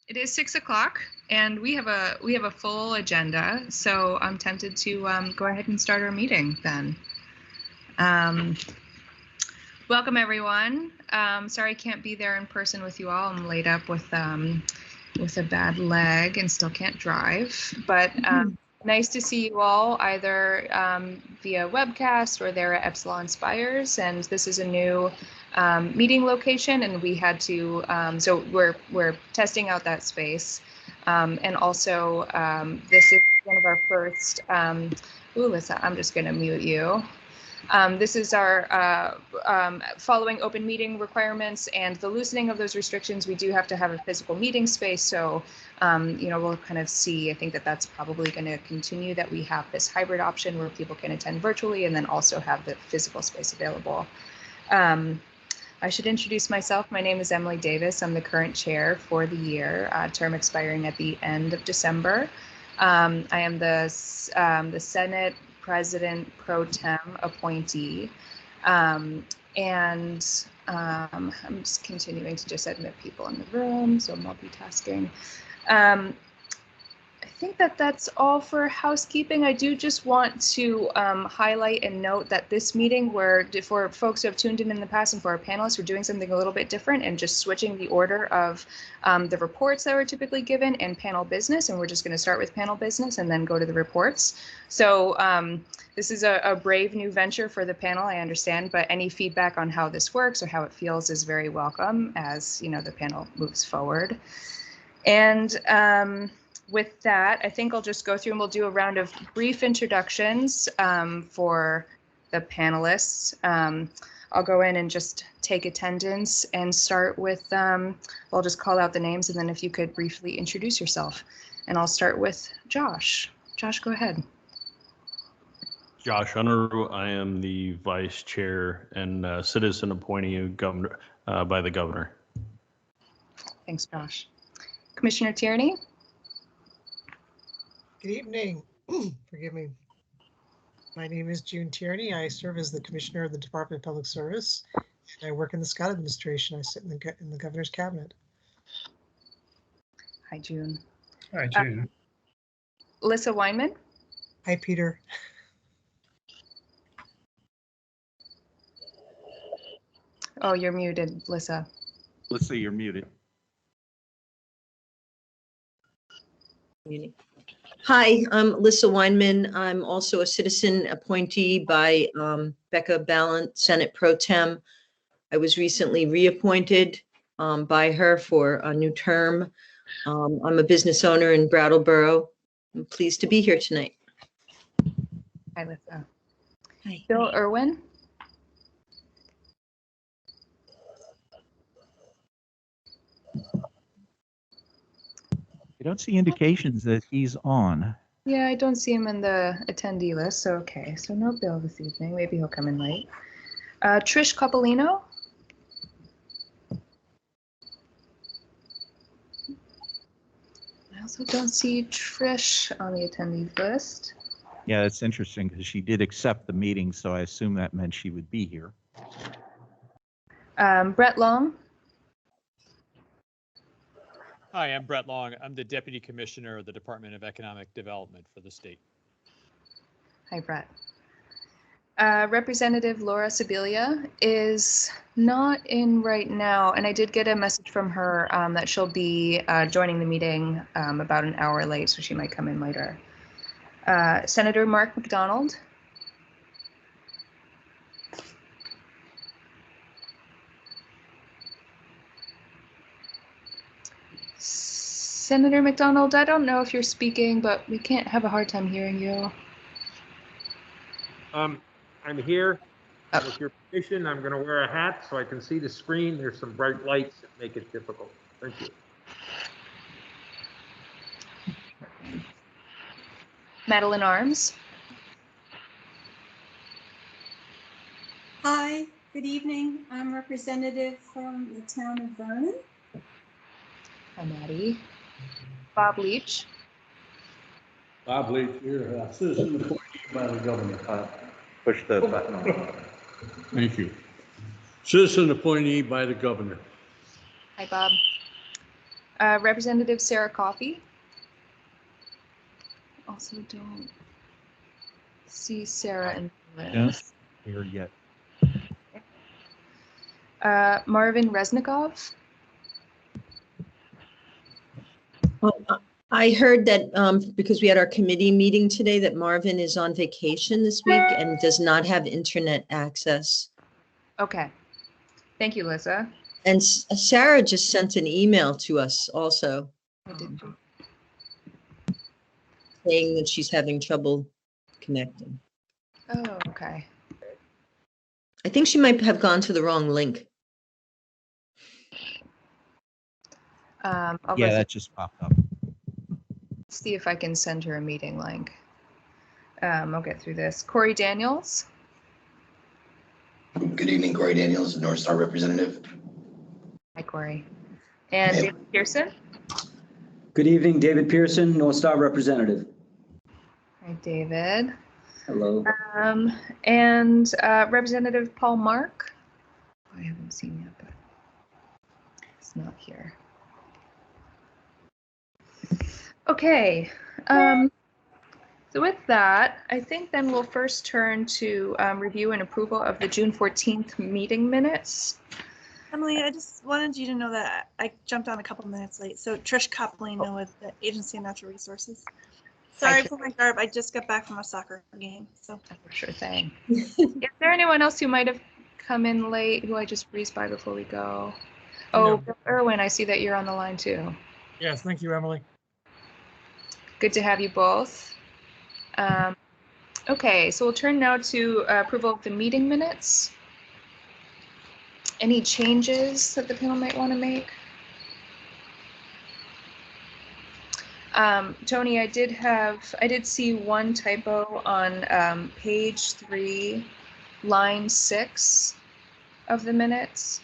It is 6 o'clock, and we have a full agenda. So I'm tempted to go ahead and start our meeting then. Welcome everyone. Sorry I can't be there in person with you all. I'm laid up with a bad leg and still can't drive. But nice to see you all either via webcast or there at Epsilon Spires. And this is a new meeting location, and we had to so we're testing out that space, and also this is one of our first Lisa, I'm just going to mute you. This is our following open meeting requirements and the loosening of those restrictions. We do have to have a physical meeting space, so we'll kind of see. I think that that's probably going to continue, that we have this hybrid option where people can attend virtually and then also have the physical space available. I should introduce myself. My name is Emily Davis. I'm the current chair for the year, term expiring at the end of December. I am the Senate President Pro Tem appointee, and I'm just continuing to just admit people in the room, so multitasking. I think that that's all for housekeeping. I do just want to highlight and note that this meeting, for folks who have tuned in the past and for our panelists, we're doing something a little bit different and just switching the order of the reports that were typically given and panel business. And we're just going to start with panel business and then go to the reports. So this is a brave new venture for the panel, I understand, but any feedback on how this works or how it feels is very welcome as the panel moves forward. And with that, I think I'll just go through and we'll do a round of brief introductions for the panelists. I'll go in and just take attendance and start with, I'll just call out the names and then if you could briefly introduce yourself. And I'll start with Josh. Josh, go ahead. Josh Unruh, I am the vice chair and citizen appointee by the governor. Thanks, Josh. Commissioner Tierney. Good evening. Forgive me. My name is June Tierney. I serve as the Commissioner of the Department of Public Service, and I work in the Scott administration. I sit in the governor's cabinet. Hi, June. Hi, June. Lissa Weinman. Hi, Peter. Oh, you're muted, Lissa. Lissa, you're muted. Hi, I'm Lissa Weinman. I'm also a citizen appointee by Becca Ballant, Senate Pro Tem. I was recently reappointed by her for a new term. I'm a business owner in Brattleboro. I'm pleased to be here tonight. Hi, Lissa. Hi. Bill Irwin. I don't see indications that he's on. Yeah, I don't see him in the attendee list, so okay. So no Bill this evening. Maybe he'll come in late. Trish Coppolino. I also don't see Trish on the attendees list. Yeah, it's interesting because she did accept the meeting, so I assume that meant she would be here. Brett Long. Hi, I'm Brett Long. I'm the Deputy Commissioner of the Department of Economic Development for the state. Hi, Brett. Representative Laura Sibilia is not in right now, and I did get a message from her that she'll be joining the meeting about an hour late, so she might come in later. Senator Mark McDonald. Senator McDonald, I don't know if you're speaking, but we can't have a hard time hearing you. I'm here. With your permission, I'm going to wear a hat so I can see the screen. There's some bright lights that make it difficult. Thank you. Madeline Arms. Hi, good evening. I'm representative from the town of Vernon. Hi, Maddie. Bob Leach. Bob Leach here, citizen appointee by the governor. Push the button on. Thank you. Citizen appointee by the governor. Hi, Bob. Representative Sarah Coffey. Also don't see Sarah in the list. Here yet. Marvin Reznikov. I heard that because we had our committee meeting today, that Marvin is on vacation this week and does not have internet access. Okay. Thank you, Lisa. And Sarah just sent an email to us also saying that she's having trouble connecting. Oh, okay. I think she might have gone to the wrong link. I'll Yeah, go that just popped up. see if I can send her a meeting link. I'll get through this. Corey Daniels. Good evening, Corey Daniels, NorthStar representative. Hi, Corey. And Hey. David Pearson. Good evening, David Pearson, NorthStar representative. Hi, David. Hello. And Representative Paul Mark. I haven't seen yet, but it's not here. Okay. So with that, I think then we'll first turn to review and approval of the June 14th meeting minutes. Emily, I just wanted you to know that I jumped on a couple minutes late. So Trish Coplino with the Agency of Natural Resources. Sorry for my garb. I just got back from a soccer game. So sure thing. Is there anyone else who might have come in late who I just breezed by before we go? Oh, No. Erwin, I see that you're on the line too. Yes, thank you, Emily. Good to have you both. Okay, so we'll turn now to approval of the meeting minutes. Any changes that the panel might want to make? Tony, I did see one typo on page 3, line 6 of the minutes,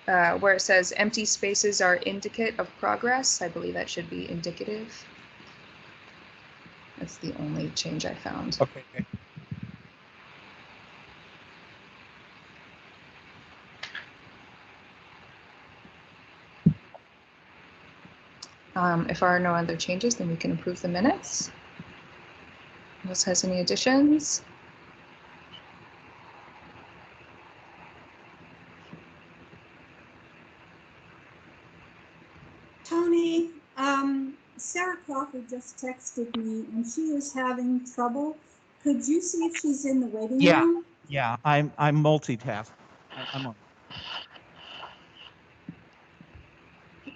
where it says empty spaces are indicate of progress. I believe that should be indicative. That's the only change I found. Okay. If there are no other changes, then we can approve the minutes. Who else has any additions? Tony, Sarah Crawford just texted me and she is having trouble. Could you see if she's in the waiting room? Yeah, I'm multitasking. I'm on.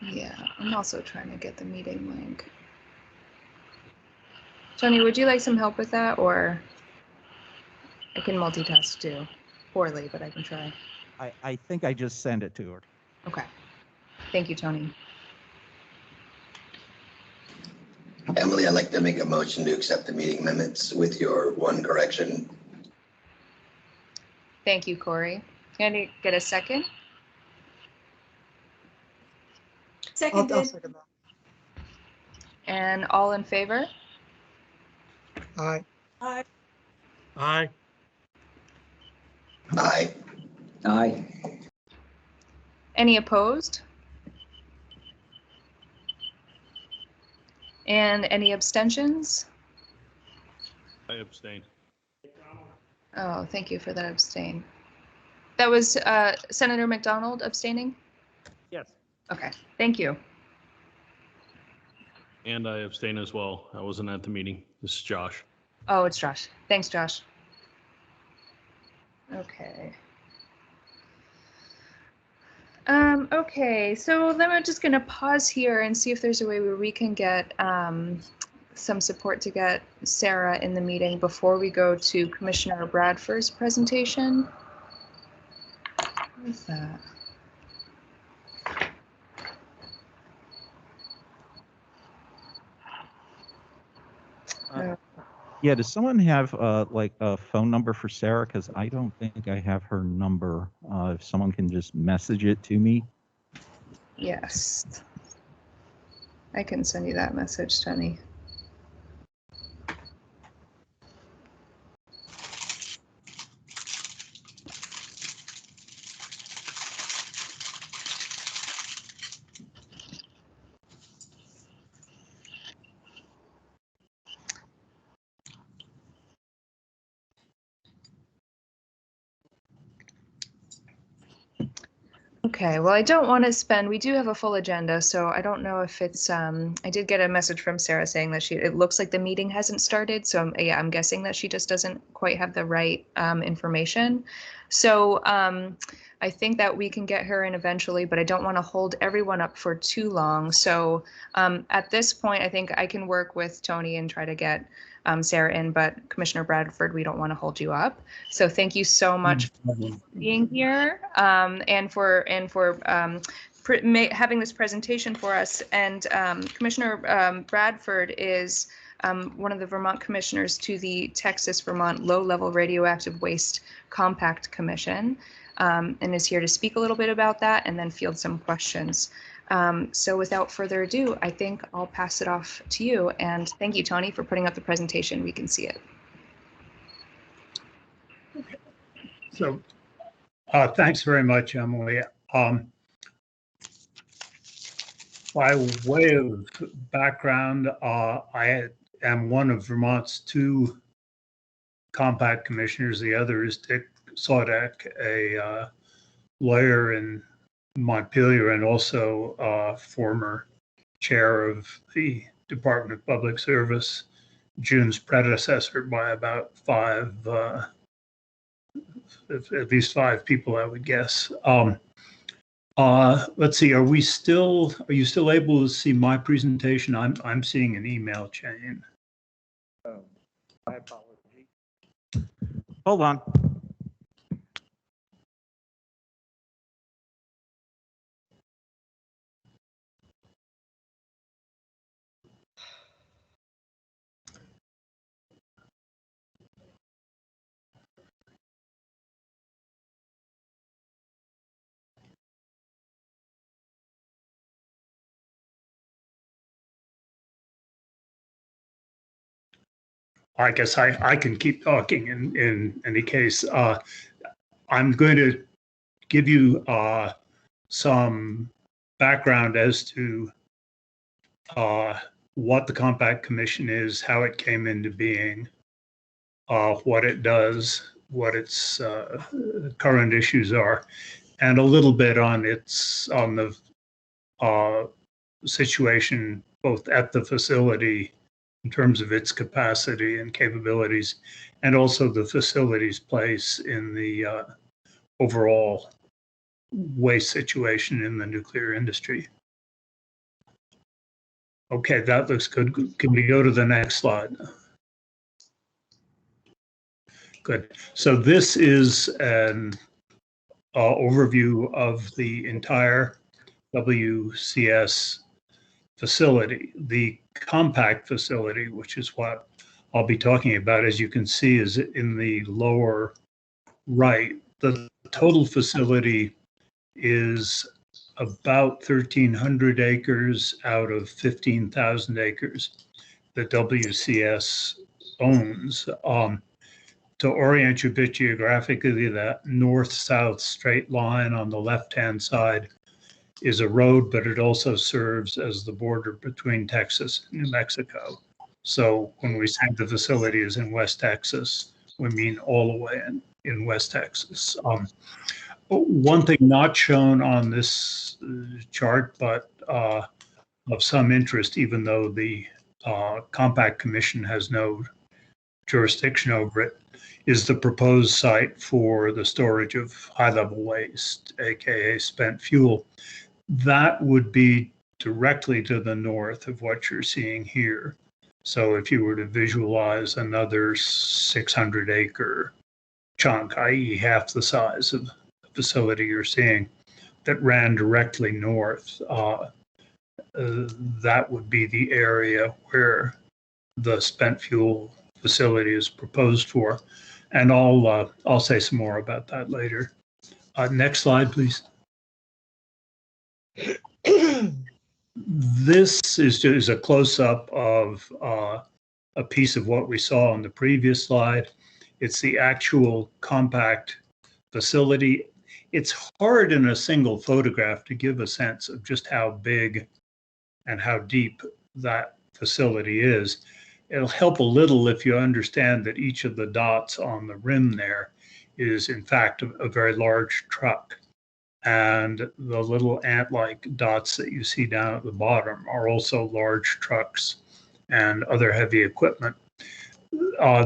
Yeah, I'm also trying to get the meeting link. Tony, would you like some help with that, or I can multitask too? Poorly, but I can try. I think I just sent it to her. Okay. Thank you, Tony. Emily, I'd like to make a motion to accept the meeting minutes with your one correction. Thank you, Corey. Can I get a second? Seconded. I'll second that. And all in favor? Aye. Aye. Aye. Aye. Aye. Any opposed? And any abstentions? I abstain. Oh, thank you for that abstain. That was Senator McDonald abstaining? Yes. Okay, thank you. And I abstain as well. I wasn't at the meeting. This is Josh. Oh, it's Josh. Thanks, Josh. Okay. Okay, so then I'm just going to pause here and see if there's a way where we can get some support to get Sarah in the meeting before we go to Commissioner Bradford's presentation. What is that? Yeah, does someone have like a phone number for Sarah? Because I don't think I have her number. If someone can just message it to me. Yes. I can send you that message, Tony. Okay, well, I don't want to spend, we do have a full agenda, so I don't know if it's, I did get a message from Sarah saying that it looks like the meeting hasn't started. So yeah, I'm guessing that she just doesn't quite have the right information. So I think that we can get her in eventually, but I don't want to hold everyone up for too long. So at this point, I think I can work with Tony and try to get Sarah in, but Commissioner Bradford, we don't want to hold you up. So thank you so much for being here and for having this presentation for us. And Commissioner Bradford is one of the Vermont commissioners to the Texas-Vermont Low-Level Radioactive Waste Compact Commission, and is here to speak a little bit about that and then field some questions. So without further ado, I think I'll pass it off to you. And thank you, Tony, for putting up the presentation. We can see it. So thanks very much, Emily. By way of background, I am one of Vermont's 2 compact commissioners. The other is Dick Sodek, a lawyer in Montpelier and also former chair of the Department of Public Service, June's predecessor by about at least 5 people, I would guess. Let's see, are you still able to see my presentation? I'm seeing an email chain. My apologies. Hold on. I guess I can keep talking in any case. I'm going to give you some background as to what the Compact Commission is, how it came into being, what it does, what its current issues are, and a little bit on the situation both at the facility in terms of its capacity and capabilities, and also the facility's place in the overall waste situation in the nuclear industry. Okay, that looks good. Can we go to the next slide? Good. So this is an overview of the entire WCS facility. The compact facility, which is what I'll be talking about, as you can see, is in the lower right. The total facility is about 1,300 acres out of 15,000 acres that WCS owns. To orient you a bit geographically, that north-south straight line on the left-hand side is a road, but it also serves as the border between Texas and New Mexico. So when we say the facility is in West Texas, we mean all the way in West Texas. One thing not shown on this chart, but of some interest, even though the Compact Commission has no jurisdiction over it, is the proposed site for the storage of high-level waste, aka spent fuel. That would be directly to the north of what you're seeing here. So if you were to visualize another 600-acre chunk, i.e. half the size of the facility you're seeing, that ran directly north, that would be the area where the spent fuel facility is proposed for. And I'll say some more about that later. Next slide, please. This is a close-up of a piece of what we saw on the previous slide. It's the actual compact facility. It's hard in a single photograph to give a sense of just how big and how deep that facility is. It'll help a little if you understand that each of the dots on the rim there is in fact a very large truck. and the little ant-like dots that you see down at the bottom are also large trucks and other heavy equipment.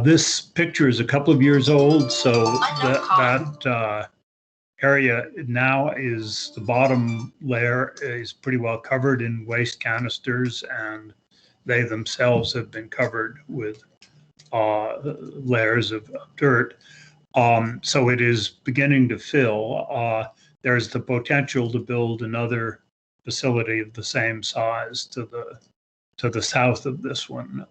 This picture is a couple of years old, so that area now is, the bottom layer is pretty well covered in waste canisters, and they themselves have been covered with layers of dirt. So it is beginning to fill. There's the potential to build another facility of the same size to the south of this one.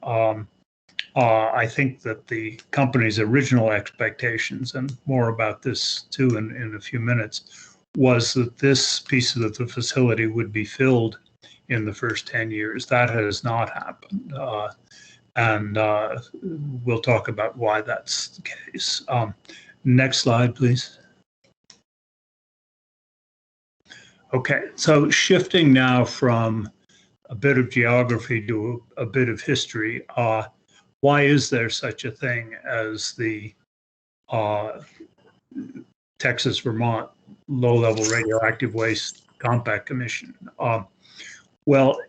I think that the company's original expectations, and more about this too in a few minutes, was that this piece of the facility would be filled in the first 10 years. That has not happened. And we'll talk about why that's the case. Next slide, please. Okay, so shifting now from a bit of geography to a bit of history, why is there such a thing as the Texas-Vermont Low-Level Radioactive Waste Compact Commission? Well,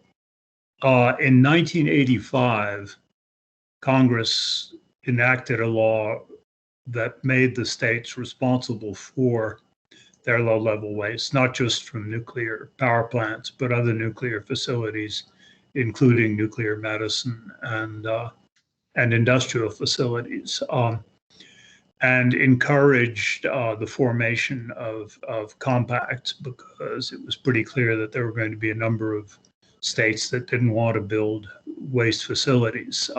in 1985, Congress enacted a law that made the states responsible for their low-level waste, not just from nuclear power plants, but other nuclear facilities, including nuclear medicine and industrial facilities, and encouraged the formation of compacts, because it was pretty clear that there were going to be a number of states that didn't want to build waste facilities.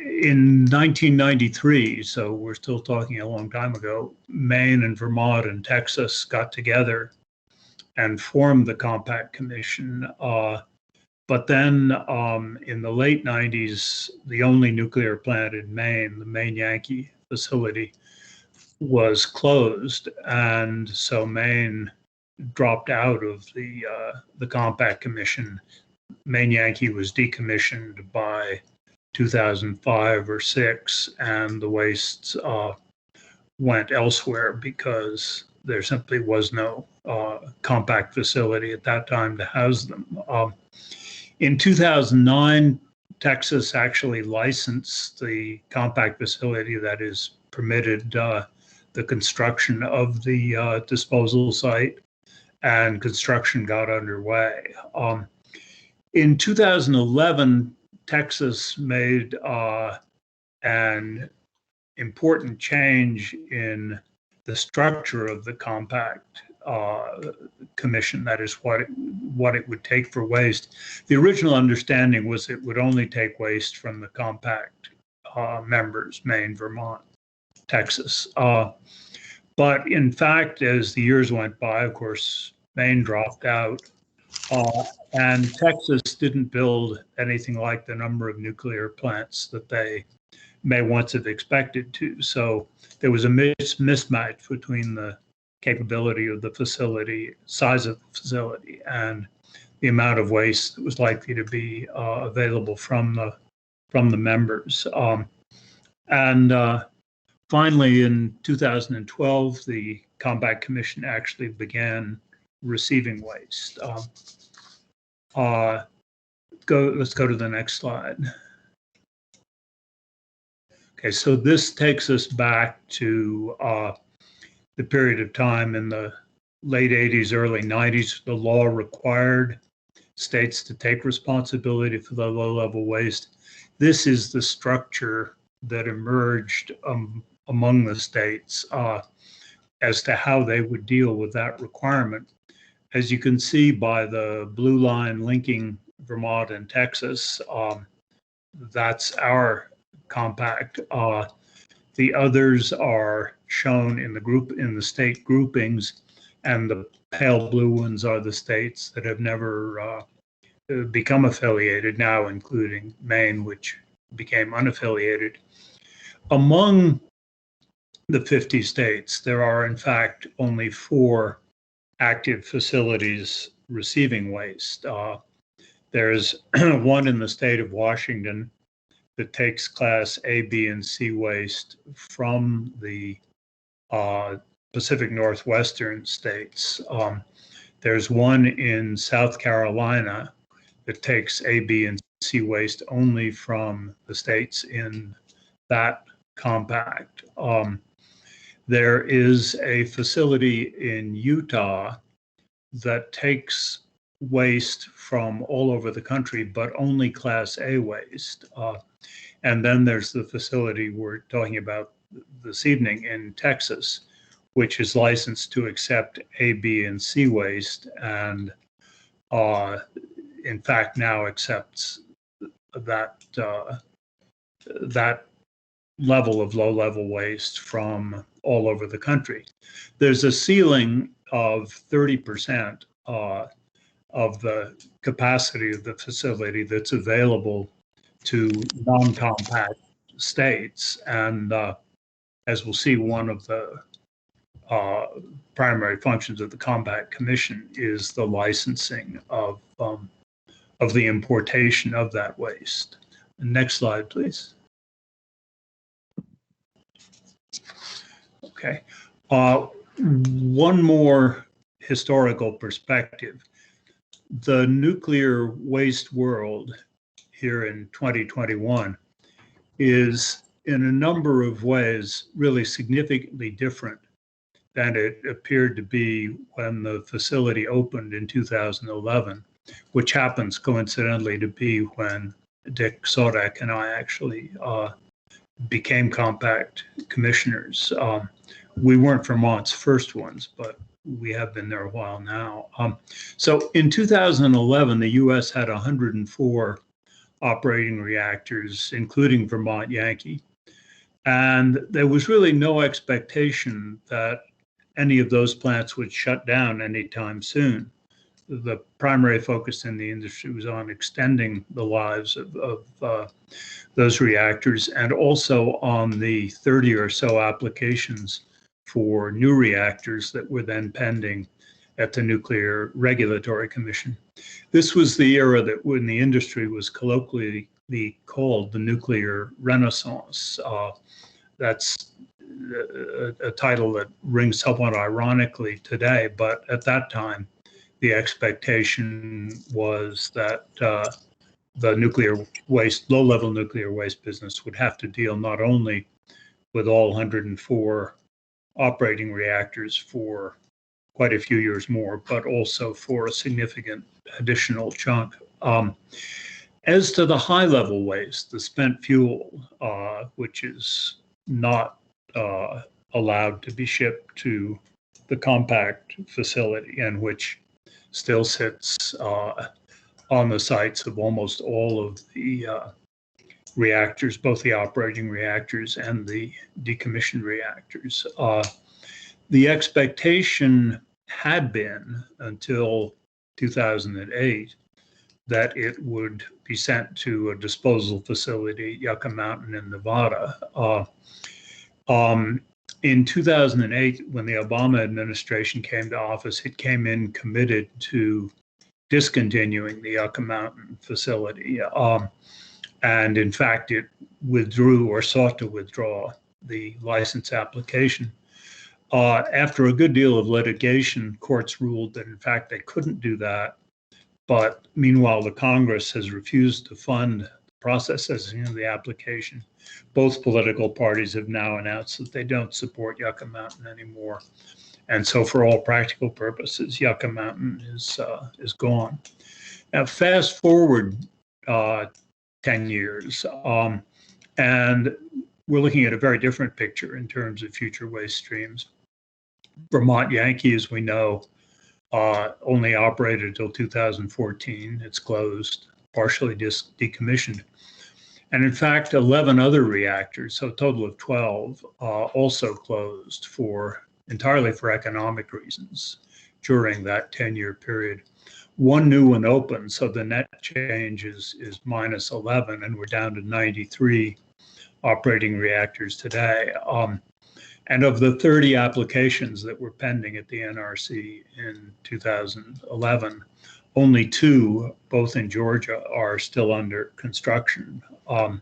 In 1993, so we're still talking a long time ago, Maine and Vermont and Texas got together and formed the Compact Commission. But then in the late 90s, the only nuclear plant in Maine, the Maine Yankee facility, was closed. And so Maine dropped out of the Compact Commission. Maine Yankee was decommissioned by 2005 or 6, and the wastes went elsewhere because there simply was no compact facility at that time to house them. In 2009, Texas actually licensed the compact facility that is permitted the construction of the disposal site, and construction got underway. In 2011, Texas made an important change in the structure of the compact commission, that is what it would take for waste. The original understanding was it would only take waste from the compact members, Maine, Vermont, Texas. But in fact, as the years went by, of course, Maine dropped out. And Texas didn't build anything like the number of nuclear plants that they may once have expected to. So there was a mismatch between the capability of the facility, size of the facility, and the amount of waste that was likely to be available from the members. Finally, in 2012, the Compact Commission actually began receiving waste. Let's go to the next slide. Okay, so this takes us back to the period of time in the late 80s, early 90s. The law required states to take responsibility for the low-level waste. This is the structure that emerged among the states as to how they would deal with that requirement. As you can see by the blue line linking Vermont and Texas, that's our compact. The others are shown in the state groupings, and the pale blue ones are the states that have never become affiliated, now including Maine, which became unaffiliated. Among the 50 states, there are in fact only 4 active facilities receiving waste. There's one in the state of Washington that takes class A, B, and C waste from the Pacific Northwestern states. There's one in South Carolina that takes A, B, and C waste only from the states in that compact. There is a facility in Utah that takes waste from all over the country, but only Class A waste. And then there's the facility we're talking about this evening in Texas, which is licensed to accept A, B, and C waste, and in fact now accepts that that level of low-level waste from all over the country. There's a ceiling of 30% of the capacity of the facility that's available to non-compact states, and as we'll see, one of the primary functions of the Compact Commission is the licensing of the importation of that waste. Next slide, please. Okay. One more historical perspective. The nuclear waste world here in 2021 is in a number of ways really significantly different than it appeared to be when the facility opened in 2011, which happens coincidentally to be when Dick Sodek and I actually became compact commissioners. We weren't Vermont's first ones, but we have been there a while now. So in 2011, the US had 104 operating reactors, including Vermont Yankee. And there was really no expectation that any of those plants would shut down anytime soon. The primary focus in the industry was on extending the lives of those reactors, and also on the 30 or so applications for new reactors that were then pending at the Nuclear Regulatory Commission. This was the era that when the industry was colloquially called the nuclear renaissance. That's a title that rings somewhat ironically today, but at that time, the expectation was that the nuclear waste, low-level nuclear waste business would have to deal not only with all 104 operating reactors for quite a few years more, but also for a significant additional chunk. As to the high-level waste, the spent fuel, which is not allowed to be shipped to the compact facility, and which still sits on the sites of almost all of the reactors, both the operating reactors and the decommissioned reactors. The expectation had been until 2008 that it would be sent to a disposal facility at Yucca Mountain in Nevada. In 2008, when the Obama administration came to office, it came in committed to discontinuing the Yucca Mountain facility. And in fact, it withdrew or sought to withdraw the license application. After a good deal of litigation, courts ruled that in fact they couldn't do that. But meanwhile, the Congress has refused to fund the processing of the application. Both political parties have now announced that they don't support Yucca Mountain anymore. And so for all practical purposes, Yucca Mountain is gone. Now, fast forward 10 years, and we're looking at a very different picture in terms of future waste streams. Vermont Yankee, as we know, only operated until 2014. It's closed, partially decommissioned. And in fact, 11 other reactors, so a total of 12, also closed entirely for economic reasons during that 10-year period. One new one opened, so the net change is minus 11, and we're down to 93 operating reactors today. And of the 30 applications that were pending at the NRC in 2011, only 2, both in Georgia, are still under construction. And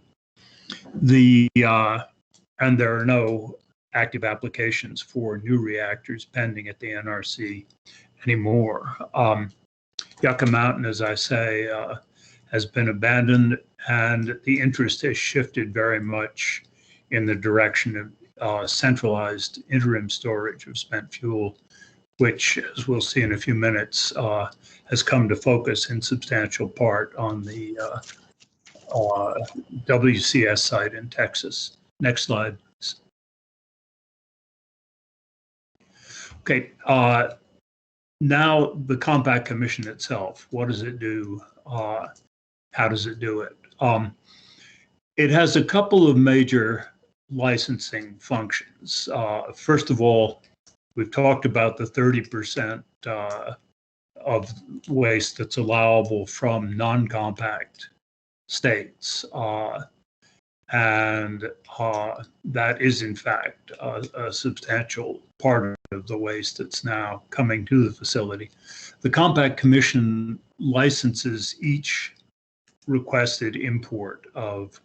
there are no active applications for new reactors pending at the NRC anymore. Yucca Mountain, as I say, has been abandoned, and the interest has shifted very much in the direction of centralized interim storage of spent fuel, which, as we'll see in a few minutes, has come to focus in substantial part on the WCS site in Texas. Next slide. Okay, now the Compact Commission itself, what does it do? How does it do it? It has a couple of major licensing functions. First of all, we've talked about the 30% of waste that's allowable from non-compact states. And that is, in fact, a substantial part of the waste that's now coming to the facility. The Compact Commission licenses each requested import of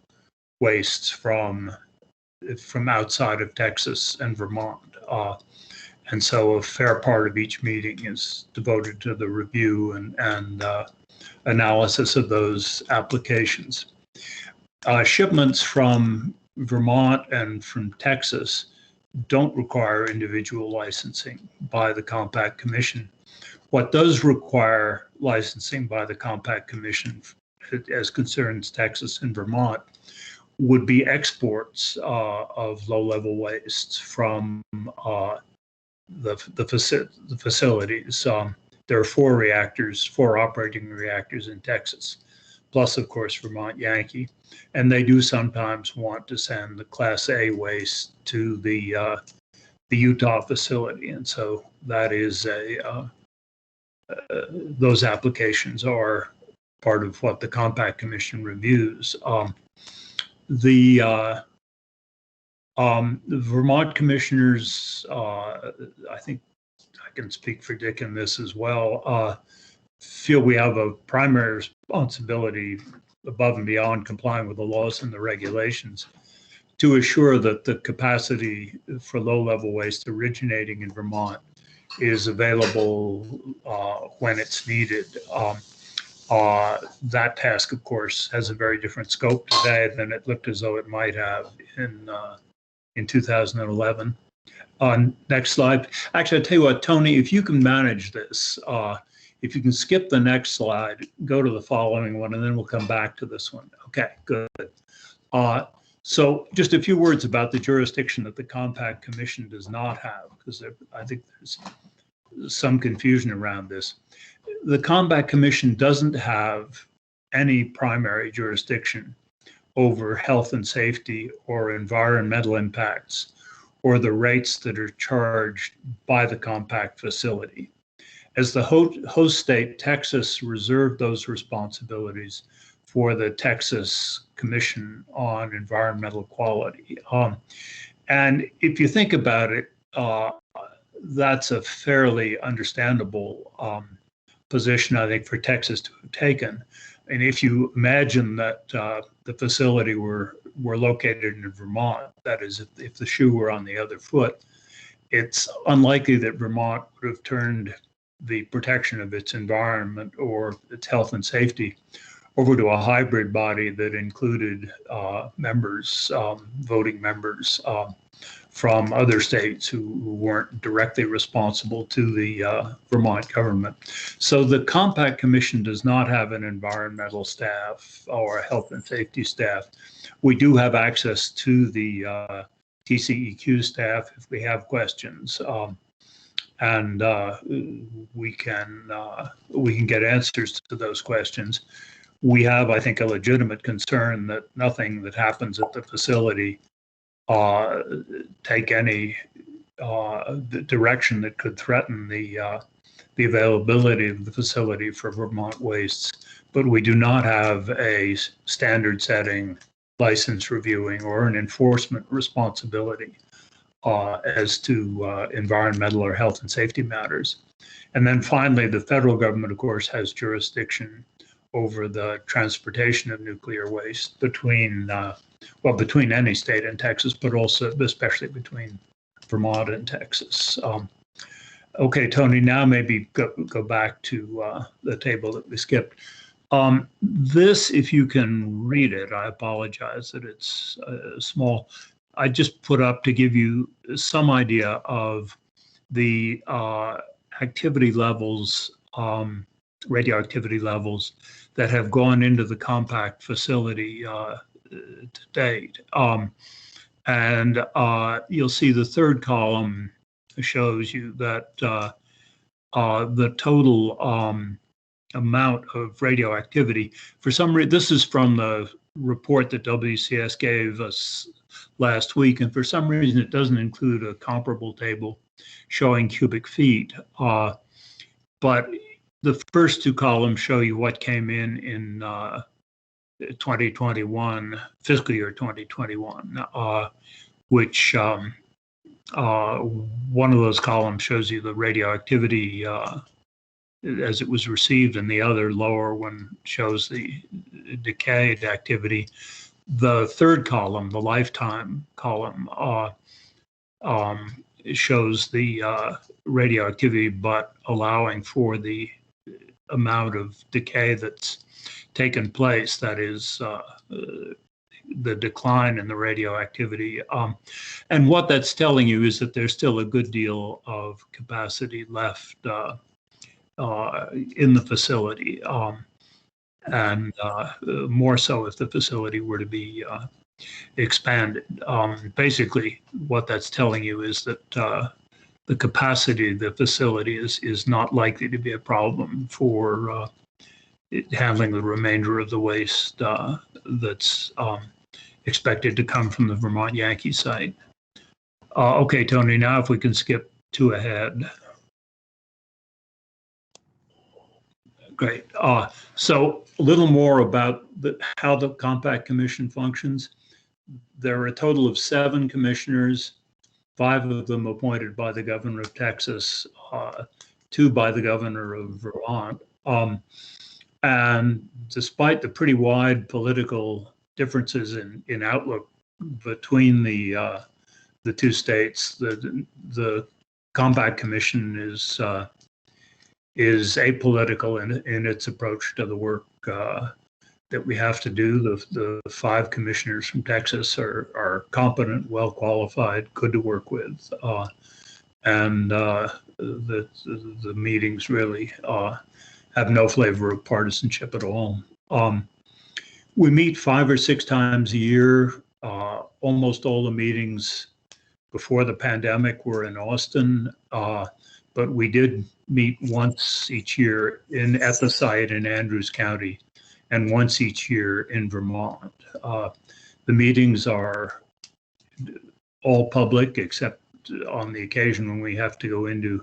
wastes from outside of Texas and Vermont. And so a fair part of each meeting is devoted to the review and analysis of those applications. Shipments from Vermont and from Texas don't require individual licensing by the Compact Commission. What does require licensing by the Compact Commission, as concerns Texas and Vermont, would be exports of low-level wastes from the facilities. There are 4 operating reactors in Texas, plus, of course, Vermont Yankee. And they do sometimes want to send the Class A waste to the Utah facility. And so that is those applications are part of what the Compact Commission reviews. The Vermont commissioners, I think I can speak for Dick in this as well, feel we have a primary responsibility above and beyond complying with the laws and the regulations to assure that the capacity for low-level waste originating in Vermont is available when it's needed. That task, of course, has a very different scope today than it looked as though it might have in 2011. Next slide. Actually, I'll tell you what, Tony, if you can manage this, if you can skip the next slide, go to the following one, and then we'll come back to this one. Okay, good. So just a few words about the jurisdiction that the Compact Commission does not have, because I think there's some confusion around this. The Compact Commission doesn't have any primary jurisdiction over health and safety or environmental impacts or the rates that are charged by the compact facility. As the host state, Texas reserved those responsibilities for the Texas Commission on Environmental Quality. And if you think about it, that's a fairly understandable position, I think, for Texas to have taken. And if you imagine that the facility were located in Vermont, that is, if the shoe were on the other foot, it's unlikely that Vermont would have turned the protection of its environment or its health and safety over to a hybrid body that included members, voting members from other states who weren't directly responsible to the Vermont government. So the Compact Commission does not have an environmental staff or a health and safety staff. We do have access to the TCEQ staff if we have questions. And we can get answers to those questions. We have, I think, a legitimate concern that nothing that happens at the facility take any direction that could threaten the availability of the facility for Vermont wastes. But we do not have a standard setting, license reviewing, or an enforcement responsibility as to environmental or health and safety matters. And then finally, the federal government, of course, has jurisdiction over the transportation of nuclear waste between any state and Texas, but also especially between Vermont and Texas. Okay, Tony, now maybe go back to the table that we skipped. This, if you can read it, I apologize that it's small. I just put up to give you some idea of the activity levels, radioactivity levels that have gone into the compact facility to date. And you'll see the third column shows you that the total amount of radioactivity, for some reason, this is from the report that WCS gave us last week, and for some reason it doesn't include a comparable table showing cubic feet. But the first two columns show you what came in 2021, fiscal year 2021, which one of those columns shows you the radioactivity as it was received, and the other lower one shows the decayed activity. The third column, the lifetime column, shows the radioactivity, but allowing for the amount of decay that's taken place, that is the decline in the radioactivity. And what that's telling you is that there's still a good deal of capacity left in the facility, and more so if the facility were to be expanded. Basically, what that's telling you is that the capacity of the facility is not likely to be a problem for handling the remainder of the waste that's expected to come from the Vermont Yankee site. Okay, Tony, now if we can skip 2 ahead. Great. So a little more about how the Compact Commission functions. There are a total of 7 commissioners, 5 of them appointed by the governor of Texas, 2 by the governor of Vermont. And despite the pretty wide political differences in outlook between the 2 states, the Compact Commission is apolitical in its approach to the work that we have to do. The 5 commissioners from Texas are competent, well qualified, good to work with, and the meetings really have no flavor of partisanship at all. We meet 5 or 6 times a year. Almost all the meetings before the pandemic were in Austin, but we did meet once each year at the site in Andrews County, and once each year in Vermont. The meetings are all public except on the occasion when we have to go into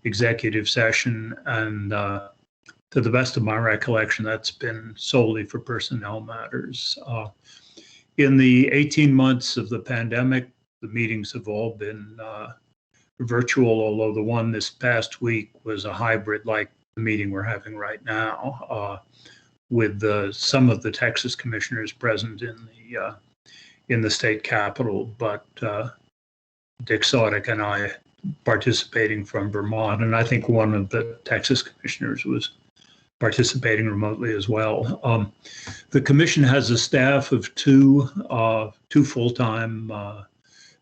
executive session, and to the best of my recollection, that's been solely for personnel matters. In the 18 months of the pandemic, the meetings have all been virtual, although the one this past week was a hybrid like the meeting we're having right now, with some of the Texas commissioners present in the state capitol, but Dick Saudick and I participating from Vermont, and I think one of the Texas commissioners was participating remotely as well. The commission has a staff of 2 full-time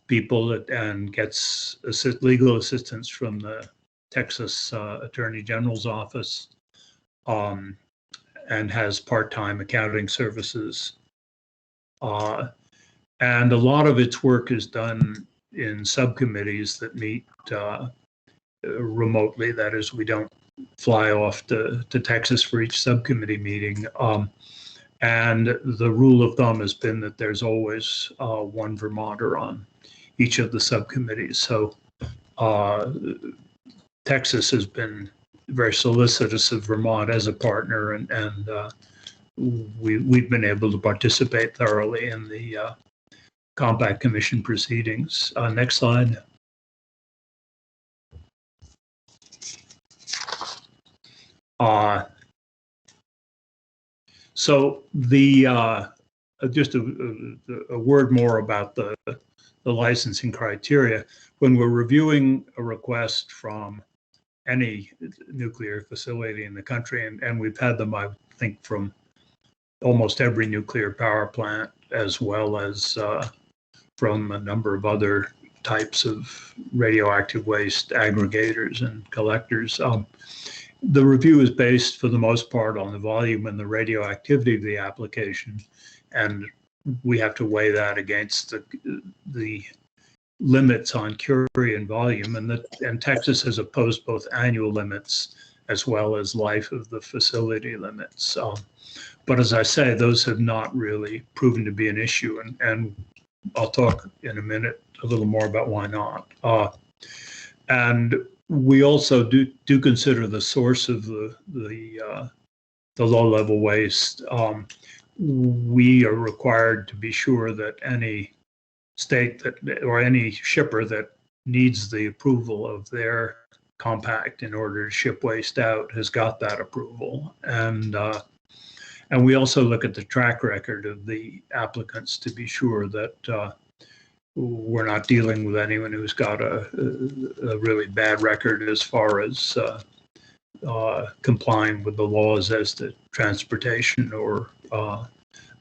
people and gets legal assistance from the Texas Attorney General's office, and has part-time accounting services. And a lot of its work is done in subcommittees that meet remotely. That is, we don't fly off to Texas for each subcommittee meeting. And the rule of thumb has been that there's always 1 Vermonter on each of the subcommittees. So Texas has been very solicitous of Vermont as a partner, and we've been able to participate thoroughly in the Compact Commission proceedings. Next slide. So just a word more about the the licensing criteria. When we're reviewing a request from any nuclear facility in the country, and we've had them, I think, from almost every nuclear power plant, as well as from a number of other types of radioactive waste aggregators and collectors. The review is based, for the most part, on the volume and the radioactivity of the application, and we have to weigh that against the limits on curie and volume, and Texas has opposed both annual limits as well as life of the facility limits. But as I say, those have not really proven to be an issue, and I'll talk in a minute a little more about why not. And we also do consider the source of the low-level waste. We are required to be sure that any state or any shipper that needs the approval of their compact in order to ship waste out has got that approval. And we also look at the track record of the applicants to be sure that we're not dealing with anyone who's got a really bad record as far as complying with the laws as to transportation or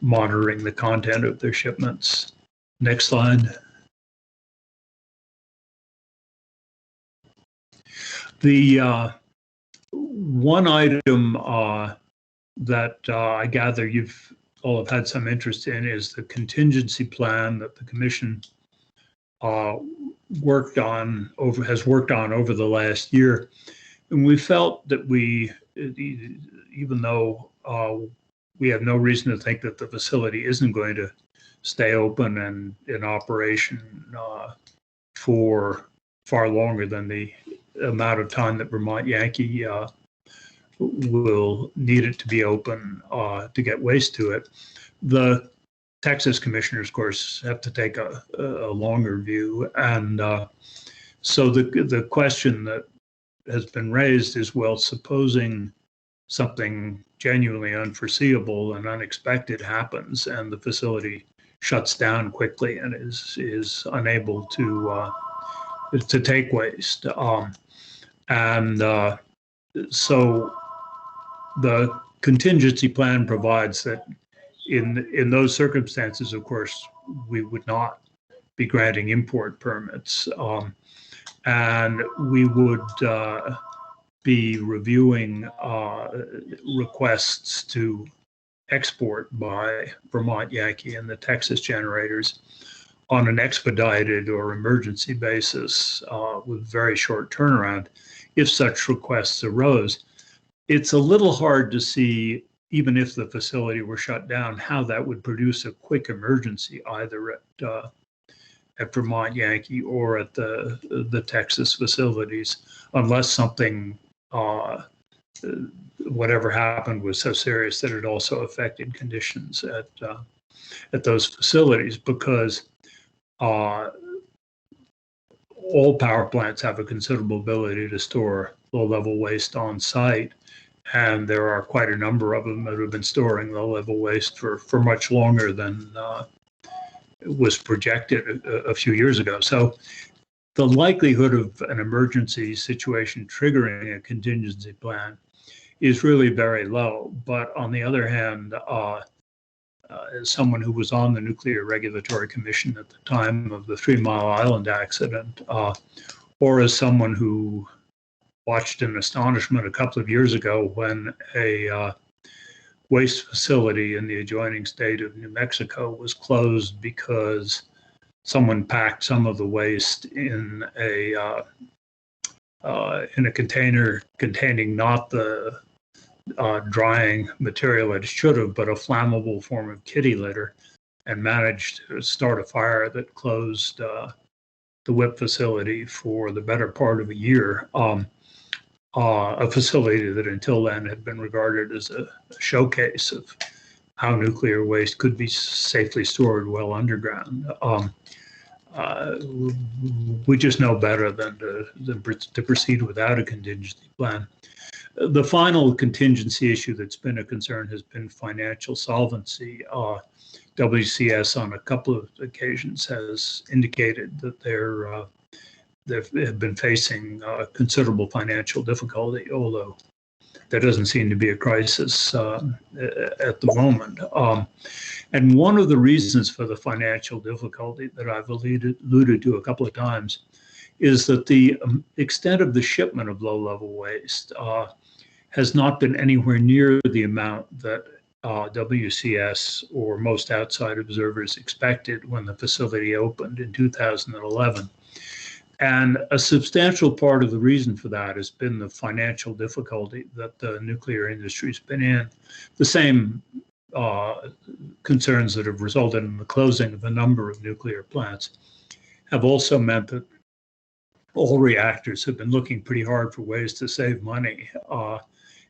monitoring the content of their shipments. Next slide. The one item that I gather you've all have had some interest in is the contingency plan that the Commission has worked on over the last year. And we felt that even though we have no reason to think that the facility isn't going to stay open and in operation for far longer than the amount of time that Vermont Yankee will need it to be open to get waste to it. The Texas commissioners, of course, have to take a longer view. And so the question that has been raised is, well, supposing something genuinely unforeseeable and unexpected happens and the facility shuts down quickly and is unable to take waste. So the contingency plan provides that in those circumstances, of course, we would not be granting import permits, and we would be reviewing requests to export by Vermont Yankee and the Texas generators on an expedited or emergency basis with very short turnaround if such requests arose. It's a little hard to see, even if the facility were shut down, how that would produce a quick emergency either at Vermont Yankee or at the Texas facilities, unless something, whatever happened was so serious that it also affected conditions at those facilities, because all power plants have a considerable ability to store low-level waste on site. And there are quite a number of them that have been storing low-level waste for much longer than was projected a few years ago. So the likelihood of an emergency situation triggering a contingency plan is really very low. But on the other hand, as someone who was on the Nuclear Regulatory Commission at the time of the 3 Mile Island accident, or as someone who watched in astonishment a couple of years ago when a waste facility in the adjoining state of New Mexico was closed because someone packed some of the waste in a container containing not the drying material that it should have, but a flammable form of kitty litter, and managed to start a fire that closed the WIP facility for the better part of a year. A facility that until then had been regarded as a showcase of how nuclear waste could be safely stored well underground. We just know better than to proceed without a contingency plan. The final contingency issue that's been a concern has been financial solvency. WCS on a couple of occasions has indicated that they have been facing considerable financial difficulty, although there doesn't seem to be a crisis at the moment. And one of the reasons for the financial difficulty that I've alluded to a couple of times is that the extent of the shipment of low-level waste has not been anywhere near the amount that WCS or most outside observers expected when the facility opened in 2011. And a substantial part of the reason for that has been the financial difficulty that the nuclear industry's been in. The same concerns that have resulted in the closing of a number of nuclear plants have also meant that all reactors have been looking pretty hard for ways to save money.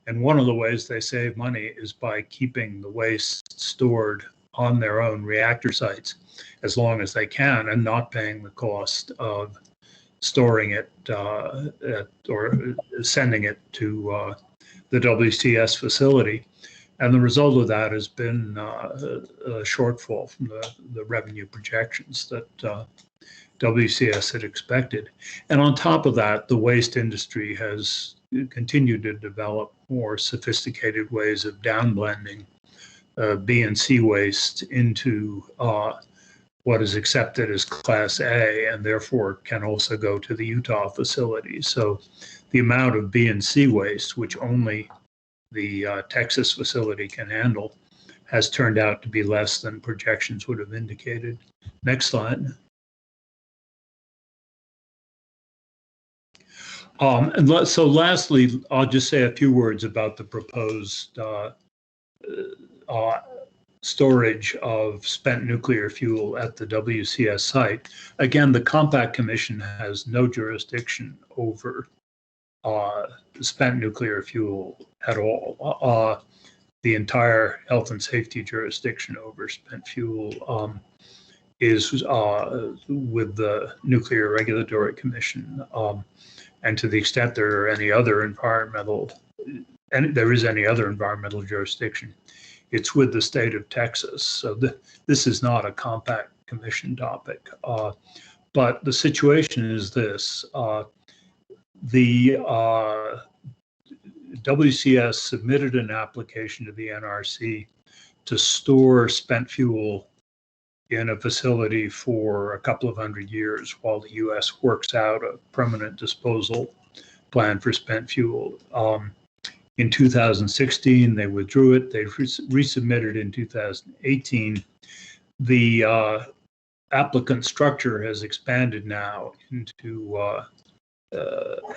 And one of the ways they save money is by keeping the waste stored on their own reactor sites as long as they can and not paying the cost of storing it or sending it to the WCS facility. And the result of that has been a shortfall from the revenue projections that WCS had expected. And on top of that, the waste industry has continued to develop more sophisticated ways of downblending B and C waste into what is accepted as Class A, and therefore can also go to the Utah facility. So the amount of B and C waste, which only the Texas facility can handle, has turned out to be less than projections would have indicated. Next slide. So lastly, I'll just say a few words about the proposed storage of spent nuclear fuel at the WCS site. Again, the Compact Commission has no jurisdiction over spent nuclear fuel at all. The entire health and safety jurisdiction over spent fuel is with the Nuclear Regulatory Commission. And to the extent there are any other environmental, and there is any other environmental jurisdiction, it's with the state of Texas. So this is not a Compact Commission topic. But the situation is this. The WCS submitted an application to the NRC to store spent fuel in a facility for a couple of hundred years while the U.S. works out a permanent disposal plan for spent fuel. In 2016, they withdrew it. They resubmitted in 2018. The applicant structure has expanded now into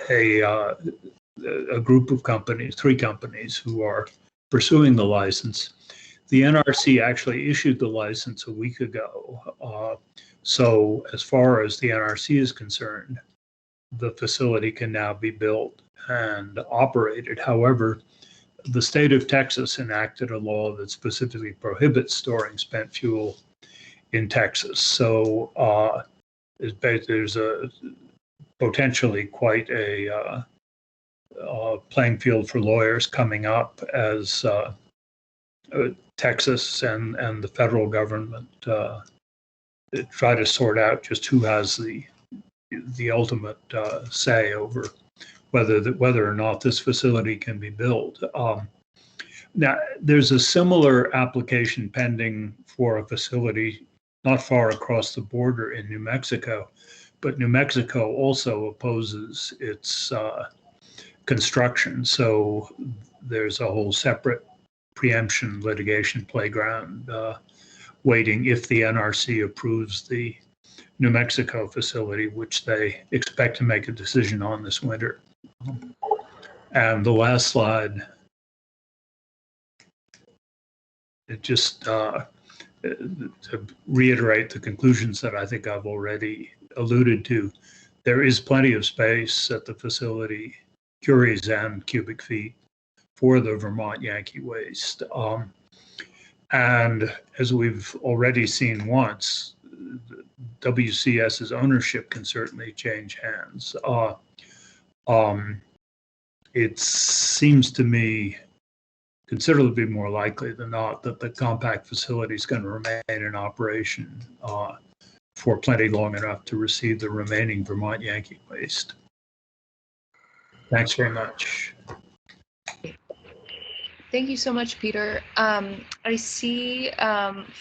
a group of companies, 3 companies, who are pursuing the license. The NRC actually issued the license a week ago. So as far as the NRC is concerned, the facility can now be built and operated. However, the state of Texas enacted a law that specifically prohibits storing spent fuel in Texas. So there's a potentially quite a playing field for lawyers coming up as Texas and the federal government try to sort out just who has the ultimate say over whether or not this facility can be built. Now, there's a similar application pending for a facility not far across the border in New Mexico, but New Mexico also opposes its construction. So there's a whole separate preemption litigation playground waiting if the NRC approves the New Mexico facility, which they expect to make a decision on this winter. And the last slide, it just to reiterate the conclusions that I think I've already alluded to. There is plenty of space at the facility, curies and cubic feet, for the Vermont Yankee waste. And as we've already seen once, WCS's ownership can certainly change hands. It seems to me considerably more likely than not that the compact facility is going to remain in operation for plenty long enough to receive the remaining Vermont Yankee waste. Thanks very much. Thank you so much, Peter. I see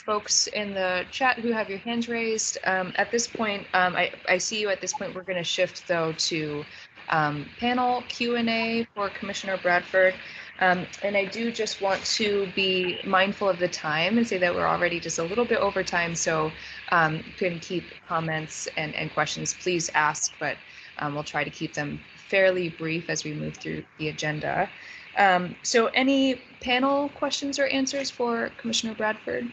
folks in the chat who have your hands raised. At this point, I see you at this point. We're going to shift, though, to panel Q&A for Commissioner Bradford. And I do just want to be mindful of the time and say that we're already just a little bit over time. So can keep comments and questions, please ask, but we'll try to keep them fairly brief as we move through the agenda. So any panel questions or answers for Commissioner Bradford?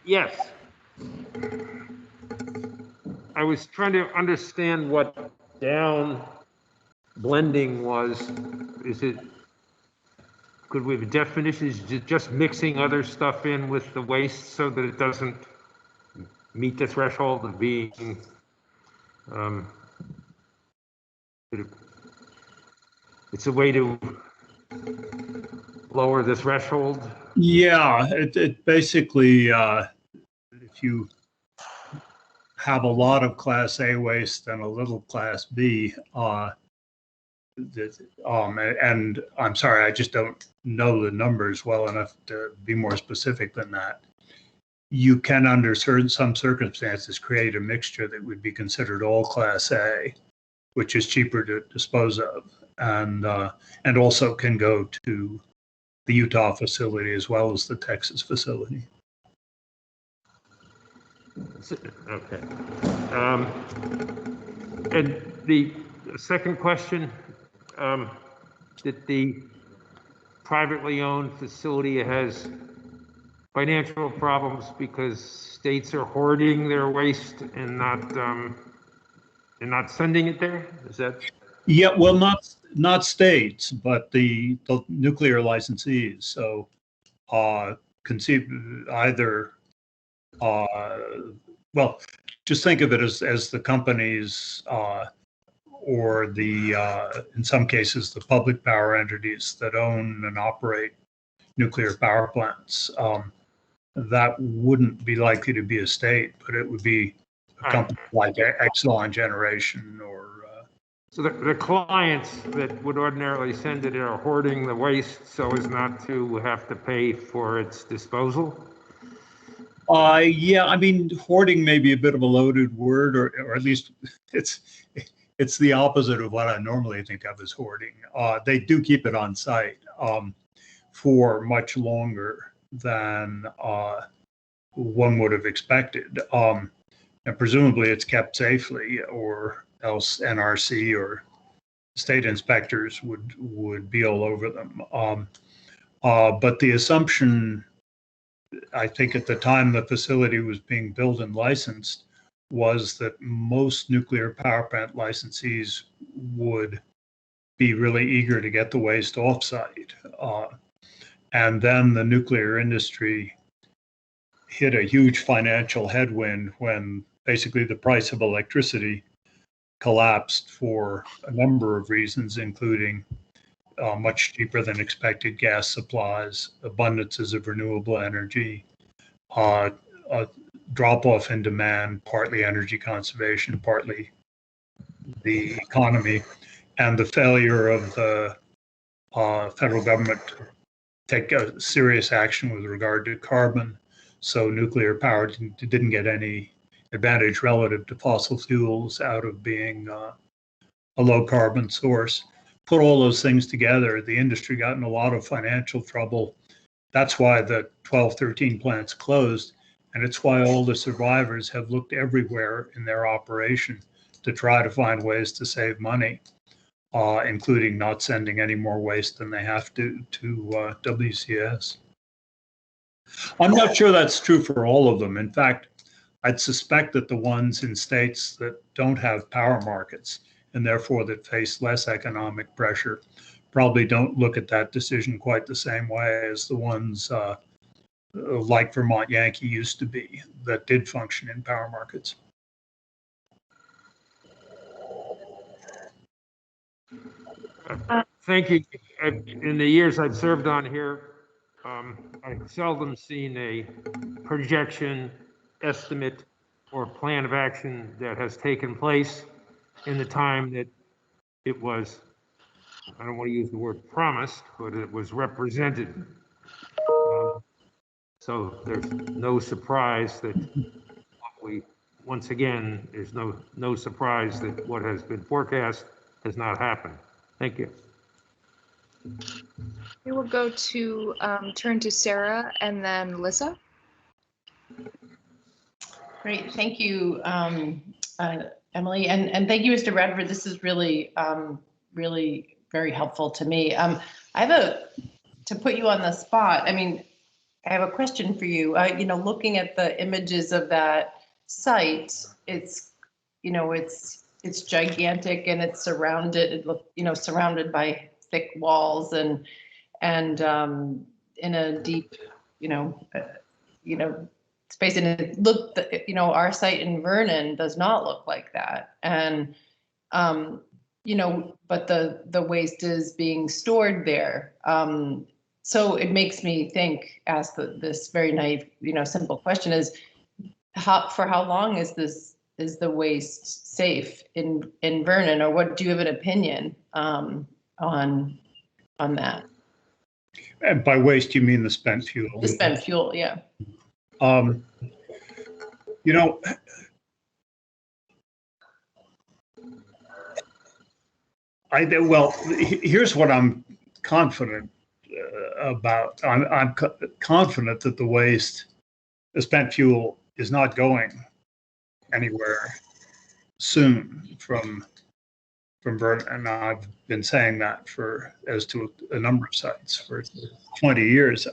Yes. I was trying to understand what down blending was. Could we have definitions, just mixing other stuff in with the waste so that it doesn't meet the threshold of being it's a way to lower the threshold? Yeah, it basically, if you have a lot of Class A waste and a little Class B, and I'm sorry, I just don't know the numbers well enough to be more specific than that. You can, under some circumstances, create a mixture that would be considered all Class A, which is cheaper to dispose of, and also can go to the Utah facility as well as the Texas facility. Okay. And the second question, that the privately owned facility has financial problems because states are hoarding their waste and not sending it there? Is that? Yeah, well, not states, but the nuclear licensees. So conceive either, well, just think of it as the companies or the, in some cases, the public power entities that own and operate nuclear power plants. That wouldn't be likely to be a state, but it would be a company like Exelon Generation or. So the clients that would ordinarily send it are hoarding the waste so as not to have to pay for its disposal? Yeah, I mean, hoarding may be a bit of a loaded word, or at least it's the opposite of what I normally think of as hoarding. They do keep it on site for much longer than one would have expected. And presumably it's kept safely, or else NRC or state inspectors would be all over them. But the assumption, I think at the time the facility was being built and licensed, was that most nuclear power plant licensees would be really eager to get the waste off-site. And then the nuclear industry hit a huge financial headwind when basically the price of electricity collapsed for a number of reasons, including much cheaper than expected gas supplies, abundances of renewable energy, a drop-off in demand, partly energy conservation, partly the economy, and the failure of the federal government to take a serious action with regard to carbon. So nuclear power didn't get any advantage relative to fossil fuels out of being a low carbon source. Put all those things together, the industry got in a lot of financial trouble. That's why the 12, 13 plants closed. And it's why all the survivors have looked everywhere in their operation to try to find ways to save money, including not sending any more waste than they have to WCS. I'm not sure that's true for all of them. In fact, I'd suspect that the ones in states that don't have power markets and therefore that face less economic pressure probably don't look at that decision quite the same way as the ones like Vermont Yankee used to be that did function in power markets. Thank you. In the years I've served on here, I've seldom seen a projection, estimate, or plan of action that has taken place in the time that it was, I don't want to use the word promised, but it was represented. So there's no surprise that once again, there's no surprise that what has been forecast has not happened. Thank you. We will go to turn to Sarah and then Lissa. Great, thank you, Emily, and thank you, Mr. Bradford. This is really, really very helpful to me. I have to put you on the spot. I mean, I have a question for you. You know, looking at the images of that site, it's, you know, it's gigantic and it's surrounded, surrounded by thick walls and in a deep, space. And it looked, our site in Vernon does not look like that. And, but the waste is being stored there. So it makes me think, ask this very naive, simple question is, for how long is the waste safe in Vernon, or what, do you have an opinion on that? And by waste, you mean the spent fuel? The spent fuel, yeah. Here's what I'm confident about. I'm confident that the spent fuel is not going anywhere soon from Vernon, and I've been saying that as to a number of sites for 20 years.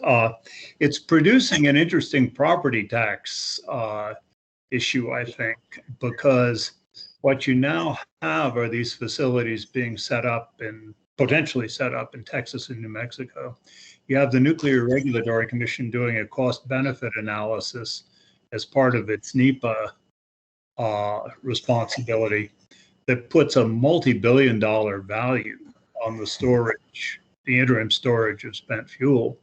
It's producing an interesting property tax issue, I think, because what you now have are these facilities being potentially set up in Texas and New Mexico. You have the Nuclear Regulatory Commission doing a cost-benefit analysis as part of its NEPA responsibility that puts a multi-billion-dollar value on the interim storage of spent fuel.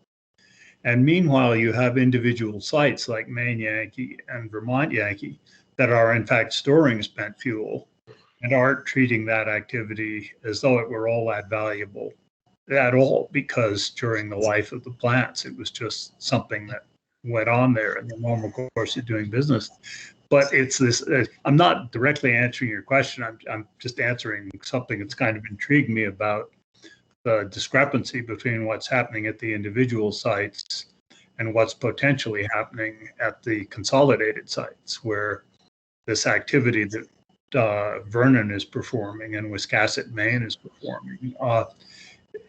And meanwhile, you have individual sites like Maine Yankee and Vermont Yankee that are in fact storing spent fuel and aren't treating that activity as though it were all that valuable at all, because during the life of the plants, it was just something that went on there in the normal course of doing business. But it's this, I'm not directly answering your question. I'm just answering something that's kind of intrigued me about the discrepancy between what's happening at the individual sites and what's potentially happening at the consolidated sites, where this activity that Vernon is performing and Wiscasset, Maine is performing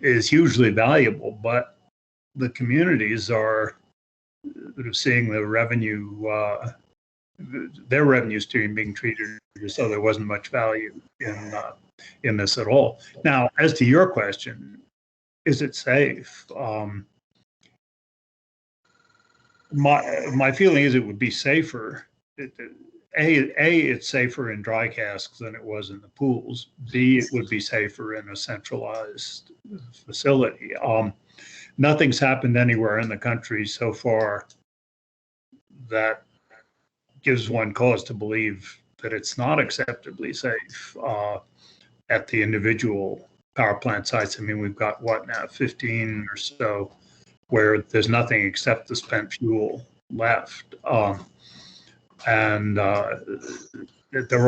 is hugely valuable, but the communities are seeing the revenue, their revenue stream being treated as though there wasn't much value in this at all. Now, as to your question, is it safe? My feeling is it would be safer. It's safer in dry casks than it was in the pools. B, it would be safer in a centralized facility. Nothing's happened anywhere in the country so far that gives one cause to believe that it's not acceptably safe at the individual power plant sites. I mean, we've got what now, 15 or so, where there's nothing except the spent fuel left. They're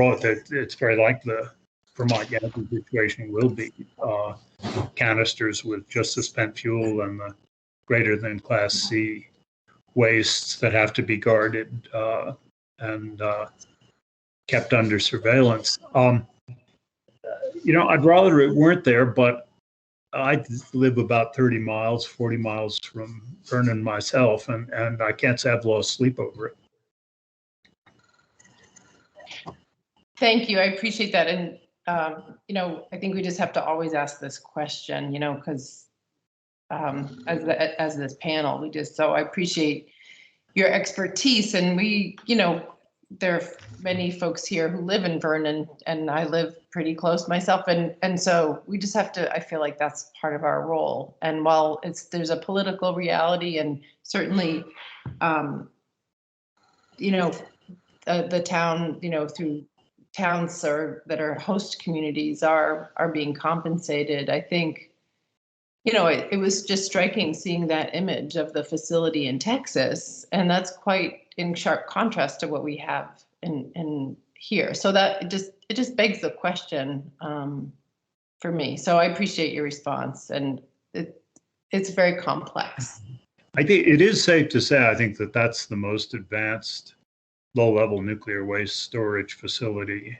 all, it's very like the Vermont Yankee situation will be canisters with just the spent fuel and the greater than Class C wastes that have to be guarded and kept under surveillance. I'd rather it weren't there, but I live about 30 miles, 40 miles from Vernon myself, and I can't say I've lost sleep over it. Thank you. I appreciate that. And, I think we just have to always ask this question, because as this panel, so I appreciate your expertise. And we, there are many folks here who live in Vernon, and I live pretty close myself, and so we just have to. I feel like that's part of our role. And while there's a political reality, and certainly, you know, the town, you know, through towns that are host communities are being compensated. I think, you know, it was just striking seeing that image of the facility in Texas, and that's quite in sharp contrast to what we have in here. So that it just begs the question for me. So I appreciate your response, and it's very complex. I think it is safe to say, I think that that's the most advanced low-level nuclear waste storage facility,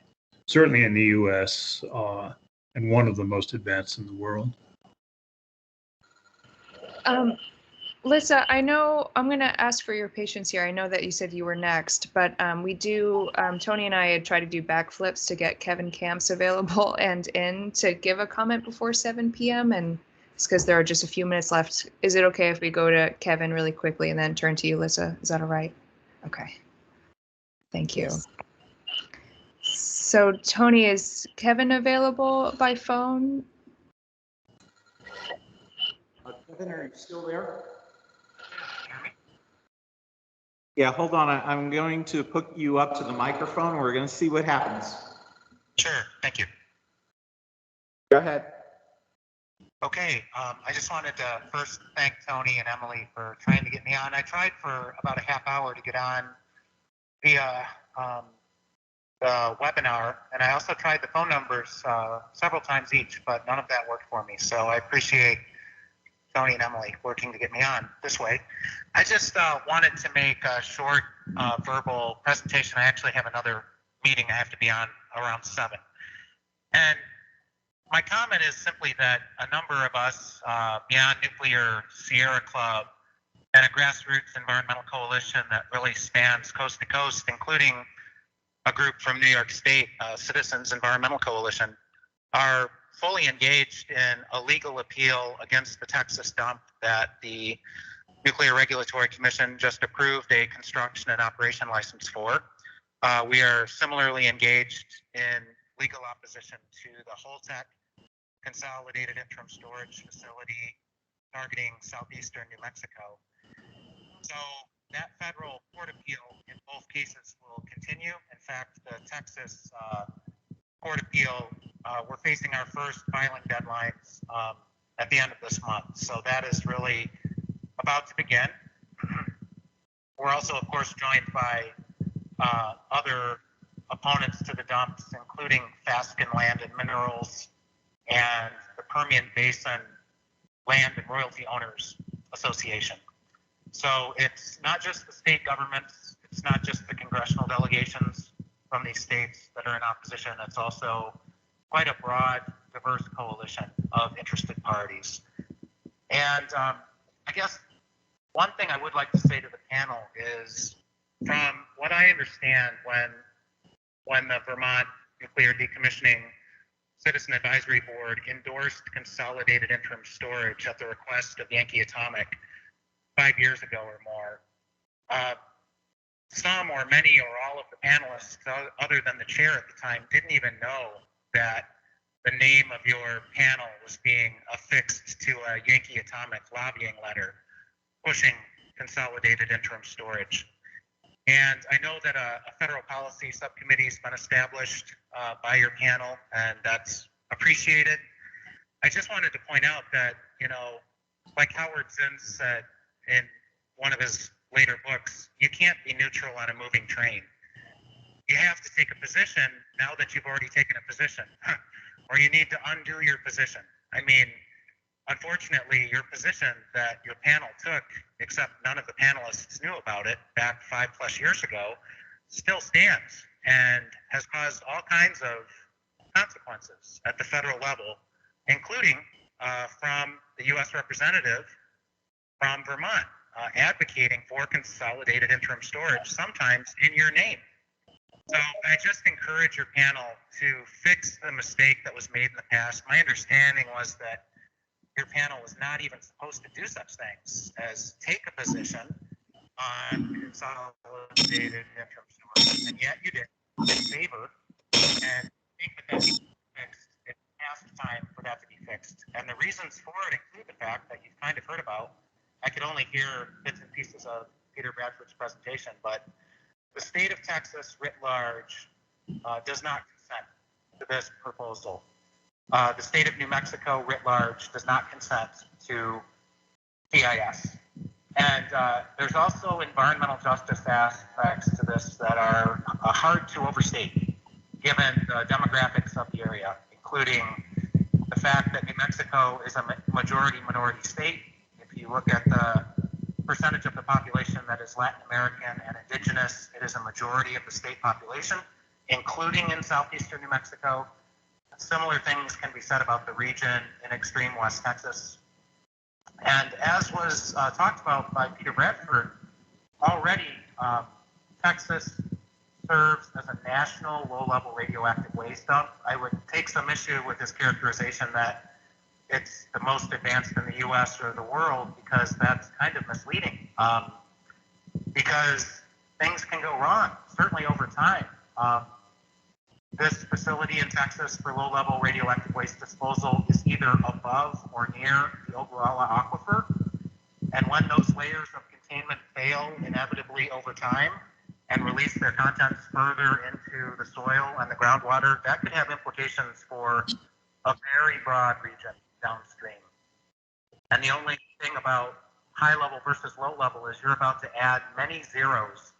certainly in the U.S., and one of the most advanced in the world. Lisa, I know I'm going to ask for your patience here. I know that you said you were next, but we do, Tony and I had tried to do backflips to get Kevin Camps available and in to give a comment before 7 p.m. And it's because there are just a few minutes left. Is it okay if we go to Kevin really quickly and then turn to you, Lisa? Is that all right? Okay. Thank you. So Tony, is Kevin available by phone? Kevin, are you still there? Yeah, hold on. I'm going to put you up to the microphone. We're going to see what happens. Sure, thank you. Go ahead. Okay, I just wanted to first thank Tony and Emily for trying to get me on. I tried for about a half hour to get on via the webinar, and I also tried the phone numbers several times each, but none of that worked for me. So I appreciate Tony and Emily working to get me on this way. I just wanted to make a short verbal presentation. I actually have another meeting I have to be on around 7. And my comment is simply that a number of us, Beyond Nuclear Sierra Club, and a grassroots environmental coalition that really spans coast to coast, including a group from New York State, Citizens Environmental Coalition, are fully engaged in a legal appeal against the Texas dump that the Nuclear Regulatory Commission just approved a construction and operation license for. We are similarly engaged in legal opposition to the Holtec Consolidated Interim Storage Facility targeting southeastern New Mexico. So that federal court appeal in both cases will continue. In fact, the Texas court appeal, we're facing our first filing deadlines at the end of this month. So that is really about to begin. We're also, of course, joined by other opponents to the dumps, including Fasken Land and Minerals and the Permian Basin Land and Royalty Owners Association. So it's not just the state governments, it's not just the congressional delegations from these states that are in opposition, it's also quite a broad, diverse coalition of interested parties. And I guess one thing I would like to say to the panel is, from what I understand, when the Vermont Nuclear Decommissioning Citizen Advisory Board endorsed consolidated interim storage at the request of Yankee Atomic 5 years ago or more, some or many or all of the panelists, other than the chair at the time, didn't even know that the name of your panel was being affixed to a Yankee Atomic lobbying letter pushing consolidated interim storage. And I know that a federal policy subcommittee has been established by your panel, and that's appreciated. I just wanted to point out that, you know, like Howard Zinn said in one of his later books, you can't be neutral on a moving train. You have to take a position now that you've already taken a position, or you need to undo your position. I mean, unfortunately, your position that your panel took, except none of the panelists knew about it back 5+ years ago, still stands and has caused all kinds of consequences at the federal level, including from the U.S. representative from Vermont, advocating for consolidated interim storage, sometimes in your name. So I just encourage your panel to fix the mistake that was made in the past. My understanding was that your panel was not even supposed to do such things as take a position on consolidated interim storage. would, and yet you did in favor, and think that that needs to be fixed. It's past time for that to be fixed. And the reasons for it include the fact that you've kind of heard about. I could only hear bits and pieces of Peter Bradford's presentation, but the state of Texas writ large does not consent to this proposal. The state of New Mexico writ large does not consent to TIS. And there's also environmental justice aspects to this that are hard to overstate, given the demographics of the area, including the fact that New Mexico is a majority-minority state. If you look at the percentage of the population that is Latin American and indigenous, it is a majority of the state population, including in southeastern New Mexico. Similar things can be said about the region in extreme West Texas. And as was talked about by Peter Bradford, already Texas serves as a national low-level radioactive waste dump. I would take some issue with his characterization that it's the most advanced in the U.S. or the world, because that's kind of misleading. Because things can go wrong, certainly over time. This facility in Texas for low-level radioactive waste disposal is either above or near the Ogallala Aquifer. And when those layers of containment fail inevitably over time and release their contents further into the soil and the groundwater, that could have implications for a very broad region downstream. And the only thing about high-level versus low-level is you're about to add many zeros,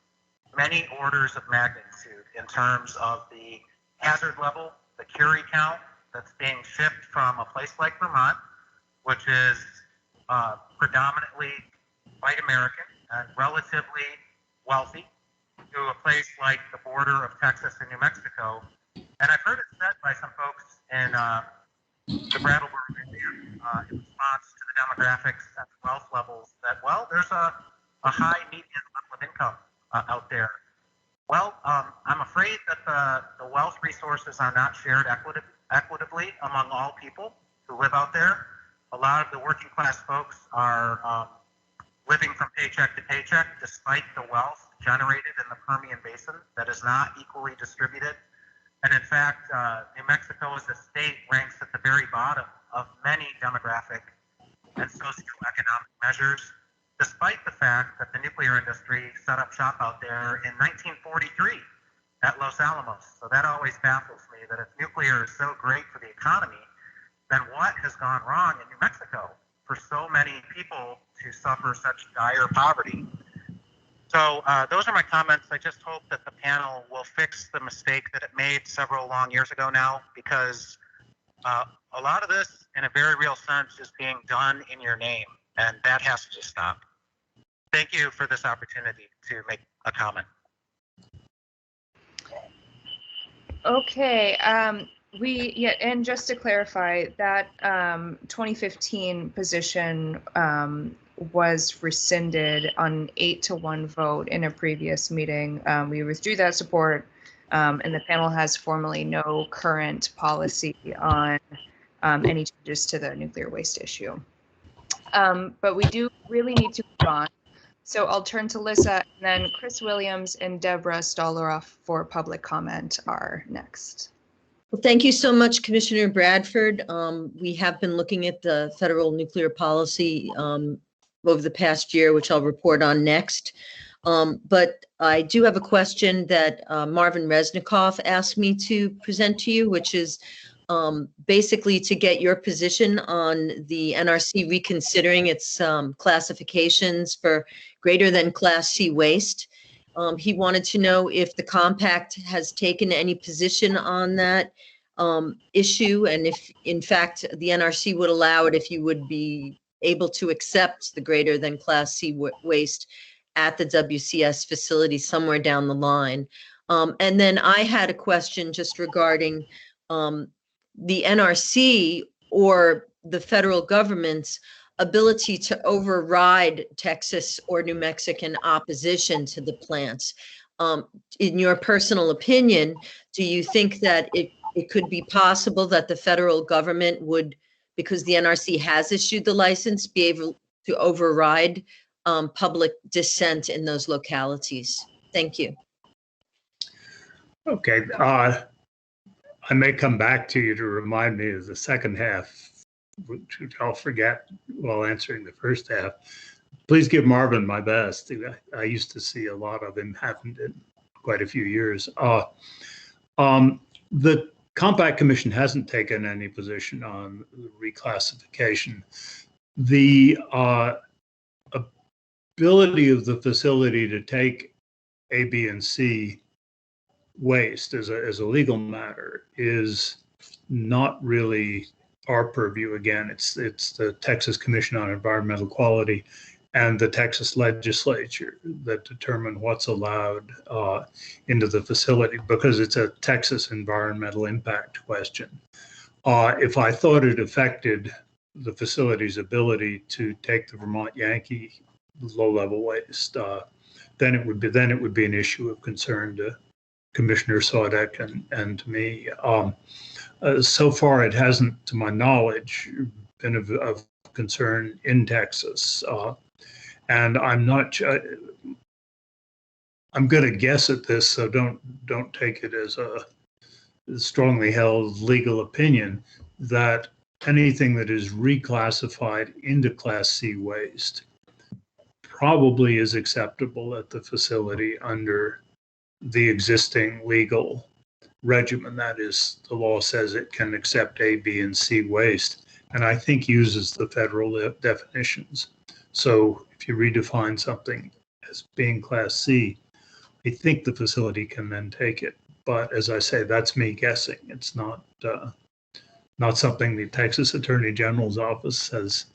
many orders of magnitude in terms of the hazard level, the Curie count that's being shipped from a place like Vermont, which is predominantly white American and relatively wealthy, to a place like the border of Texas and New Mexico. And I've heard it said by some folks in the Brattleboro area in response to the demographics and the wealth levels that, well, there's a high median level of income out there. Well, I'm afraid that the wealth resources are not shared equitably among all people who live out there. A lot of the working class folks are living from paycheck to paycheck, despite the wealth generated in the Permian Basin that is not equally distributed. And in fact, New Mexico as a state ranks at the very bottom of many demographic and socioeconomic measures, despite the fact that the nuclear industry set up shop out there in 1943 at Los Alamos. So that always baffles me, that if nuclear is so great for the economy, then what has gone wrong in New Mexico for so many people to suffer such dire poverty? So those are my comments. I just hope that the panel will fix the mistake that it made several long years ago now, because a lot of this, in a very real sense, is being done in your name, and that has to just stop. Thank you for this opportunity to make a comment. Okay, and just to clarify, that 2015 position was rescinded on 8-1 vote in a previous meeting. We withdrew that support, and the panel has formally no current policy on any changes to the nuclear waste issue. But we do really need to move on. So I'll turn to Lissa, and then Chris Williams and Deborah Stolaroff for public comment are next. Well, thank you so much, Commissioner Bradford. We have been looking at the federal nuclear policy over the past year, which I'll report on next. But I do have a question that Marvin Resnikoff asked me to present to you, which is basically to get your position on the NRC reconsidering its classifications for greater than Class C waste. He wanted to know if the compact has taken any position on that issue, and if in fact the NRC would allow it, if you would be able to accept the greater than Class C waste at the WCS facility somewhere down the line. And then I had a question just regarding the NRC or the federal government's ability to override Texas or New Mexican opposition to the plants. In your personal opinion, do you think that it could be possible that the federal government would, because the NRC has issued the license, be able to override public dissent in those localities? Thank you. Okay. I may come back to you to remind me of the second half, which I'll forget while answering the first half. Please give Marvin my best. I used to see a lot of him, haven't in quite a few years. The Compact Commission hasn't taken any position on reclassification. The ability of the facility to take A, B, and C waste as a legal matter is not really our purview. Again, it's the Texas Commission on Environmental Quality and the Texas legislature that determine what's allowed into the facility, because it's a Texas environmental impact question. If I thought it affected the facility's ability to take the Vermont Yankee low-level waste, then it would be an issue of concern to Commissioner Sodek and to me. So far, it hasn't, to my knowledge, been of concern in Texas. And I'm not. I'm going to guess at this, so don't take it as a strongly held legal opinion that anything that is reclassified into Class C waste probably is acceptable at the facility under the existing legal regimen. That is, the law says it can accept A, B, and C waste, and I think uses the federal definitions. So if you redefine something as being Class C, I think the facility can then take it. But as I say, that's me guessing. It's not something the Texas Attorney General's office has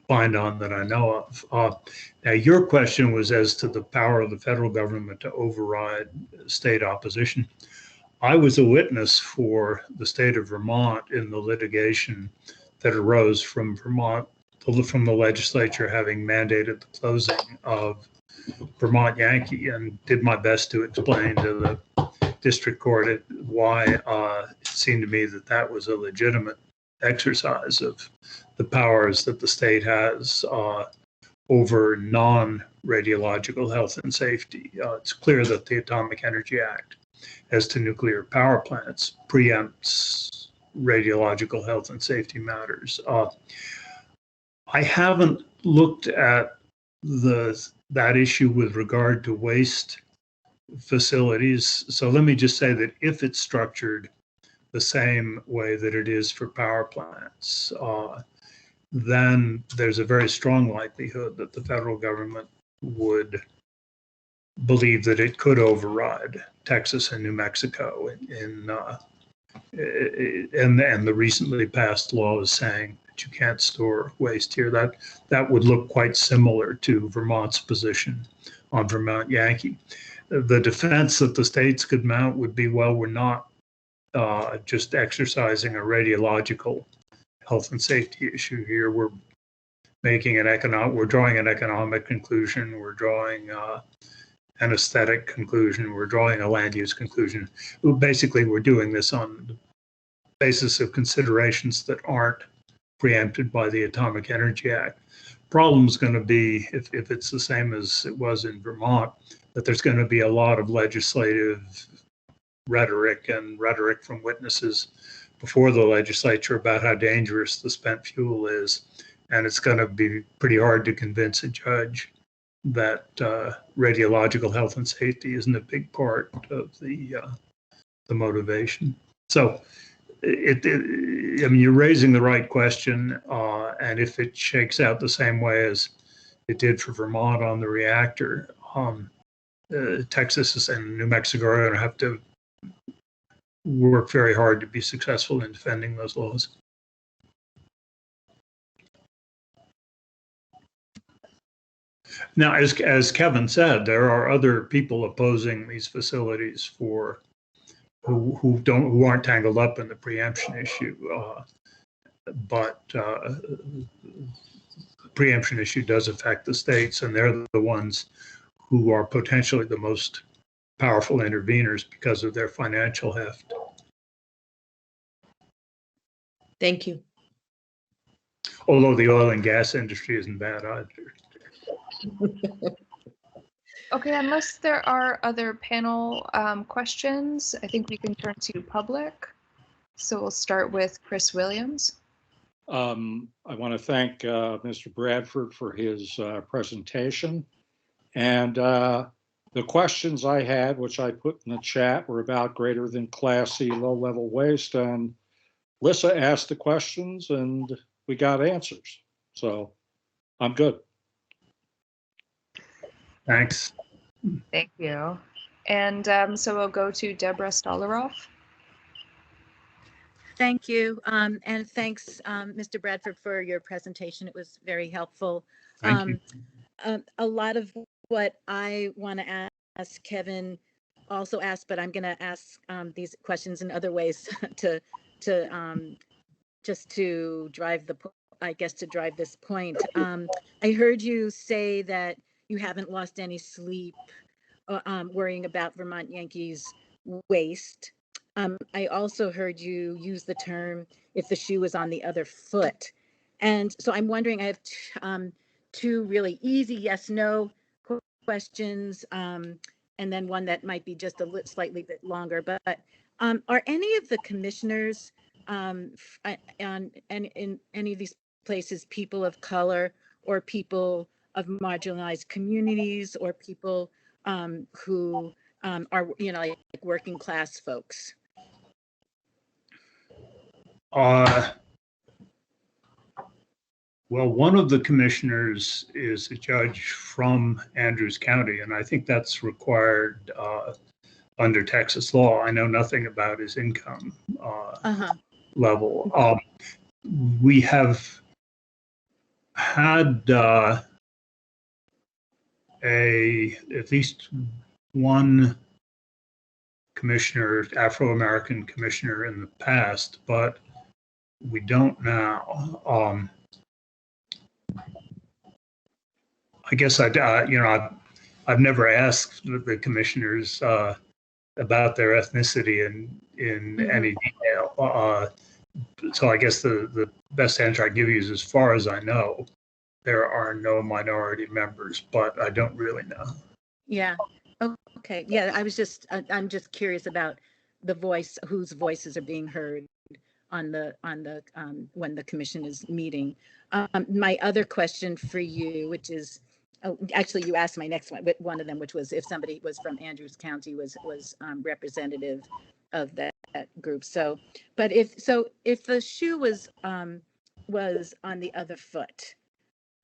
opined on that I know of. Now, your question was as to the power of the federal government to override state opposition. I was a witness for the state of Vermont in the litigation that arose from Vermont, from the legislature having mandated the closing of Vermont Yankee, and did my best to explain to the district court why it seemed to me that that was a legitimate exercise of the powers that the state has over non-radiological health and safety. It's clear that the Atomic Energy Act, as to nuclear power plants, preempts radiological health and safety matters. I haven't looked at that issue with regard to waste facilities. So let me just say that if it's structured the same way that it is for power plants, then there's a very strong likelihood that the federal government would believe that it could override Texas and New Mexico and the recently passed law is saying that you can't store waste here. That would look quite similar to Vermont's position on Vermont Yankee. The defense that the states could mount would be, well, we're not just exercising a radiological health and safety issue here. We're drawing an economic conclusion. We're drawing an aesthetic conclusion. We're drawing a land use conclusion. Basically, we're doing this on the basis of considerations that aren't preempted by the Atomic Energy Act. Problem's going to be, if it's the same as it was in Vermont, that there's going to be a lot of legislative rhetoric and rhetoric from witnesses before the legislature about how dangerous the spent fuel is. And it's going to be pretty hard to convince a judge that radiological health and safety isn't a big part of the motivation. So, I mean, you're raising the right question, and if it shakes out the same way as it did for Vermont on the reactor, Texas and New Mexico are going to have to work very hard to be successful in defending those laws. Now, as Kevin said, there are other people opposing these facilities who aren't tangled up in the preemption issue, but the preemption issue does affect the states, and they're the ones who are potentially the most powerful interveners because of their financial heft. Thank you. Although the oil and gas industry isn't bad either. Okay, unless there are other panel questions, I think we can turn to public. So we'll start with Chris Williams. I want to thank Mr. Bradford for his presentation. And the questions I had, which I put in the chat, were about greater than Class C low-level waste. And Lissa asked the questions and we got answers. So I'm good. Thanks. Thank you. And so we'll go to Deborah Stolaroff. Thank you. And thanks, Mr. Bradford, for your presentation. It was very helpful. Thank you. A lot of what I want to ask Kevin also asked, but I'm going to ask these questions in other ways to just to drive to drive this point. I heard you say that you haven't lost any sleep worrying about Vermont Yankees waste. I also heard you use the term if the shoe was on the other foot. And so I'm wondering, I have two really easy yes/no questions, and then one that might be just a slightly bit longer. But are any of the commissioners in any of these places people of color or people of marginalized communities or people who are, like working class folks? Well, one of the commissioners is a judge from Andrews County, and I think that's required under Texas law. I know nothing about his income level. We have had at least one commissioner, Afro-American commissioner in the past, but we don't now. I guess I've never asked the commissioners about their ethnicity in any detail. So I guess the best answer I give you is, as far as I know, there are no minority members, but I don't really know. Yeah. Okay. Yeah. I'm just curious about whose voices are being heard on the when the commission is meeting. My other question for you, which is, actually you asked my next one of them, which was if somebody was from Andrews County was representative of that group. So, but if the shoe was on the other foot,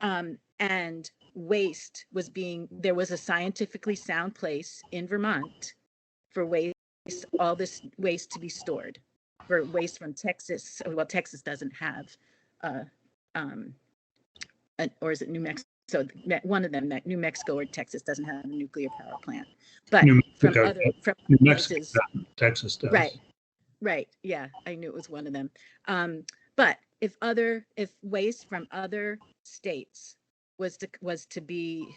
and waste was there was a scientifically sound place in Vermont for all this waste to be stored, for waste from Texas. Well, Texas doesn't have, or is it New Mexico? So one of them, New Mexico or Texas, doesn't have a nuclear power plant. But New from Mexico, other New Mexico, places, Texas does. Right. Yeah, I knew it was one of them. But if waste from other states was to be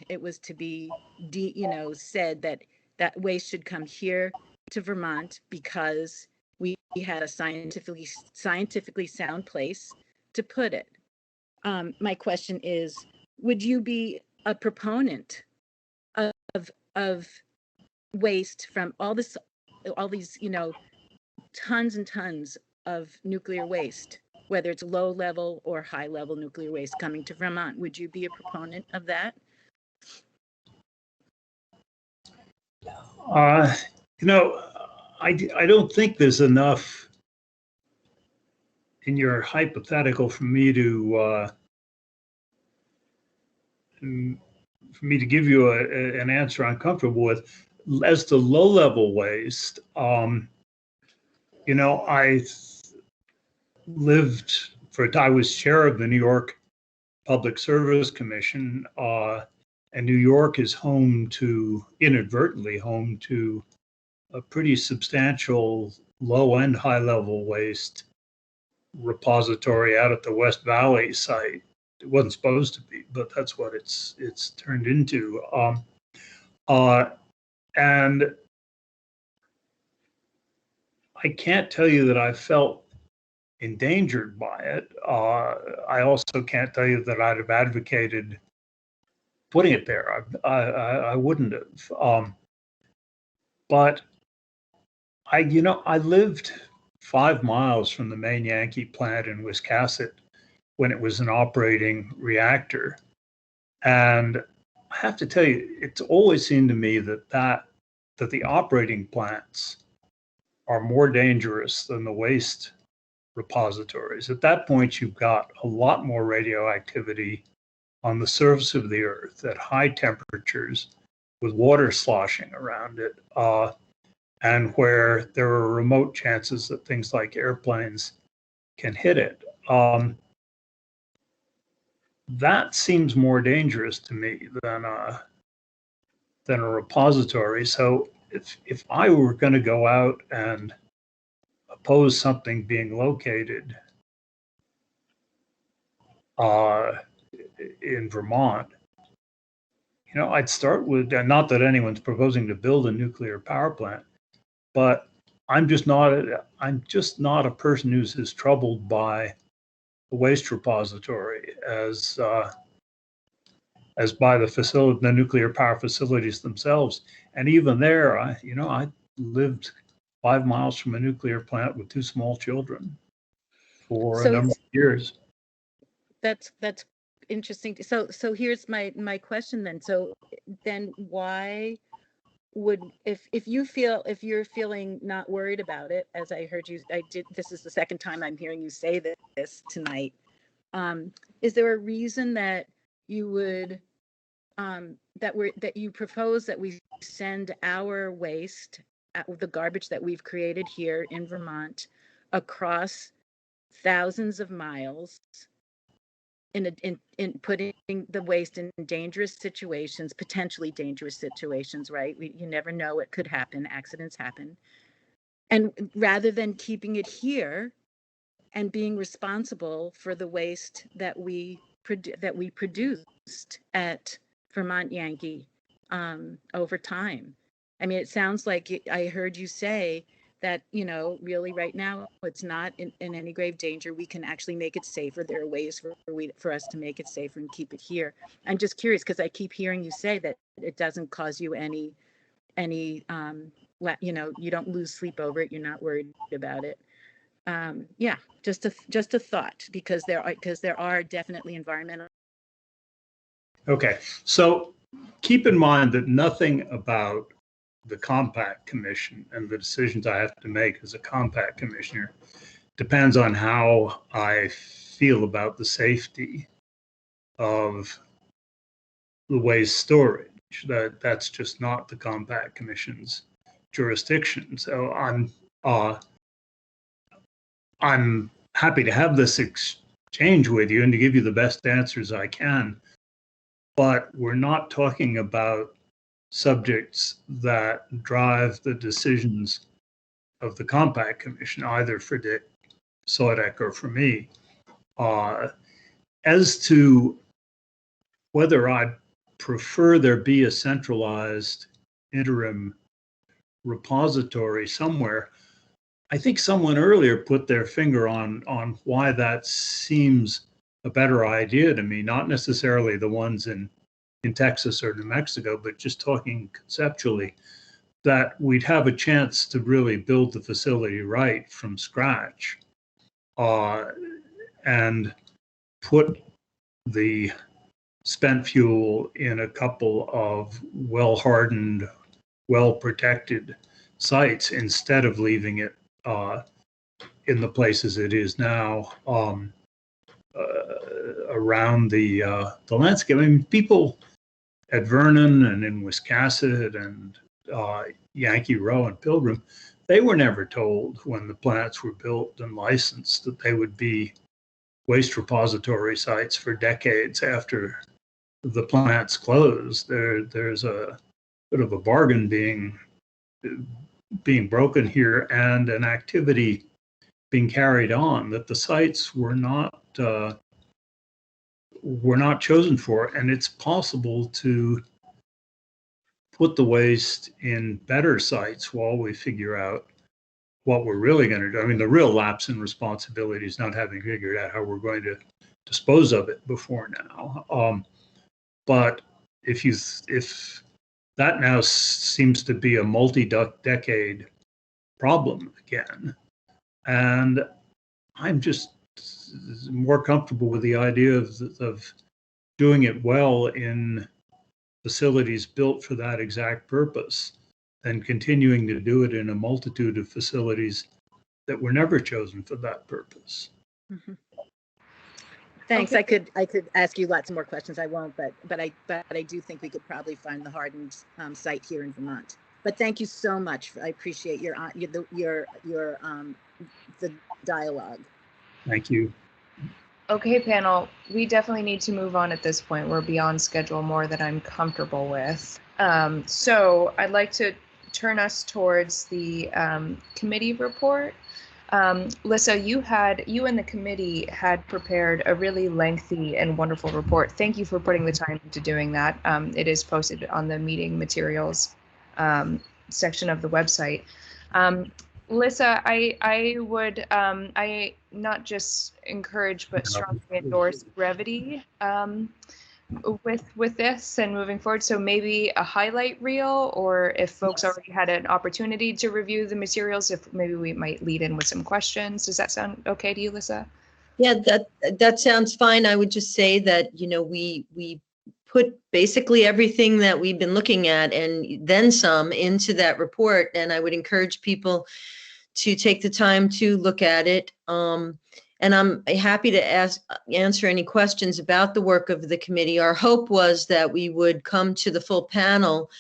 said that waste should come here to Vermont because we had a scientifically sound place to put it. My question is, would you be a proponent of waste from all these tons and tons of nuclear waste, whether it's low level or high level nuclear waste coming to Vermont? Would you be a proponent of that? I don't think there's enough in your hypothetical for me to give you an answer I'm comfortable with. As to low level waste, I was chair of the New York Public Service Commission, and New York is inadvertently home to a pretty substantial low and high level waste repository out at the West Valley site. It wasn't supposed to be, but that's what it's turned into. And I can't tell you that I felt endangered by it. I also can't tell you that I'd have advocated putting it there. I wouldn't have. But I lived 5 miles from the main Yankee plant in Wiscasset when it was an operating reactor. And I have to tell you, it's always seemed to me that the operating plants are more dangerous than the waste repositories. At that point, you've got a lot more radioactivity on the surface of the earth at high temperatures with water sloshing around it, and where there are remote chances that things like airplanes can hit it. That seems more dangerous to me than a repository. So if I were going to go out and oppose something being located in Vermont, I'd start with, and not that anyone's proposing to build a nuclear power plant, but I'm just not a person who's as troubled by the waste repository as by the nuclear power facilities themselves. And even there, I lived 5 miles from a nuclear plant with 2 small children for a number of years. That's interesting. So here's my question then. So then why would, if you're feeling not worried about it, as I heard you, this is the second time I'm hearing you say this tonight. Is there a reason that you would that you propose that we send our waste, the garbage that we've created here in Vermont, across thousands of miles, in putting the waste in dangerous situations, potentially dangerous situations, right? You never know, it could happen, accidents happen. And rather than keeping it here and being responsible for the waste that we produced at Vermont Yankee over time. I mean, it sounds like I heard you say that, really right now, it's not in any grave danger. We can actually make it safer. There are ways for us to make it safer and keep it here. I'm just curious because I keep hearing you say that it doesn't cause you any you don't lose sleep over it. You're not worried about it. Yeah, just a thought, because there are definitely environmental. Okay, so keep in mind that nothing about the Compact Commission and the decisions I have to make as a Compact Commissioner depends on how I feel about the safety of the waste storage. That's just not the Compact Commission's jurisdiction. So I'm happy to have this exchange with you and to give you the best answers I can, but we're not talking about subjects that drive the decisions of the Compact Commission, either for Dick Sodek or for me. As to whether I prefer there be a centralized interim repository somewhere, I think someone earlier put their finger on why that seems a better idea to me, not necessarily the ones in Texas or New Mexico, but just talking conceptually, that we'd have a chance to really build the facility right from scratch, and put the spent fuel in a couple of well-hardened, well-protected sites instead of leaving it in the places it is now around the landscape. I mean, people at Vernon and in Wiscasset and Yankee Row and Pilgrim, they were never told when the plants were built and licensed that they would be waste repository sites for decades after the plants closed. There's a bit of a bargain being broken here, and an activity being carried on that the sites were not chosen for. And it's possible to put the waste in better sites while we figure out what we're really going to do. I mean, the real lapse in responsibility is not having figured out how we're going to dispose of it before now. But if that now seems to be a multi-decade problem again, and I'm just more comfortable with the idea of doing it well in facilities built for that exact purpose than continuing to do it in a multitude of facilities that were never chosen for that purpose. Mhm. Thanks. Okay. I could ask you lots more questions. I won't, but I do think we could probably find the hardened site here in Vermont. But thank you so much. I appreciate your the dialogue. Thank you. Okay, panel, we definitely need to move on at this point. We're beyond schedule more than I'm comfortable with. So I'd like to turn us towards the committee report. Lissa, you and the committee had prepared a really lengthy and wonderful report. Thank you for putting the time into doing that. It is posted on the meeting materials section of the website. Lissa, I would I not just encourage but strongly endorse brevity with this and moving forward. So maybe a highlight reel, or if folks already had an opportunity to review the materials, if maybe we might lead in with some questions. Does that sound okay to you, Lissa? Yeah, that sounds fine. I would just say that, we put basically everything that we've been looking at and then some into that report. And I would encourage people to take the time to look at it. And I'm happy to answer any questions about the work of the committee. Our hope was that we would come to the full panel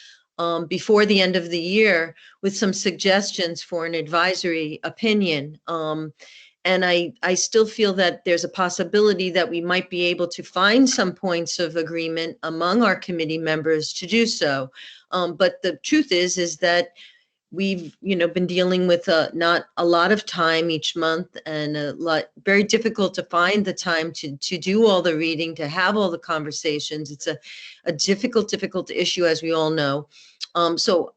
before the end of the year with some suggestions for an advisory opinion. And I still feel that there's a possibility that we might be able to find some points of agreement among our committee members to do so. But the truth is that we've, been dealing with not a lot of time each month, and very difficult to find the time to do all the reading, to have all the conversations. It's a difficult issue, as we all know. So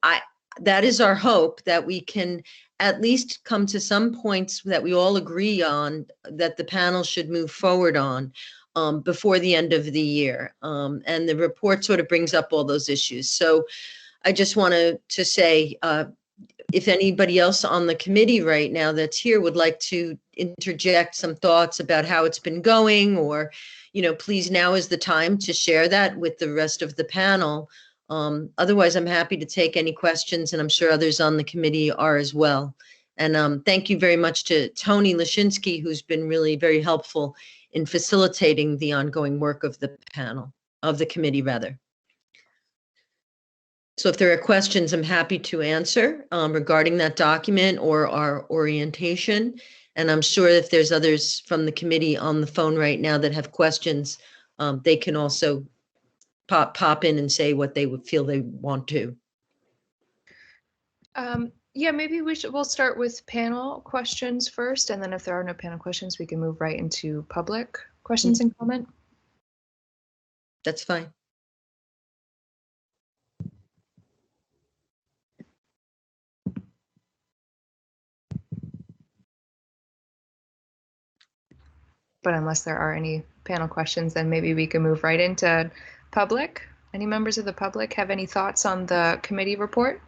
that is our hope, that we can at least come to some points that we all agree on, that the panel should move forward on before the end of the year. And the report sort of brings up all those issues. So I just wanted to say, if anybody else on the committee right now that's here would like to interject some thoughts about how it's been going, or, please, now is the time to share that with the rest of the panel. Otherwise, I'm happy to take any questions, and I'm sure others on the committee are as well. And thank you very much to Tony Lashinsky, who's been really very helpful in facilitating the ongoing work of the panel, of the committee, rather. So if there are questions, I'm happy to answer regarding that document or our orientation. And I'm sure if there's others from the committee on the phone right now that have questions, they can also pop in and say what they would feel they want to. Yeah, maybe we'll start with panel questions first, and then if there are no panel questions, we can move right into public questions and comment. That's fine. But unless there are any panel questions, then maybe we can move right into public. Any members of the public have any thoughts on the committee report?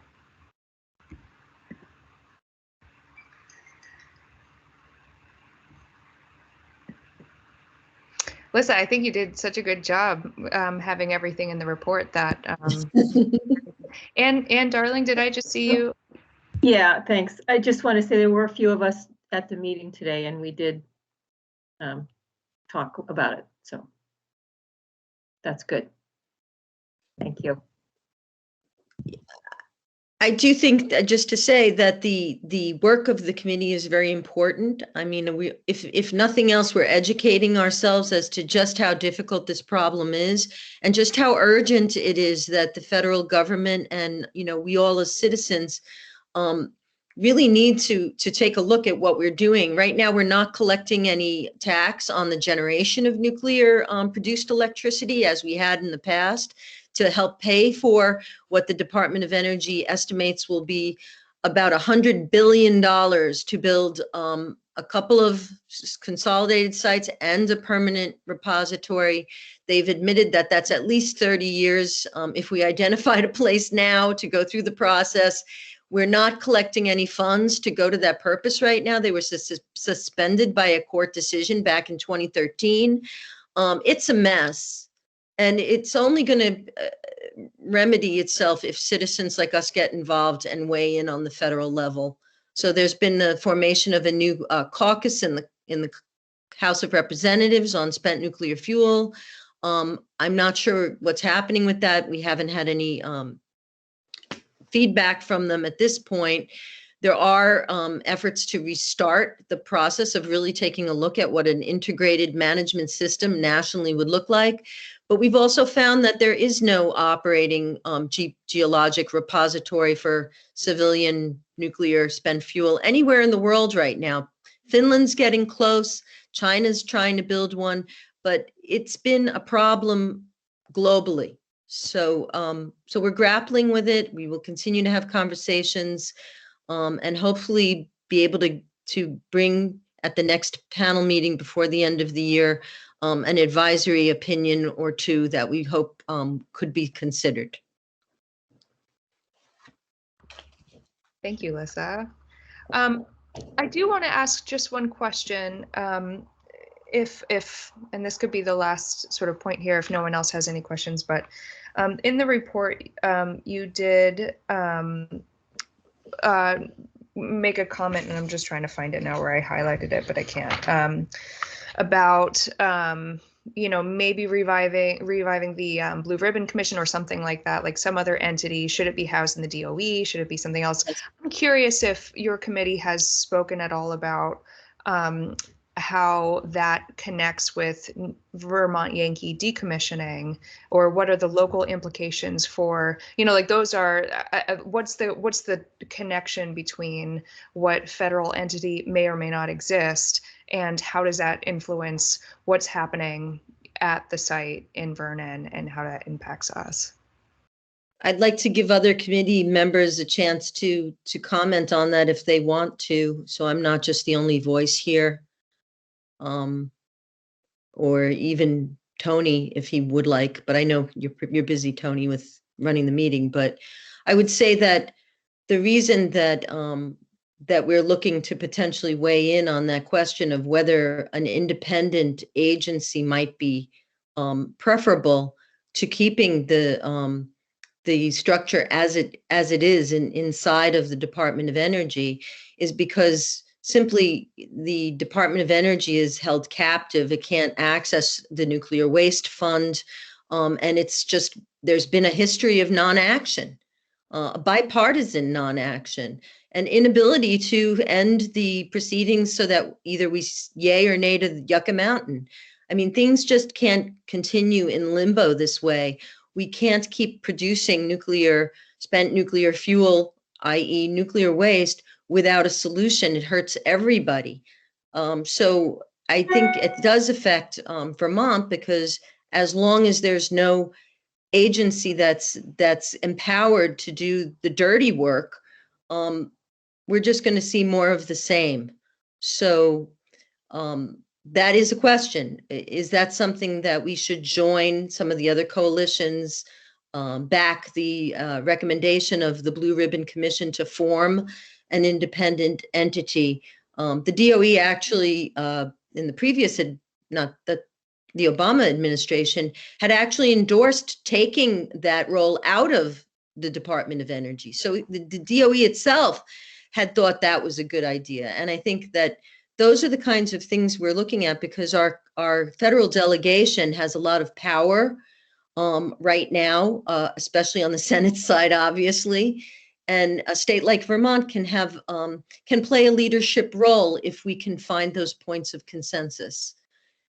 Lisa, I think you did such a good job having everything in the report that, and Darling, did I just see you? Yeah, thanks. I just want to say there were a few of us at the meeting today, and we did talk about it. So that's good. Thank you. I do think that, just to say that the work of the committee is very important. I mean, if nothing else, we're educating ourselves as to just how difficult this problem is, and just how urgent it is that the federal government and, we all as citizens really need to take a look at what we're doing. Right now, we're not collecting any tax on the generation of nuclear produced electricity as we had in the past, to help pay for what the Department of Energy estimates will be about $100 billion to build a couple of consolidated sites and a permanent repository. They've admitted that that's at least 30 years. If we identified a place now to go through the process, we're not collecting any funds to go to that purpose right now. They were suspended by a court decision back in 2013. It's a mess, and it's only going to remedy itself if citizens like us get involved and weigh in on the federal level. So there's been the formation of a new caucus in the House of Representatives on spent nuclear fuel. I'm not sure what's happening with that. We haven't had any feedback from them at this point. There are efforts to restart the process of really taking a look at what an integrated management system nationally would look like. But we've also found that there is no operating geologic repository for civilian nuclear spent fuel anywhere in the world right now. Finland's getting close. China's trying to build one, but it's been a problem globally. So, so we're grappling with it. We will continue to have conversations and hopefully be able to bring at the next panel meeting before the end of the year an advisory opinion or two that we hope could be considered. Thank you, Lissa. I do want to ask just one question. If, and this could be the last sort of point here if no one else has any questions, but in the report, you did make a comment, and I'm just trying to find it now where I highlighted it, but I can't, about, you know, maybe reviving the Blue Ribbon Commission or something like that, like some other entity. Should it be housed in the DOE? Should it be something else? I'm curious if your committee has spoken at all about how that connects with Vermont Yankee decommissioning, or what are the local implications for, you know, like those are, what's the connection between what federal entity may or may not exist, and how does that influence what's happening at the site in Vernon and how that impacts us? I'd like to give other committee members a chance to comment on that if they want to, so I'm not just the only voice here. Or even Tony, if he would like, but I know you're busy, Tony, with running the meeting. But I would say that the reason that that we're looking to potentially weigh in on that question of whether an independent agency might be preferable to keeping the structure as it is inside of the Department of Energy is because simply the Department of Energy is held captive. It can't access the nuclear waste fund. And it's just, there's been a history of non-action, bipartisan non-action, and inability to end the proceedings so that either we yay or nay to the Yucca Mountain. I mean, things just can't continue in limbo this way. We can't keep producing spent nuclear fuel, i.e. nuclear waste, without a solution. It hurts everybody. So I think it does affect Vermont, because as long as there's no agency that's empowered to do the dirty work, we're just going to see more of the same. So that is a question. Is that something that we should join some of the other coalitions, back the recommendation of the Blue Ribbon Commission to form an independent entity? The DOE actually, in the previous, the Obama administration had actually endorsed taking that role out of the Department of Energy. So the DOE itself had thought that was a good idea. And I think that those are the kinds of things we're looking at, because our federal delegation has a lot of power right now, especially on the Senate side, obviously. And a state like Vermont can play a leadership role if we can find those points of consensus.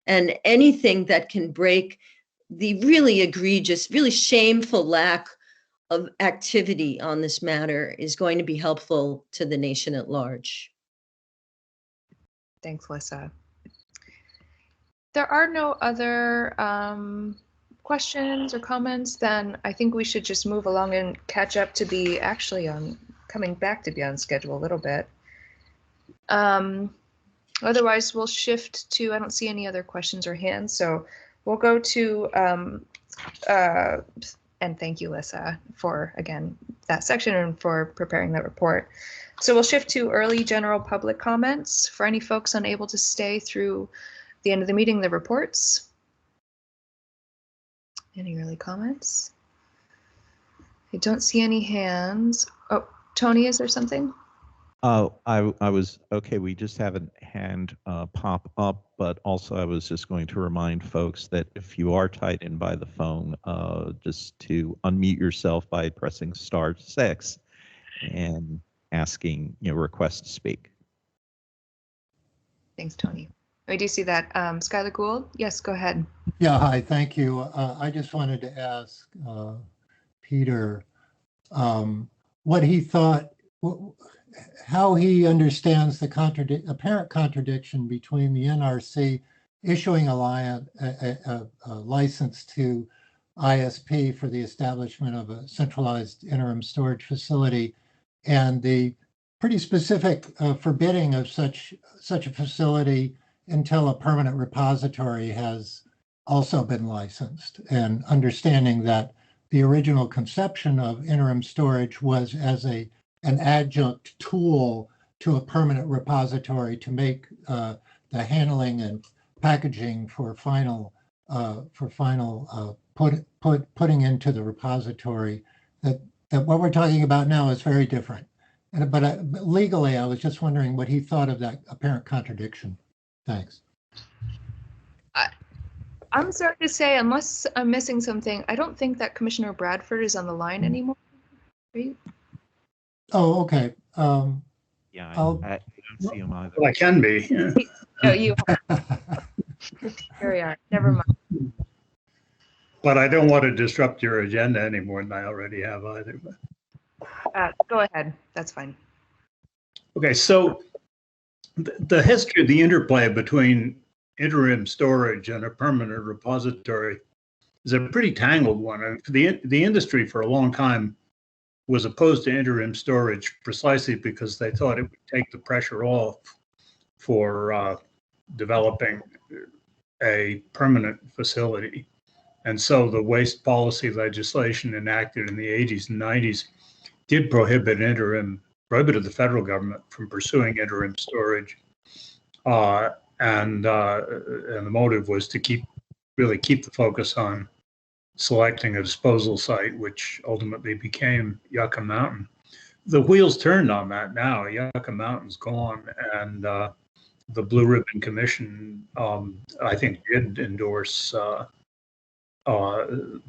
And anything that can break the really egregious, really shameful lack of activity on this matter is going to be helpful to the nation at large. Thanks, Lissa. There are no other questions or comments, then I think we should just move along and catch up to be actually coming back to be on schedule a little bit. Otherwise, we'll shift to, I don't see any other questions or hands, so we'll go to, and thank you, Lissa, for, again, that section and for preparing that report. So we'll shift to early general public comments for any folks unable to stay through the end of the meeting, the reports. Any early comments? I don't see any hands. Oh, Tony, is there something? Oh, I was, okay, we just have a hand pop up, but also I was just going to remind folks that if you are tied in by the phone, just to unmute yourself by pressing *6 and asking, request to speak. Thanks, Tony. I do see that. Skylar Gould, yes, go ahead. Yeah, hi, thank you. I just wanted to ask Peter what he thought, how he understands the apparent contradiction between the NRC issuing a license to ISP for the establishment of a centralized interim storage facility and the pretty specific forbidding of such a facility until a permanent repository has also been licensed, and understanding that the original conception of interim storage was as an adjunct tool to a permanent repository to make the handling and packaging for final putting into the repository. That what we're talking about now is very different. But legally, I was just wondering what he thought of that apparent contradiction. Thanks. I'm sorry to say, unless I'm missing something, I don't think that Commissioner Bradford is on the line anymore. Right? Oh, okay. Yeah, I don't see him either. Well, I can be. Yeah. No, you are. Here we are. Never mind. But I don't want to disrupt your agenda any more than I already have either. Go ahead. That's fine. Okay, so the history of the interplay between interim storage and a permanent repository is a pretty tangled one. And the industry for a long time was opposed to interim storage precisely because they thought it would take the pressure off for developing a permanent facility. And so the waste policy legislation enacted in the 80s and 90s did prohibited the federal government from pursuing interim storage. And the motive was to really keep the focus on selecting a disposal site, which ultimately became Yucca Mountain. The wheels turned on that now. Yucca Mountain's gone, and the Blue Ribbon Commission, I think, did endorse the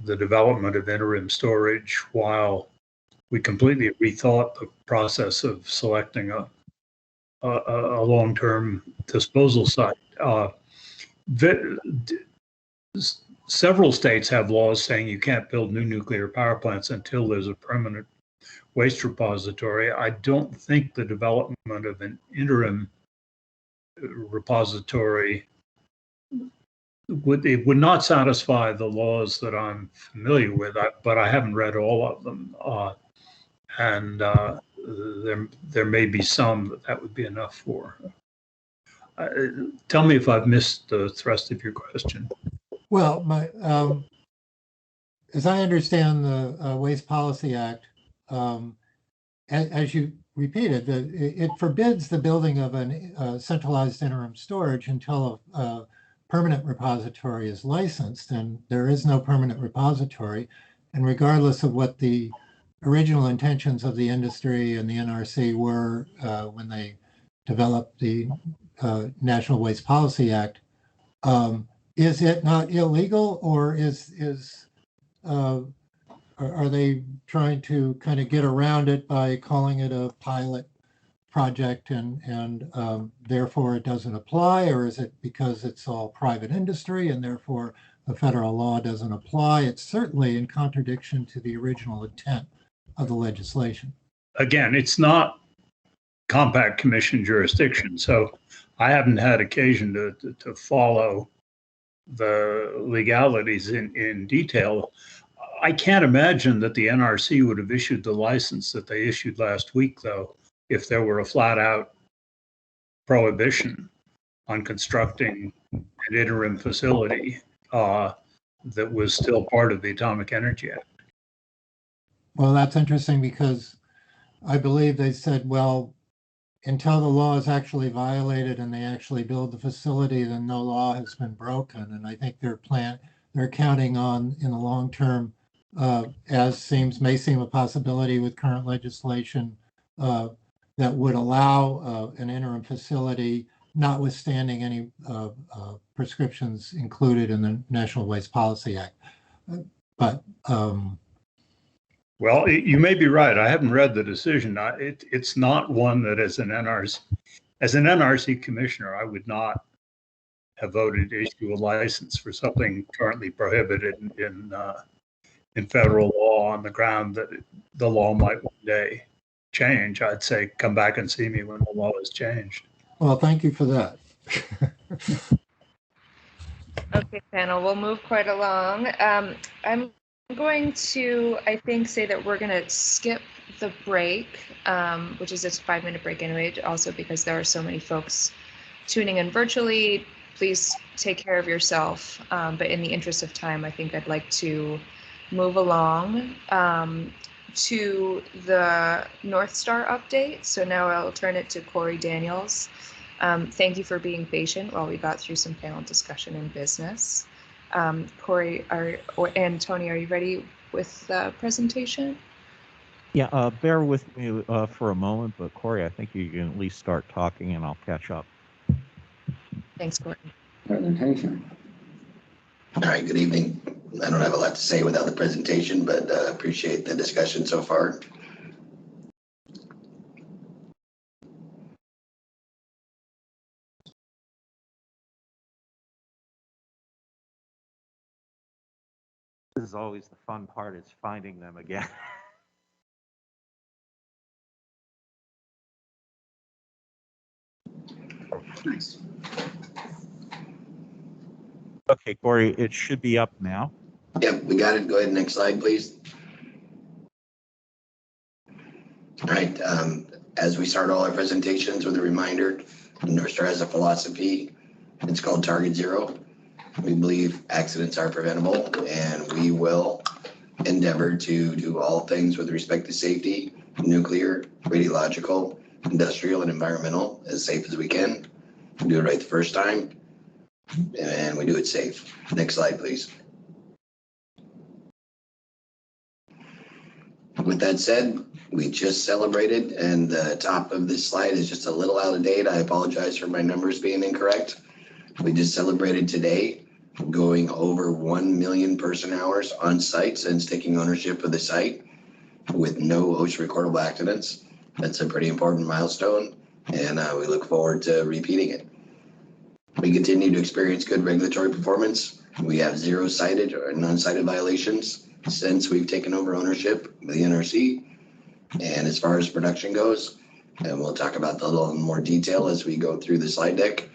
development of interim storage while we completely rethought the process of selecting a long-term disposal site. Several states have laws saying you can't build new nuclear power plants until there's a permanent waste repository. I don't think the development of an interim repository would not satisfy the laws that I'm familiar with, but I haven't read all of them. And there may be some that would be enough for. Tell me if I've missed the thrust of your question. Well, as I understand the Waste Policy Act, as you repeated, it forbids the building of a centralized interim storage until a permanent repository is licensed, and there is no permanent repository. And regardless of what the original intentions of the industry and the NRC were when they developed the National Waste Policy Act, is it not illegal, or are they trying to kind of get around it by calling it a pilot project and therefore it doesn't apply, or is it because it's all private industry and therefore the federal law doesn't apply? It's certainly in contradiction to the original intent of the legislation. Again, it's not compact commission jurisdiction, so I haven't had occasion to follow the legalities in detail. I can't imagine that the NRC would have issued the license that they issued last week, though, if there were a flat out prohibition. on constructing an interim facility that was still part of the Atomic Energy Act. Well, that's interesting because I believe they said, well, until the law is actually violated and they actually build the facility, then no law has been broken. And I think they're counting on, in the long term, as may seem a possibility with current legislation, that would allow an interim facility, notwithstanding any prescriptions included in the National Waste Policy Act. But well, you may be right. I haven't read the decision. It's not one that, as an NRC commissioner, I would not have voted to issue a license for something currently prohibited in federal law on the ground that the law might one day change. I'd say come back and see me when the law is changed. Well, thank you for that. Okay, panel, we'll move quite along. I'm going to, I think, say that we're going to skip the break, which is a 5-minute break anyway, also because there are so many folks tuning in virtually. Please take care of yourself. But in the interest of time, I think I'd like to move along to the NorthStar update. So now I'll turn it to Corey Daniels. Thank you for being patient while we got through some panel discussion and business. Corey and Tony, are you ready with the presentation? Yeah, bear with me for a moment, but Corey, I think you can at least start talking and I'll catch up. Thanks, Corey. Presentation. All right, good evening. I don't have a lot to say without the presentation, but appreciate the discussion so far. This is always the fun part, is finding them again. Nice. Okay, Corey, it should be up now. Yep, we got it. Go ahead, next slide, please. All right, as we start all our presentations with a reminder, NorthStar has a philosophy. It's called Target Zero. We believe accidents are preventable, and we will endeavor to do all things with respect to safety, nuclear, radiological, industrial, and environmental, as safe as we can. We do it right the first time, and we do it safe. Next slide, please. With that said, we just celebrated, and the top of this slide is just a little out of date. I apologize for my numbers being incorrect. We just celebrated today going over 1 million person hours on site since taking ownership of the site with no OSHA recordable accidents. That's a pretty important milestone, and we look forward to repeating it. We continue to experience good regulatory performance. We have 0 cited or non-cited violations since we've taken over ownership of the NRC. And as far as production goes, and we'll talk about that a little more detail as we go through the slide deck,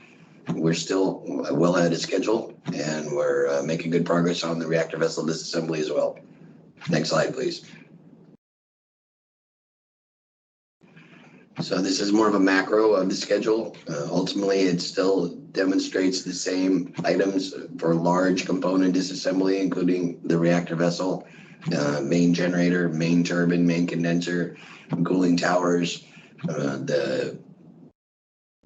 we're still well ahead of schedule, and we're making good progress on the reactor vessel disassembly as well. Next slide, please. So this is more of a macro of the schedule. Ultimately, it still demonstrates the same items for large component disassembly, including the reactor vessel, main generator, main turbine, main condenser, cooling towers, the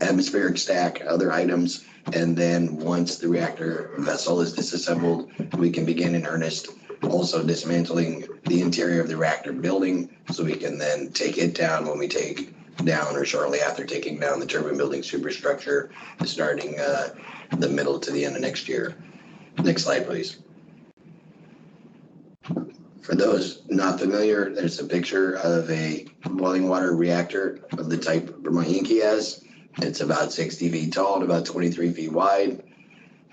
atmospheric stack, other items. And then once the reactor vessel is disassembled, we can begin in earnest also dismantling the interior of the reactor building, so we can then take it down when we take down, or shortly after taking down, the turbine building superstructure, starting the middle to the end of next year. Next slide, please. For those not familiar, there's a picture of a boiling water reactor of the type Vermont Yankee has. It's about 60 feet tall and about 23 feet wide.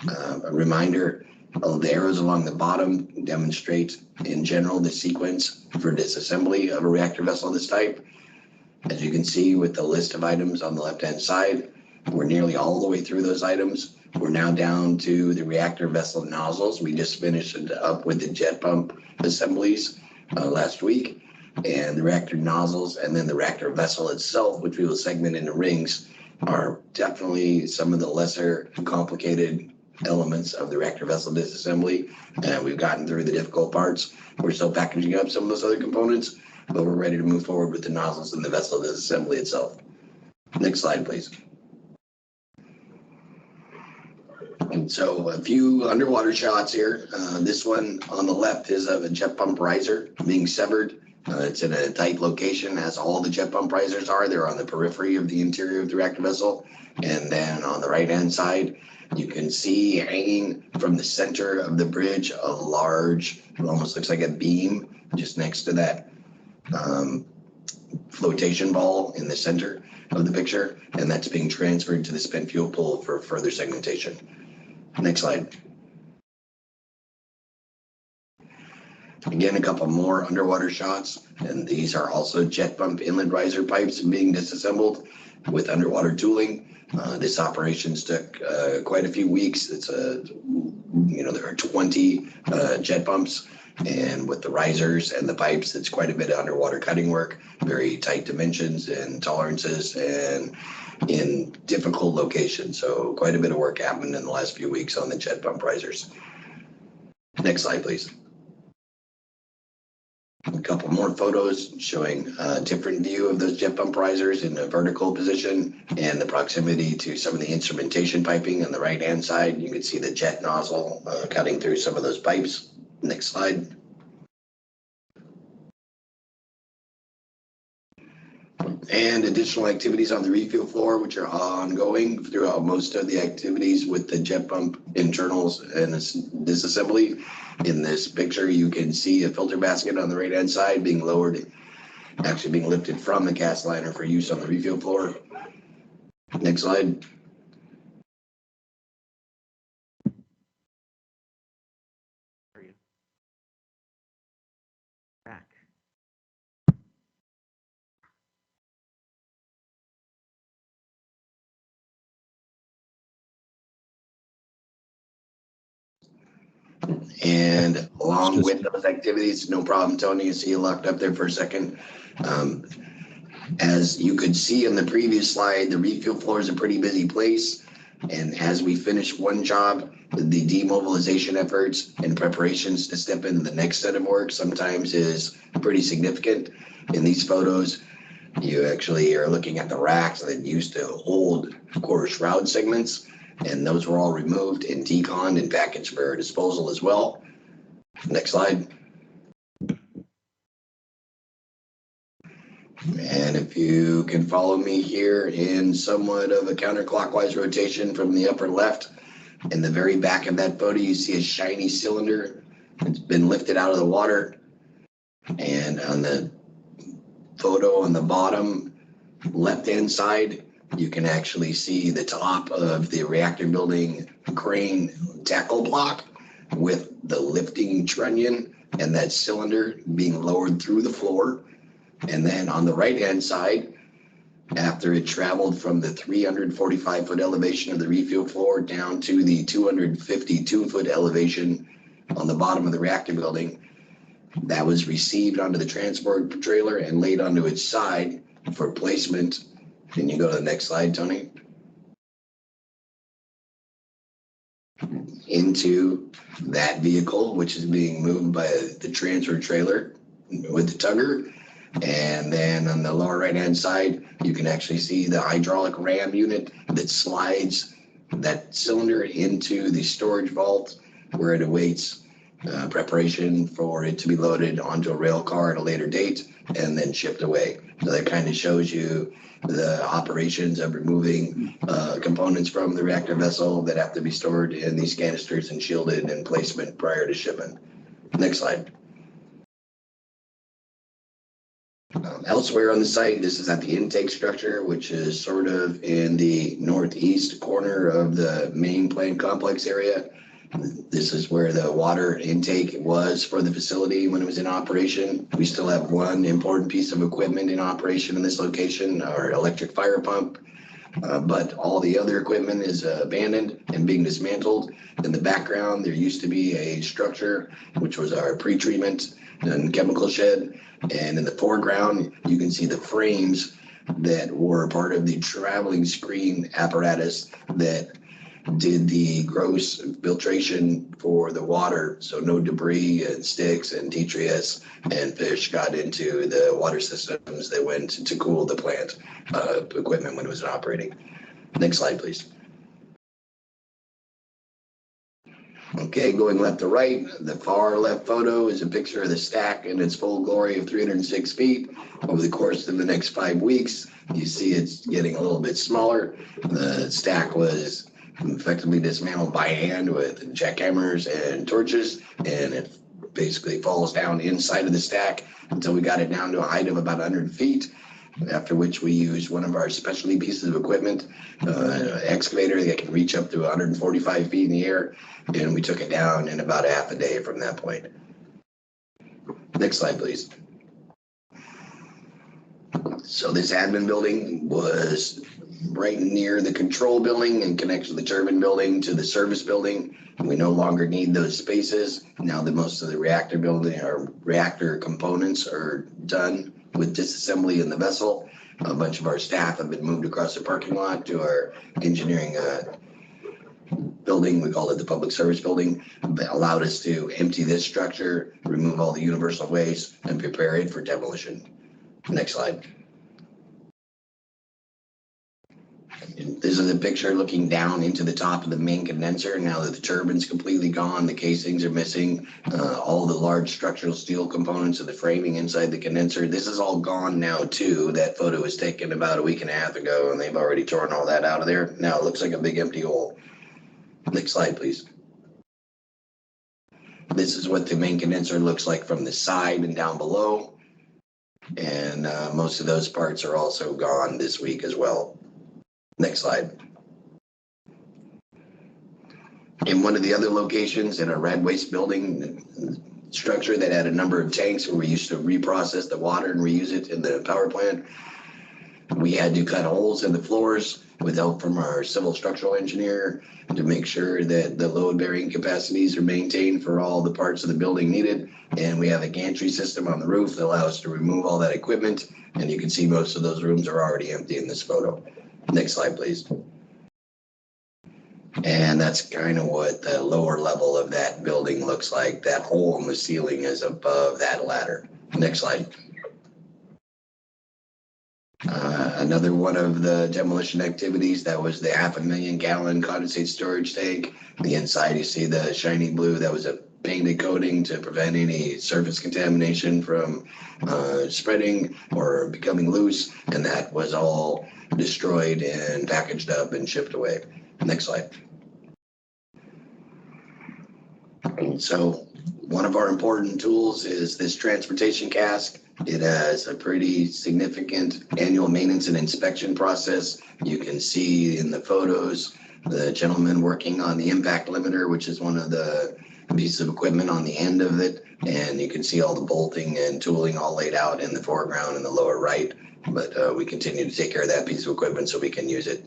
A reminder, the arrows along the bottom demonstrate in general the sequence for disassembly of a reactor vessel of this type. As you can see with the list of items on the left-hand side, we're nearly all the way through those items. We're now down to the reactor vessel nozzles. We just finished up with the jet pump assemblies last week, and the reactor nozzles, and then the reactor vessel itself, which we will segment into rings, are definitely some of the lesser complicated elements of the reactor vessel disassembly. And we've gotten through the difficult parts. We're still packaging up some of those other components, but we're ready to move forward with the nozzles and the vessel disassembly itself. Next slide, please. And so a few underwater shots here. This one on the left is of a jet pump riser being severed. It's in a tight location, as all the jet pump risers are. They're on the periphery of the interior of the reactor vessel. And then on the right-hand side, you can see hanging from the center of the bridge a large, it almost looks like a beam just next to that flotation ball in the center of the picture. And that's being transferred to the spent fuel pool for further segmentation. Next slide. Again, a couple more underwater shots, and these are also jet pump inlet riser pipes being disassembled with underwater tooling. This operations took quite a few weeks. It's there are 20 jet pumps, and with the risers and the pipes, it's quite a bit of underwater cutting work, very tight dimensions and tolerances, and in difficult locations. So quite a bit of work happened in the last few weeks on the jet pump risers. Next slide, please. A couple more photos showing a different view of those jet pump risers in a vertical position and the proximity to some of the instrumentation piping on the right-hand side. You can see the jet nozzle cutting through some of those pipes. Next slide. And additional activities on the refuel floor, which are ongoing throughout most of the activities with the jet pump internals and disassembly. In this picture, you can see a filter basket on the right-hand side being lowered, actually being lifted from the cast liner for use on the refuel floor. Next slide. Back. And along with those activities, no problem, Tony, you see you locked up there for a second. As you could see in the previous slide, the refuel floor is a pretty busy place. And as we finish one job, the demobilization efforts and preparations to step into the next set of work sometimes is pretty significant. In these photos, you actually are looking at the racks that used to hold core shroud segments, and those were all removed and deconned and packaged for disposal as well. Next slide. And if you can follow me here in somewhat of a counterclockwise rotation from the upper left, in the very back of that photo, you see a shiny cylinder. It's been lifted out of the water. And on the photo on the bottom left-hand side, you can actually see the top of the reactor building crane tackle block with the lifting trunnion and that cylinder being lowered through the floor. And then on the right-hand side, after it traveled from the 345-foot elevation of the refuel floor down to the 252-foot elevation on the bottom of the reactor building, that was received onto the transport trailer and laid onto its side for placement. Can you go to the next slide, Tony? Into that vehicle, which is being moved by the transfer trailer with the tugger. And then on the lower right-hand side, you can actually see the hydraulic ram unit that slides that cylinder into the storage vault where it awaits preparation for it to be loaded onto a rail car at a later date and then shipped away. So that kind of shows you the operations of removing components from the reactor vessel that have to be stored in these canisters and shielded and placement prior to shipment. Next slide. Elsewhere on the site, this is at the intake structure, which is sort of in the northeast corner of the main plant complex area. This is where the water intake was for the facility when it was in operation. We still have one important piece of equipment in operation in this location, our electric fire pump. But all the other equipment is abandoned and being dismantled. In the background, there used to be a structure, which was our pretreatment and chemical shed. And in the foreground, you can see the frames that were part of the traveling screen apparatus that did the gross filtration for the water, so no debris and sticks and detritus and fish got into the water systems that went to cool the plant equipment when it was operating. Next slide, please. Okay, going left to right, the far left photo is a picture of the stack in its full glory of 306 feet. Over the course of the next 5 weeks, you see it's getting a little bit smaller. The stack was effectively dismantled by hand with jackhammers and torches, and it basically falls down inside of the stack until we got it down to a height of about 100 feet. After which we used one of our specialty pieces of equipment, excavator that can reach up to 145 feet in the air, and we took it down in about half a day from that point. Next slide, please. So this admin building was right near the control building and connects to the turbine building to the service building. We no longer need those spaces now that most of the reactor building or reactor components are done with disassembly in the vessel. A bunch of our staff have been moved across the parking lot to our engineering building. We call it the public service building. That allowed us to empty this structure, remove all the universal waste, and prepare it for demolition. Next slide. This is a picture looking down into the top of the main condenser. Now that the turbine's completely gone, the casings are missing, all the large structural steel components of the framing inside the condenser. This is all gone now too. That photo was taken about a week and a half ago, and they've already torn all that out of there. Now it looks like a big empty hole. Next slide, please. This is what the main condenser looks like from the side and down below. And most of those parts are also gone this week as well. Next slide. In one of the other locations in a rad waste building structure that had a number of tanks where we used to reprocess the water and reuse it in the power plant, we had to cut holes in the floors with help from our civil structural engineer to make sure that the load bearing capacities are maintained for all the parts of the building needed. And we have a gantry system on the roof that allows us to remove all that equipment. And you can see most of those rooms are already empty in this photo. Next slide, please. And that's kind of what the lower level of that building looks like. That hole in the ceiling is above that ladder. Next slide. Another one of the demolition activities, that was the 500,000 gallon condensate storage tank. The inside, you see the shiny blue. That was a painted coating to prevent any surface contamination from spreading or becoming loose. And that was all destroyed and packaged up and shipped away. Next slide. And so one of our important tools is this transportation cask. It has a pretty significant annual maintenance and inspection process. You can see in the photos the gentleman working on the impact limiter, which is one of the pieces of equipment on the end of it. And you can see all the bolting and tooling all laid out in the foreground in the lower right. But we continue to take care of that piece of equipment so we can use it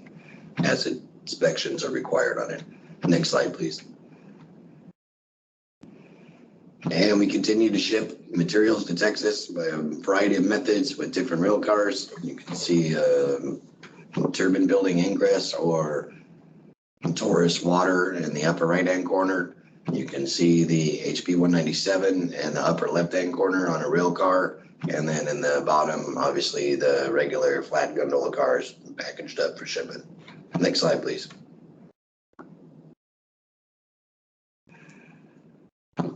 as inspections are required on it. Next slide, please. And we continue to ship materials to Texas by a variety of methods with different rail cars. You can see turbine building ingress or Taurus water in the upper right-hand corner. You can see the HP 197 in the upper left-hand corner on a rail car. And then in the bottom, obviously, the regular flat gondola cars packaged up for shipment. Next slide, please.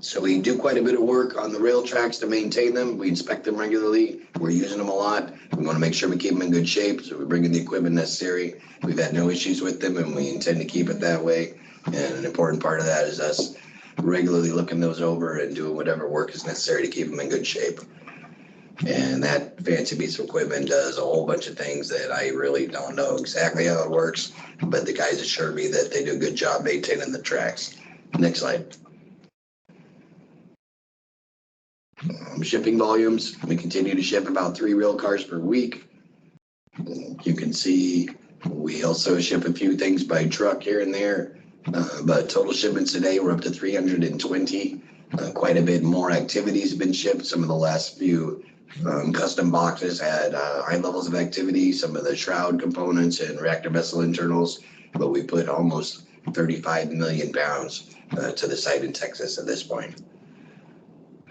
So we do quite a bit of work on the rail tracks to maintain them. We inspect them regularly. We're using them a lot. We want to make sure we keep them in good shape, so we bring in the equipment necessary. We've had no issues with them, and we intend to keep it that way. And an important part of that is us regularly looking those over and doing whatever work is necessary to keep them in good shape. And that fancy piece of equipment does a whole bunch of things that I really don't know exactly how it works, but the guys assure me that they do a good job maintaining the tracks. Next slide. Shipping volumes, we continue to ship about 3 rail cars per week. You can see we also ship a few things by truck here and there, but total shipments today we're up to 320. Quite a bit more activities have been shipped. Some of the last few Custom boxes had high levels of activity, some of the shroud components and reactor vessel internals, but we put almost 35 million pounds to the site in Texas at this point.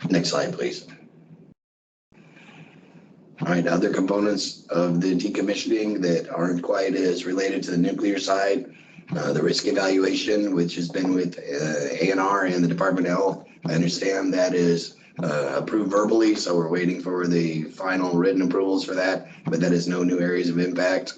Next slide, please. All right, other components of the decommissioning that aren't quite as related to the nuclear side, the risk evaluation, which has been with ANR and the Department of Health. I understand that is approved verbally, so we're waiting for the final written approvals for that, but that is no new areas of impact.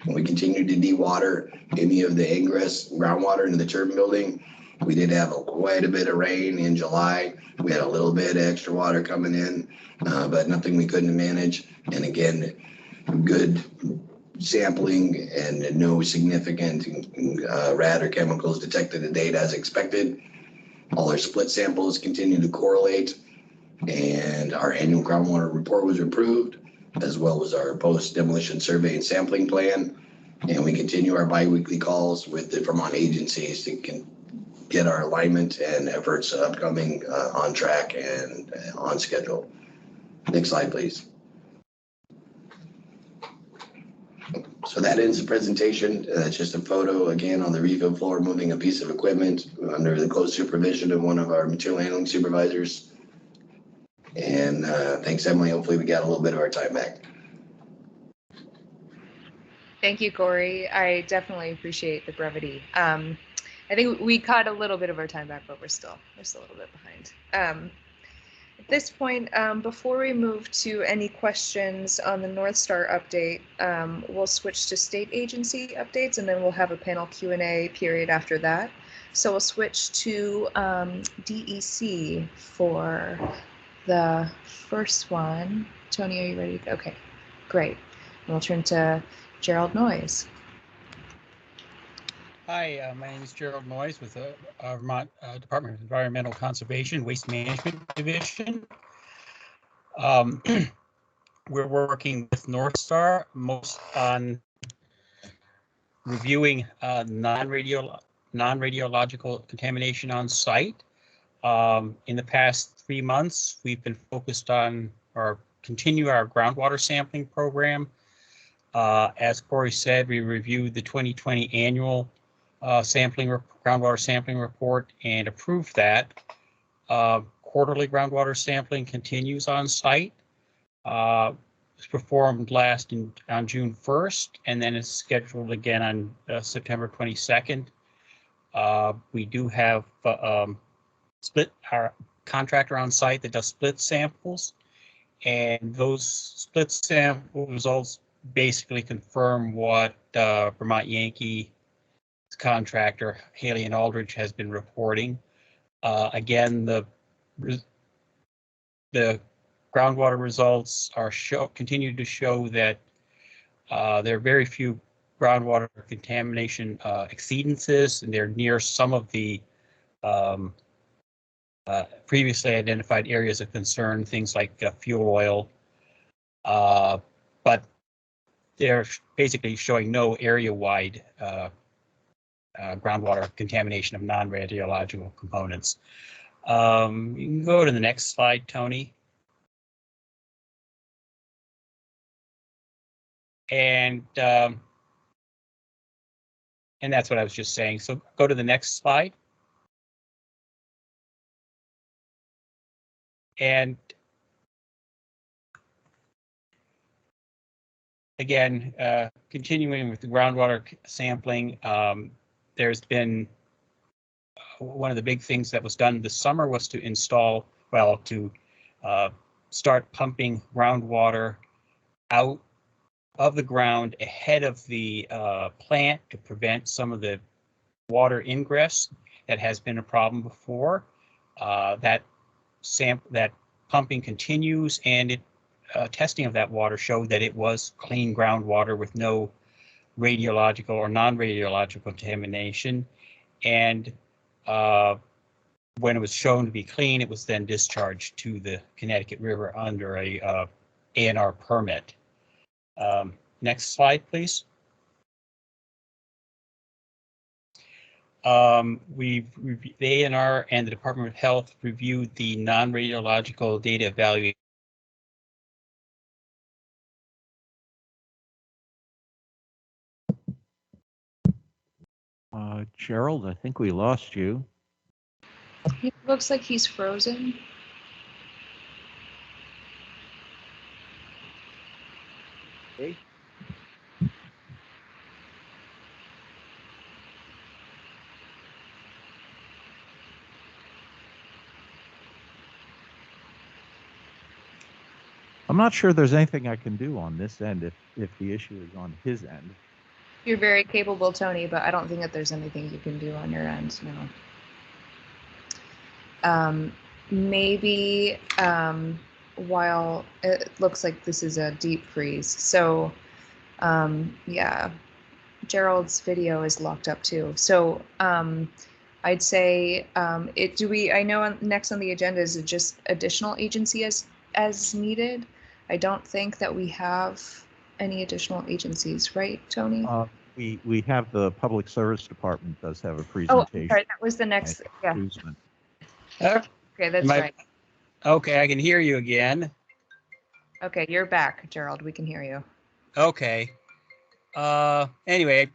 We continue to dewater any of the ingress groundwater into the turbine building. We did have quite a bit of rain in July. We had a little bit of extra water coming in, but nothing we couldn't manage. And again, good sampling and no significant rad or chemicals detected to date as expected. All our split samples continue to correlate, and our annual groundwater report was approved, as well as our post-demolition survey and sampling plan. And we continue our biweekly calls with the Vermont agencies to get our alignment and efforts upcoming on track and on schedule. Next slide, please. So that ends the presentation. It's just a photo again on the refill floor moving a piece of equipment under the close supervision of one of our material handling supervisors. And thanks, Emily. Hopefully we got a little bit of our time back. Thank you, Corey. I definitely appreciate the brevity. I think we caught a little bit of our time back, but we're still a little bit behind. At this point, before we move to any questions on the NorthStar update, we'll switch to state agency updates, and then we'll have a panel Q&A period after that. So we'll switch to DEC for the first one. Tony, are you ready? Okay, great. And we'll turn to Gerald Noyes. Hi, my name is Gerald Noyes with the Vermont Department of Environmental Conservation Waste Management Division. We're working with NorthStar most on reviewing non-radiological contamination on site. In the past 3 months, we've been focused on or continue our groundwater sampling program. As Corey said, we reviewed the 2020 annual groundwater sampling report and approved that. Quarterly groundwater sampling continues on site. It was performed last on June 1st, and then it's scheduled again on September 22nd. We do have our contractor on site that does split samples, and those split sample results basically confirm what Vermont Yankee contractor Haley and Aldridge has been reporting. Again, the groundwater results are continue to show that there are very few groundwater contamination exceedances, and they're near some of the previously identified areas of concern, things like fuel oil, but they're basically showing no area-wide groundwater contamination of non-radiological components. You can go to the next slide, Tony. And that's what I was just saying. So go to the next slide. And again, continuing with the groundwater sampling, there's been one of the big things that was done this summer was to start pumping groundwater out of the ground ahead of the plant to prevent some of the water ingress that has been a problem before. That pumping continues, and testing of that water showed that it was clean groundwater with no radiological or non-radiological contamination. And when it was shown to be clean, it was then discharged to the Connecticut River under a ANR permit. Next slide, please. The ANR and the Department of Health reviewed the non-radiological data evaluation Gerald, I think we lost you. He looks like he's frozen. Okay. I'm not sure there's anything I can do on this end if the issue is on his end. You're very capable, Tony, but I don't think that there's anything you can do on your end, no. Maybe while it looks like this is a deep freeze. So yeah, Gerald's video is locked up too. So I'd say I know next on the agenda is just additional agency as needed. I don't think that we have any additional agencies, right, Tony? We have the Public Service Department does have a Oh, presentation. sorry, that was the next, yeah. Guzman. Okay, that's right. Okay, I can hear you again. Okay, you're back, Gerald. We can hear you. Okay. Anyway,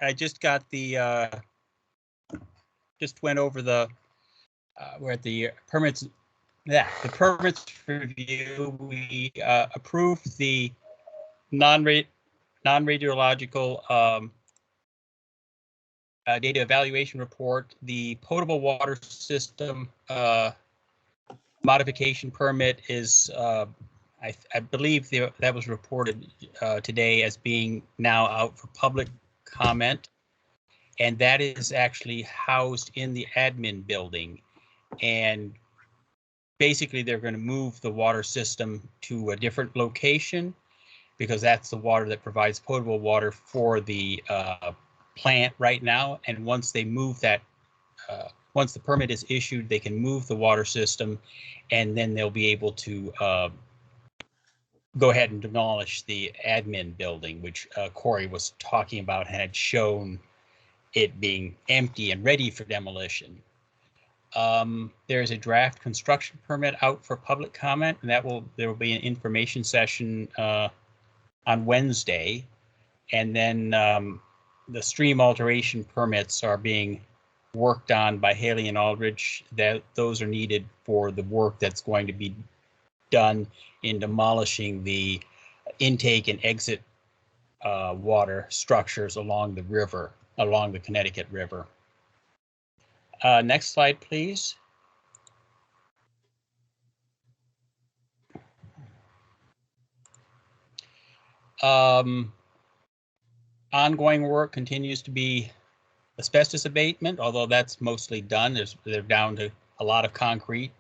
I just got the just went over the we're at the permits. Yeah, the permits review. We approved the non-radiological data evaluation report. The potable water system modification permit is, I believe that was reported today as being now out for public comment. And that is actually housed in the admin building. And basically they're going to move the water system to a different location because that's the water that provides potable water for the plant right now. And once they move that, once the permit is issued, they can move the water system and then they'll be able to go ahead and demolish the admin building, which Corey was talking about, had shown it being empty and ready for demolition. There's a draft construction permit out for public comment, and there will be an information session on Wednesday, and then the stream alteration permits are being worked on by Haley and Aldridge. Those are needed for the work that's going to be done in demolishing the intake and exit water structures along the river, along the Connecticut River. Next slide, please. Ongoing work continues to be asbestos abatement, although that's mostly done. They're down to a lot of concrete.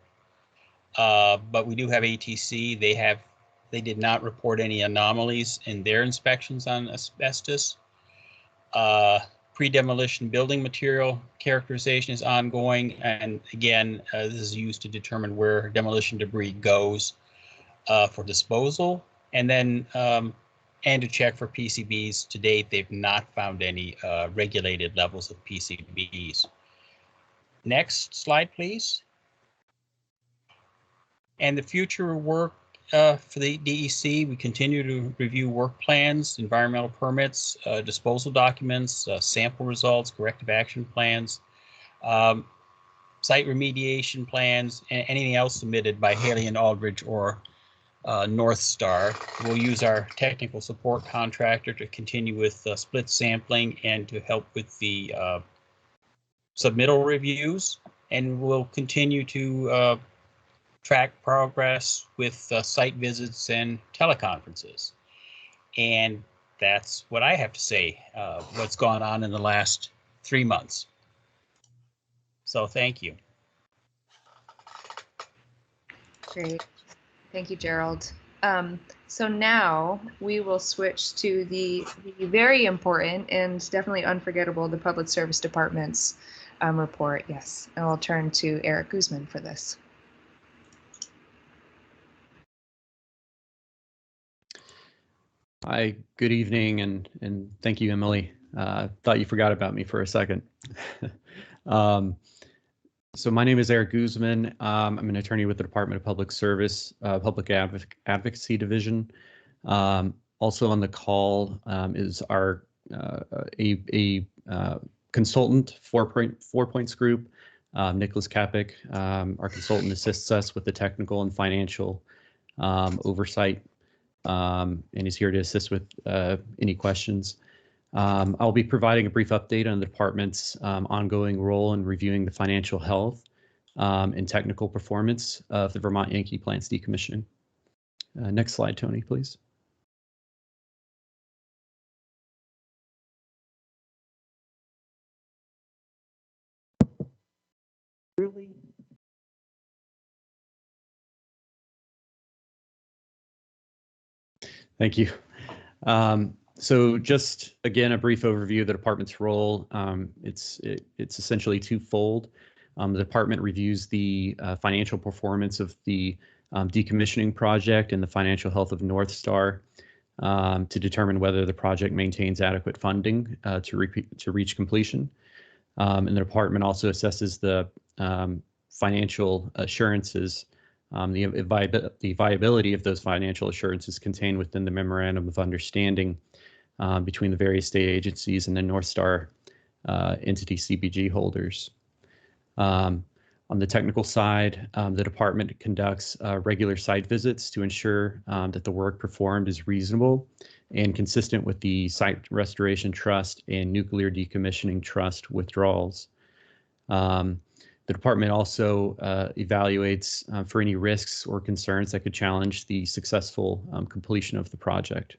But we do have ATC. They did not report any anomalies in their inspections on asbestos. Pre-demolition building material characterization is ongoing, and again, this is used to determine where demolition debris goes for disposal, and then and to check for PCBs. To date, they've not found any regulated levels of PCBs. Next slide, please. And the future work for the DEC, we continue to review work plans, environmental permits, disposal documents, sample results, corrective action plans, site remediation plans, and anything else submitted by Haley and Aldridge or NorthStar. We'll use our technical support contractor to continue with split sampling and to help with the submittal reviews, and we'll continue to track progress with site visits and teleconferences. And that's what I have to say, what's gone on in the last 3 months. So thank you. Great. Thank you, Gerald. So now we will switch to the very important and definitely unforgettable, the Public Service Department's report. Yes, and I'll turn to Eric Guzman for this. Hi, good evening, and thank you, Emily. Thought you forgot about me for a second. So my name is Eric Guzman. I'm an attorney with the Department of Public Service, Public Advocacy Division. Also on the call is our consultant, 4 Points Group. Nicholas Kapik, our consultant, assists us with the technical and financial oversight, and is here to assist with any questions. I'll be providing a brief update on the department's ongoing role in reviewing the financial health and technical performance of the Vermont Yankee plant's decommissioning. Next slide, Tony, please. Really? Thank you. So just again, a brief overview of the department's role. It's essentially twofold. The department reviews the financial performance of the decommissioning project and the financial health of NorthStar to determine whether the project maintains adequate funding to reach completion. And the department also assesses the financial assurances, the viability of those financial assurances contained within the Memorandum of Understanding between the various state agencies and the NorthStar entity CBG holders. On the technical side, the department conducts regular site visits to ensure that the work performed is reasonable and consistent with the Site Restoration Trust and Nuclear Decommissioning Trust withdrawals. The department also evaluates for any risks or concerns that could challenge the successful completion of the project.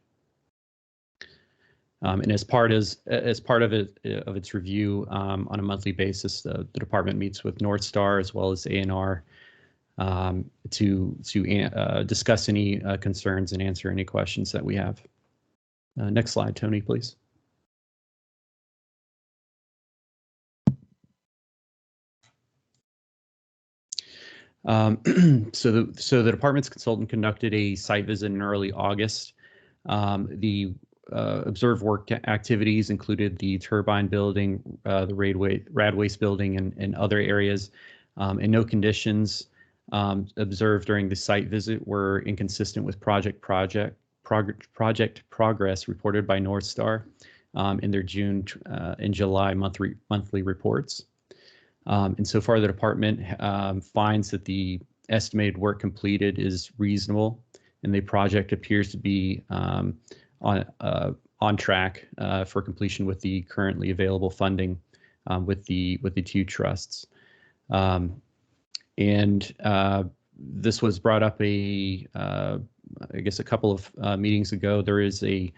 And as part of its review on a monthly basis, the department meets with NorthStar as well as ANR to discuss any concerns and answer any questions that we have. Next slide, Tony, please. So the department's consultant conducted a site visit in early August. The observed work activities included the turbine building, the rad waste building, and other areas. And no conditions observed during the site visit were inconsistent with project progress reported by NorthStar in their June and July monthly reports. And so far, the department finds that the estimated work completed is reasonable, and the project appears to be on track for completion with the currently available funding with the two trusts. And this was brought up I guess a couple of meetings ago. There is a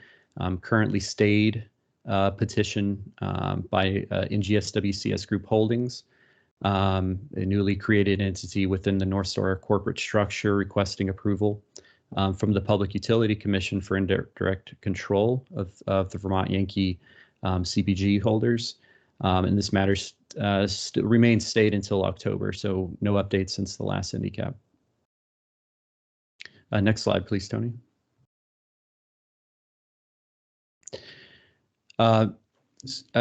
currently stayed petition by NGSWCS Group Holdings, a newly created entity within the NorthStar corporate structure, requesting approval from the Public Utility Commission for indirect control of the Vermont Yankee CBG holders. And this matter remains stayed until October, so no updates since the last NDCAP. Next slide, please, Tony.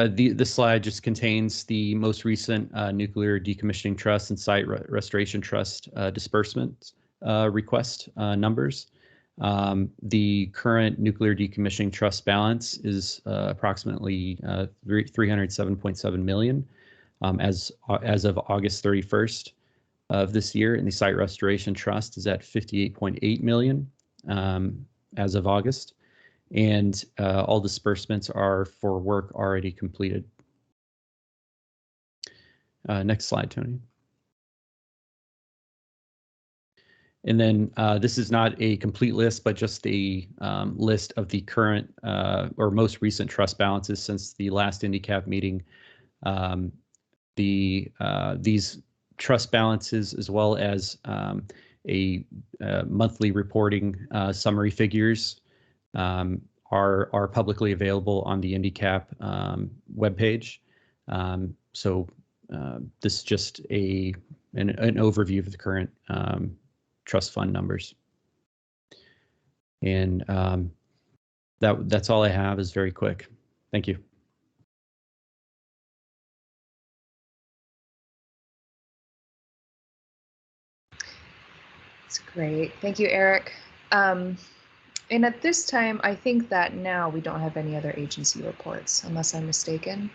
This slide just contains the most recent Nuclear Decommissioning Trust and Site Restoration Trust disbursements request numbers. The current Nuclear Decommissioning Trust balance is approximately $307.7 million as of August 31st of this year, and the Site Restoration Trust is at $58.8 million as of August. And all disbursements are for work already completed. Next slide, Tony. And then this is not a complete list, but just a list of the current or most recent trust balances since the last NDCAP meeting. These trust balances, as well as a monthly reporting summary figures, are publicly available on the NDCAP webpage. So this is just an overview of the current trust fund numbers. And that's all I have. Is very quick. Thank you. That's great. Thank you, Eric. And at this time, I think that now we don't have any other agency reports, unless I'm mistaken.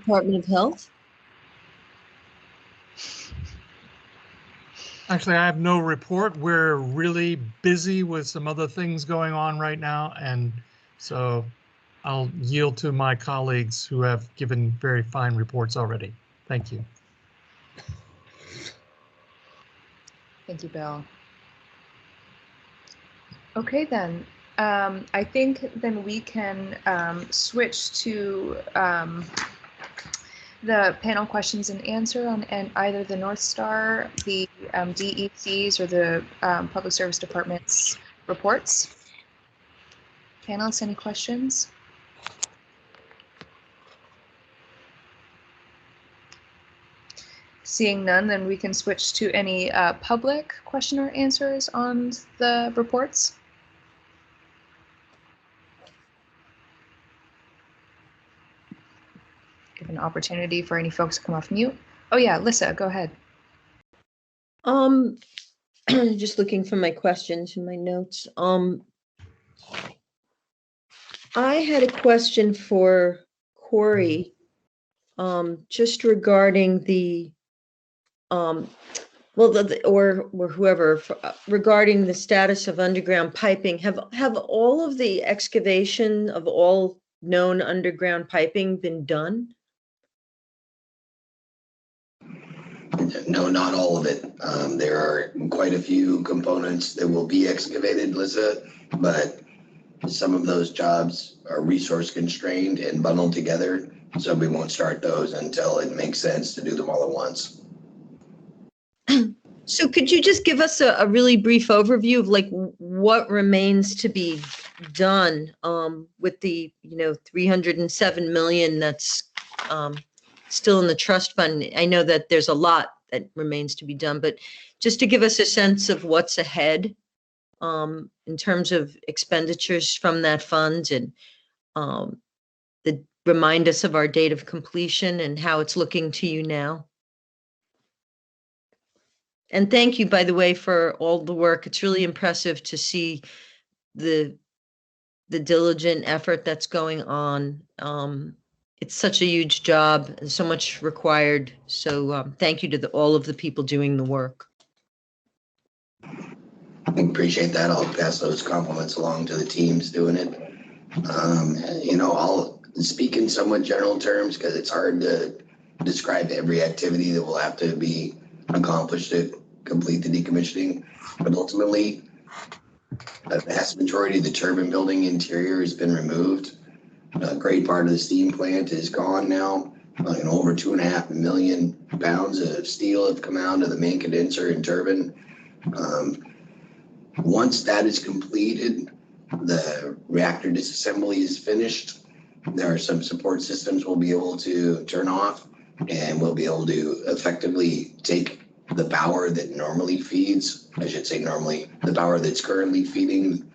Department of Health? Actually, I have no report. We're really busy with some other things going on right now, and so I'll yield to my colleagues who have given very fine reports already. Thank you. Thank you, Bill. Okay, then. I think then we can switch to the panel questions and answer on either the NorthStar, the DECs, or the Public Service Department's reports. Panelists, any questions? Seeing none, then we can switch to any public question or answers on the reports. Give an opportunity for any folks to come off mute. Oh yeah, Lissa, go ahead. Just looking for my questions in my notes. I had a question for Corey, just regarding the, or whoever, regarding the status of underground piping. Have all of the excavation of all known underground piping been done? No, not all of it. There are quite a few components that will be excavated, Lisa, but some of those jobs are resource constrained and bundled together, so we won't start those until it makes sense to do them all at once. So could you just give us a really brief overview of like what remains to be done with the 307 million that's still in the trust fund? I know that there's a lot that remains to be done, but just to give us a sense of what's ahead in terms of expenditures from that fund, and remind us of our date of completion and how it's looking to you now. And thank you, by the way, for all the work. It's really impressive to see the diligent effort that's going on. It's such a huge job and so much required. So thank you to all of the people doing the work. I appreciate that. I'll pass those compliments along to the teams doing it. I'll speak in somewhat general terms because it's hard to describe every activity that will have to be accomplished to complete the decommissioning. But ultimately, the vast majority of the turbine building interior has been removed. A great part of the steam plant is gone now. Over 2.5 million pounds of steel have come out of the main condenser and turbine. Once that is completed, the reactor disassembly is finished. There are some support systems we'll be able to turn off, and we'll be able to effectively take the power that normally feeds, I should say normally, the power that's currently feeding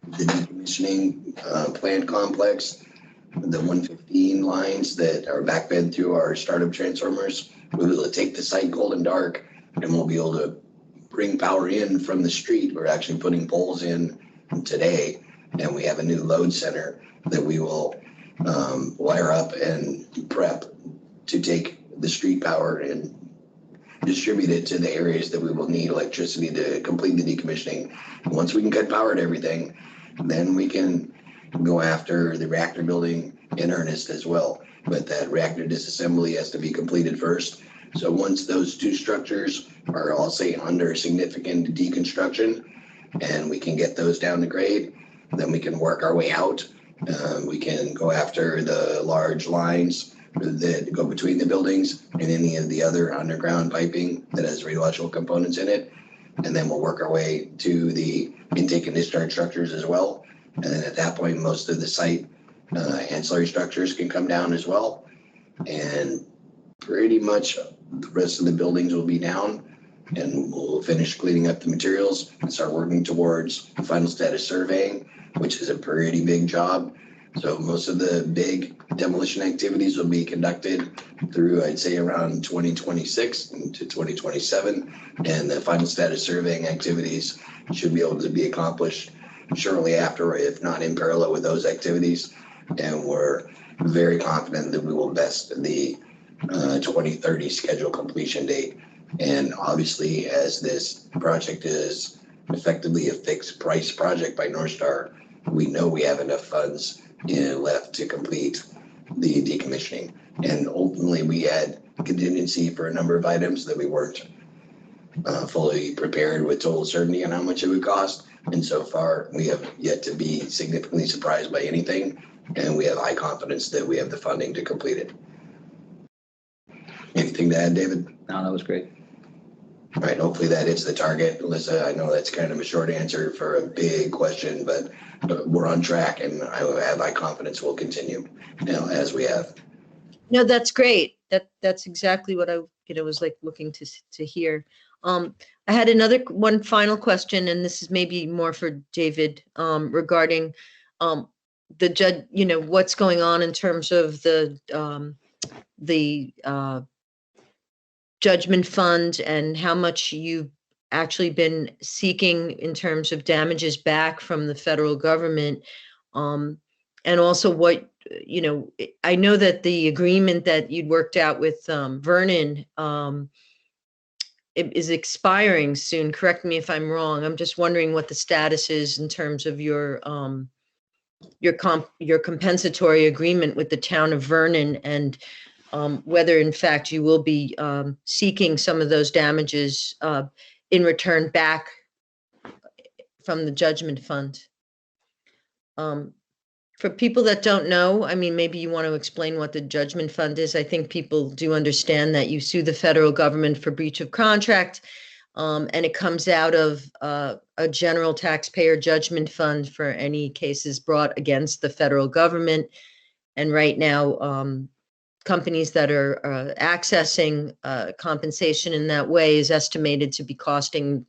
the decommissioning plant complex, the 115 lines that are backfed through our startup transformers. We'll be able to take the site cold and dark, and we'll be able to bring power in from the street. We're actually putting poles in today, and we have a new load center that we will wire up and prep to take the street power and distribute it to the areas that we will need electricity to complete the decommissioning. Once we can cut power to everything, then we can go after the reactor building in earnest as well. But that reactor disassembly has to be completed first. So once those two structures are, I'll say, under significant deconstruction, and we can get those down to grade, then we can work our way out. We can go after the large lines that go between the buildings and any of the other underground piping that has radiological components in it. And then we'll work our way to the intake and discharge structures as well. And then at that point, most of the site ancillary structures can come down as well. And pretty much the rest of the buildings will be down, and we'll finish cleaning up the materials and start working towards the final status surveying, which is a pretty big job. So most of the big demolition activities will be conducted through, I'd say, around 2026 into 2027. And the final status surveying activities should be able to be accomplished shortly after, if not in parallel with those activities. and we're very confident that we will best the 2030 schedule completion date. And obviously, as this project is effectively a fixed price project by NorthStar, we know we have enough funds left to complete the decommissioning. And ultimately, we had contingency for a number of items that we weren't fully prepared with total certainty on how much it would cost. And so far, we have yet to be significantly surprised by anything. And we have high confidence that we have the funding to complete it. Anything to add, David? No, that was great. All right, hopefully that hits the target. Alyssa, I know that's kind of a short answer for a big question, but we're on track, and I have high confidence we'll continue, as we have. No, that's great. That's exactly what I was like looking to hear. I had one final question, and this is maybe more for David, regarding the judge, what's going on in terms of the judgment fund and how much you've actually been seeking in terms of damages back from the federal government. And also what, I know that the agreement that you'd worked out with Vernon it is expiring soon. Correct me if I'm wrong. I'm just wondering what the status is in terms of your compensatory agreement with the town of Vernon, and whether in fact you will be seeking some of those damages in return back from the judgment fund. For people that don't know, I mean, maybe you want to explain what the judgment fund is. I think people do understand that you sue the federal government for breach of contract, and it comes out of a general taxpayer judgment fund for any cases brought against the federal government. And right now, companies that are accessing compensation in that way is estimated to be costing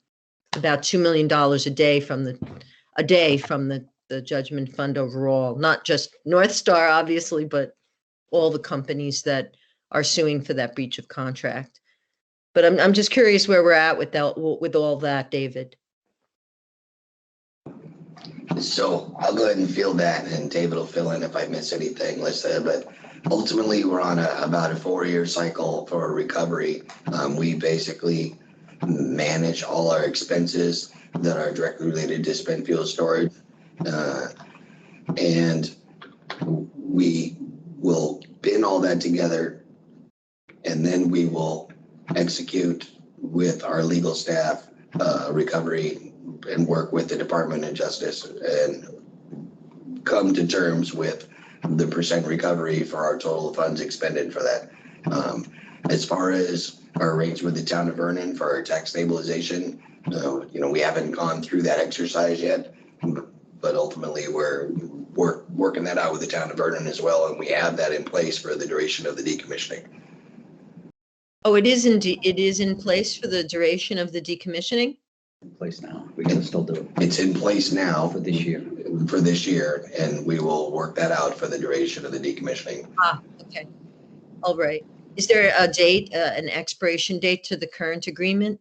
about $2 million a day from the judgment fund overall. Not just NorthStar, obviously, but all the companies that are suing for that breach of contract. But I'm just curious where we're at with all that, David. So I'll go ahead and field that, and David will fill in if I miss anything, Lisa. But ultimately, we're on about a 4-year cycle for recovery. We basically manage all our expenses that are directly related to spent fuel storage. And we will bin all that together, and then we will execute with our legal staff recovery and work with the Department of Justice and come to terms with the percent recovery for our total funds expended for that. As far as our arrangement with the town of Vernon for our tax stabilization, we haven't gone through that exercise yet, but ultimately we're working that out with the town of Vernon as well, and we have that in place for the duration of the decommissioning. Oh, it is in place for the duration of the decommissioning? In place now. We can still do it. It's in place now for this year. For this year, and we will work that out for the duration of the decommissioning. Okay. All right. Is there a date, an expiration date to the current agreement?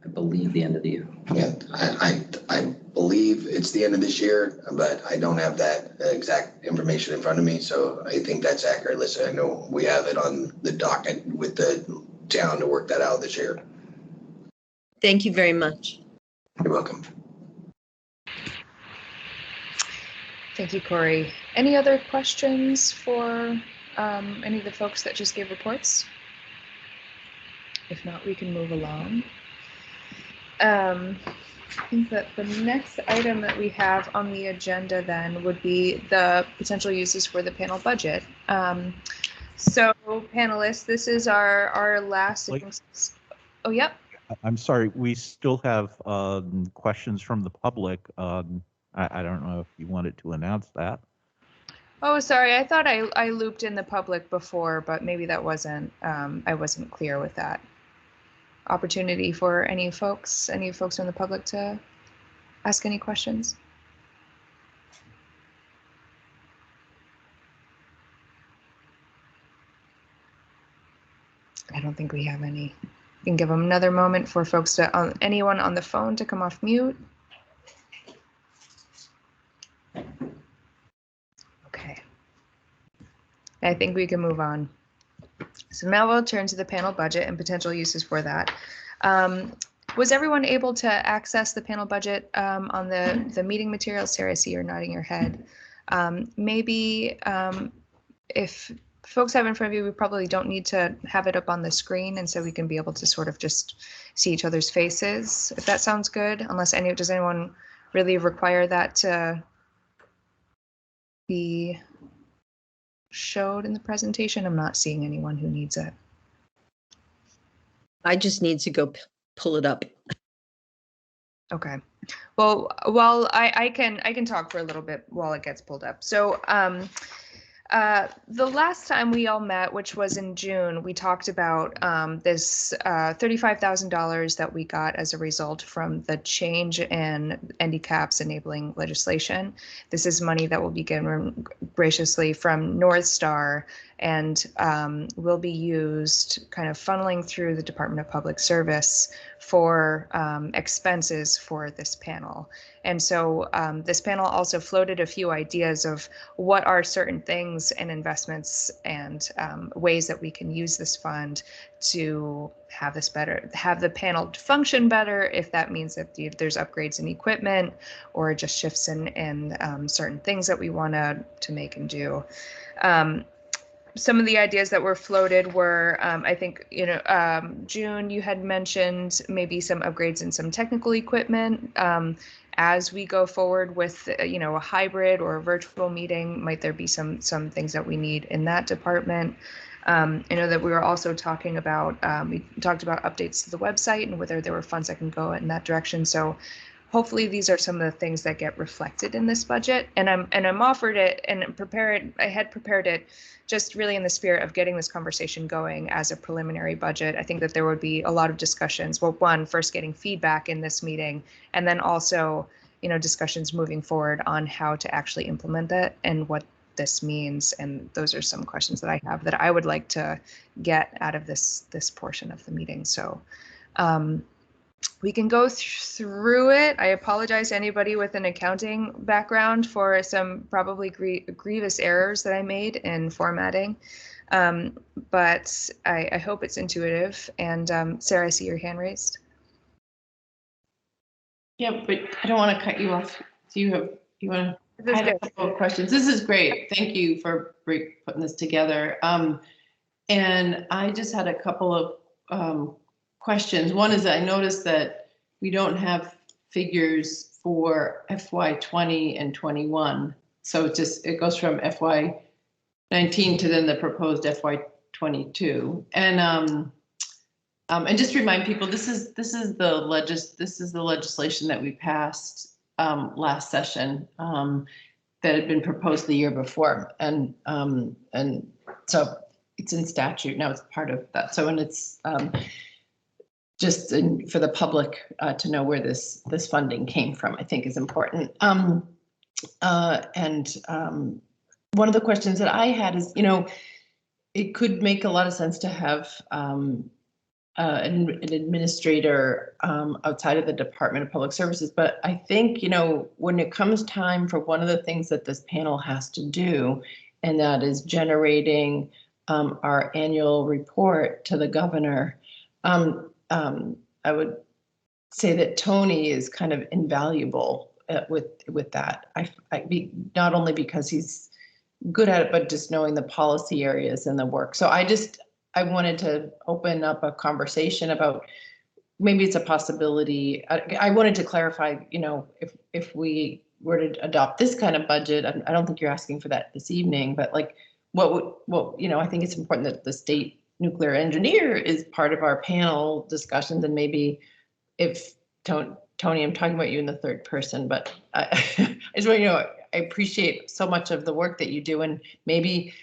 I believe the end of the year. Yeah, I believe it's the end of this year, but I don't have that exact information in front of me, so I think that's accurate. Listen, I know we have it on the docket with the town to work that out this year. Thank you very much. You're welcome. Thank you, Corey. Any other questions for any of the folks that just gave reports? If not, we can move along. I think that the next item that we have on the agenda then would be the potential uses for the panel budget. So panelists, this is our last. Oh, yep. I'm sorry, we still have questions from the public. I don't know if you wanted to announce that. Oh, sorry. I thought I looped in the public before, but maybe that wasn't, I wasn't clear with that. Opportunity for any folks from the public to ask any questions. I don't think we have any. We can give them another moment for folks to, anyone on the phone to come off mute. Okay. I think we can move on. So now we'll turn to the panel budget and potential uses for that. Was everyone able to access the panel budget on the meeting materials? Sarah, I see you're nodding your head. Maybe if folks have it in front of you, we probably don't need to have it up on the screen, and so we can be able to sort of just see each other's faces, if that sounds good. Unless does anyone really require that to be showed in the presentation? I'm not seeing anyone who needs it. I just need to go pull it up. Okay. Well, while I can talk for a little bit while it gets pulled up. So the last time we all met, which was in June, we talked about this $35,000 that we got as a result from the change in NDCAP's enabling legislation. This is money that will be given graciously from NorthStar and will be used kind of funneling through the Department of Public Service for expenses for this panel. And so this panel also floated a few ideas of what are certain things and investments and ways that we can use this fund to have this better, have the panel function better, if that means that there's upgrades in equipment or just shifts in certain things that we want to make and do. Some of the ideas that were floated were, I think, June, you had mentioned maybe some upgrades in some technical equipment. As we go forward with, a hybrid or a virtual meeting, might there be some things that we need in that department? I know that we were also talking about, we talked about updates to the website and whether there were funds that can go in that direction. So hopefully these are some of the things that get reflected in this budget. And I'm offered it and I had prepared it just really in the spirit of getting this conversation going as a preliminary budget. I think that there would be a lot of discussions. Well, one, first getting feedback in this meeting, and then also, discussions moving forward on how to actually implement that and what this means. And those are some questions that I have that I would like to get out of this portion of the meeting. So we can go through it. I apologize to anybody with an accounting background for some probably grievous errors that I made in formatting, but I hope it's intuitive. And Sarah, I see your hand raised. Yeah, but I don't want to cut you off. Do you want to? I had a couple of questions. This is great. Thank you for putting this together. And I just had a couple of questions. One is I noticed that we don't have figures for FY20 and 21. So it goes from FY19 to then the proposed FY22. And just remind people, this is the legislation that we passed last session that had been proposed the year before, and so it's in statute now. It's part of that. So and it's just for the public to know where this funding came from, I think is important. One of the questions that I had is, it could make a lot of sense to have an administrator outside of the Department of Public Services. But I think, when it comes time for one of the things that this panel has to do, and that is generating our annual report to the governor, I would say that Tony is kind of invaluable with that. Not only because he's good at it, but just knowing the policy areas and the work. So I wanted to open up a conversation about maybe it's a possibility. I wanted to clarify, if we were to adopt this kind of budget, I don't think you're asking for that this evening, but like I think it's important that the state nuclear engineer is part of our panel discussions, and maybe if Tony, I'm talking about you in the third person, but I just want you to know I appreciate so much of the work that you do, and maybe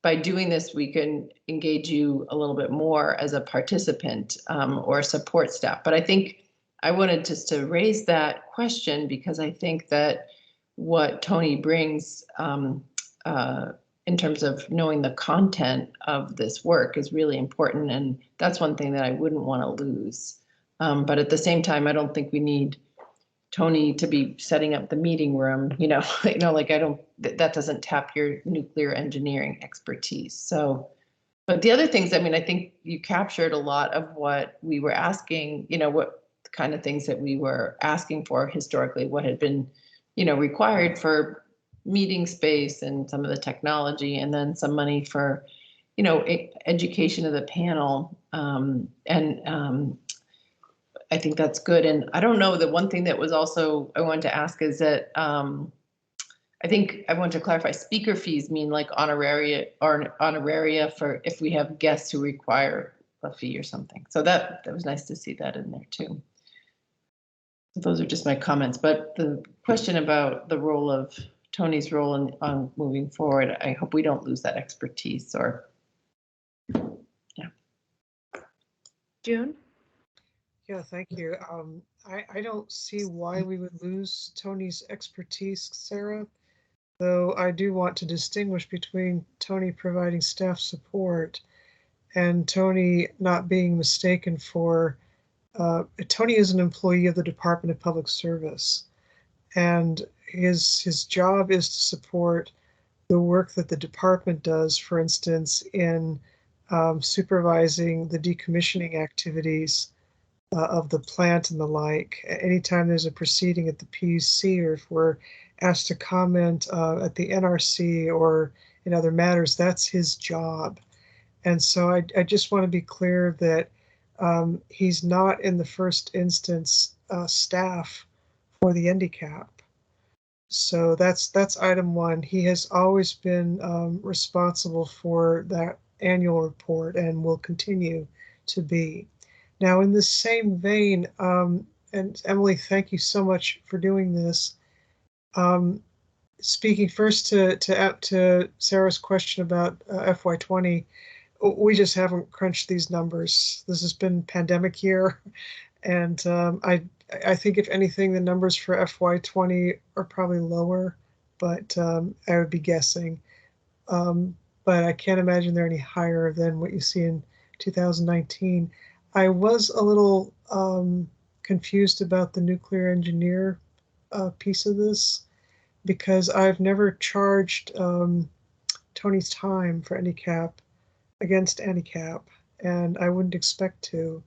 by doing this, we can engage you a little bit more as a participant or support staff. But I think I wanted just to raise that question because I think that what Tony brings in terms of knowing the content of this work is really important. And that's one thing that I wouldn't want to lose. But at the same time, I don't think we need Tony to be setting up the meeting room, like that doesn't tap your nuclear engineering expertise. So, but the other things, I think you captured a lot of what we were asking, what kind of things that we were asking for historically, what had been, required for meeting space and some of the technology, and then some money for, education of the panel. I think that's good. And I don't know, the one thing that was also I wanted to ask is that I think I want to clarify, speaker fees mean like honoraria for if we have guests who require a fee or something. So that was nice to see that in there too. So those are just my comments. But the question about the role of Tony's role on moving forward, I hope we don't lose that expertise or, yeah. June? Yeah, thank you. I don't see why we would lose Tony's expertise, Sarah, though I do want to distinguish between Tony providing staff support and Tony not being mistaken for, Tony is an employee of the Department of Public Service, and his job is to support the work that the department does, for instance, in supervising the decommissioning activities of the plant and the like. Anytime there's a proceeding at the PUC, or if we're asked to comment at the NRC or in other matters, that's his job. And so I just want to be clear that he's not in the first instance staff for the NDCAP. So that's item one. He has always been responsible for that annual report and will continue to be. Now, in the same vein, and Emily, thank you so much for doing this. Speaking first to Sarah's question about FY20, we just haven't crunched these numbers. This has been pandemic year, and I think if anything, the numbers for FY20 are probably lower, but I would be guessing. But I can't imagine they're any higher than what you see in 2019. I was a little confused about the nuclear engineer piece of this, because I've never charged Tony's time for NDCAP against NDCAP, and I wouldn't expect to.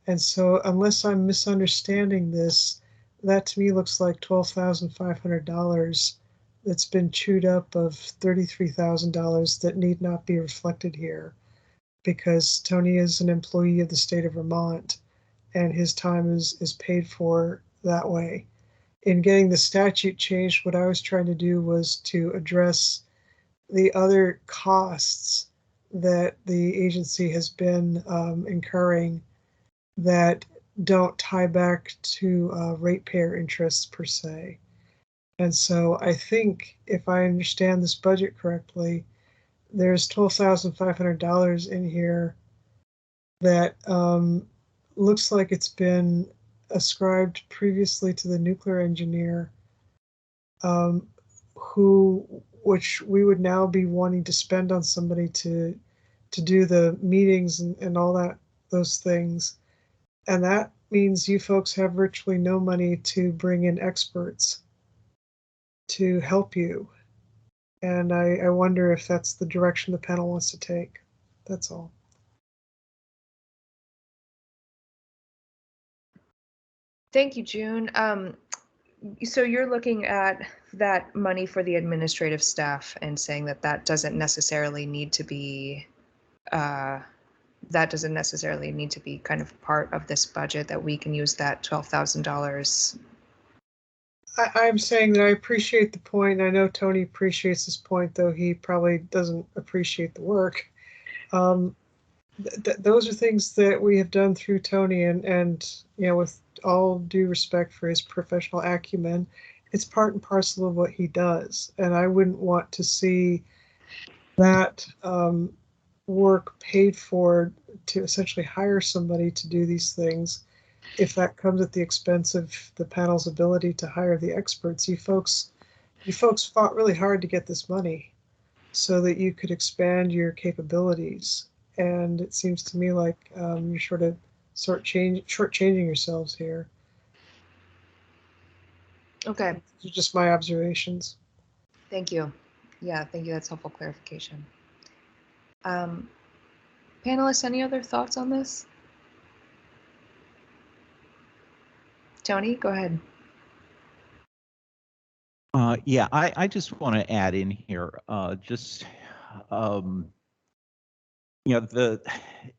And so unless I'm misunderstanding this, that to me looks like $12,500 that's been chewed up of $33,000 that need not be reflected here, because Tony is an employee of the state of Vermont and his time is paid for that way. In getting the statute changed, what I was trying to do was to address the other costs that the agency has been incurring that don't tie back to ratepayer interests per se. And so I think if I understand this budget correctly, there's $12,500 in here that looks like it's been ascribed previously to the nuclear engineer, which we would now be wanting to spend on somebody to do the meetings and all those things. And that means you folks have virtually no money to bring in experts to help you. And I wonder if that's the direction the panel wants to take. That's all. Thank you, June. So you're looking at that money for the administrative staff and saying that doesn't necessarily need to be kind of part of this budget, that we can use that $12,000. I'm saying that I appreciate the point. I know Tony appreciates this point, though he probably doesn't appreciate the work. Those are things that we have done through Tony, and with all due respect for his professional acumen, it's part and parcel of what he does. And I wouldn't want to see that work paid for to essentially hire somebody to do these things if that comes at the expense of the panel's ability to hire the experts. You folks fought really hard to get this money so that you could expand your capabilities. And it seems to me like you're shortchanging yourselves here. Okay. These are just my observations. Thank you. Yeah, thank you. That's helpful clarification. Panelists, any other thoughts on this? Tony, go ahead. Yeah, I just want to add in here, you know,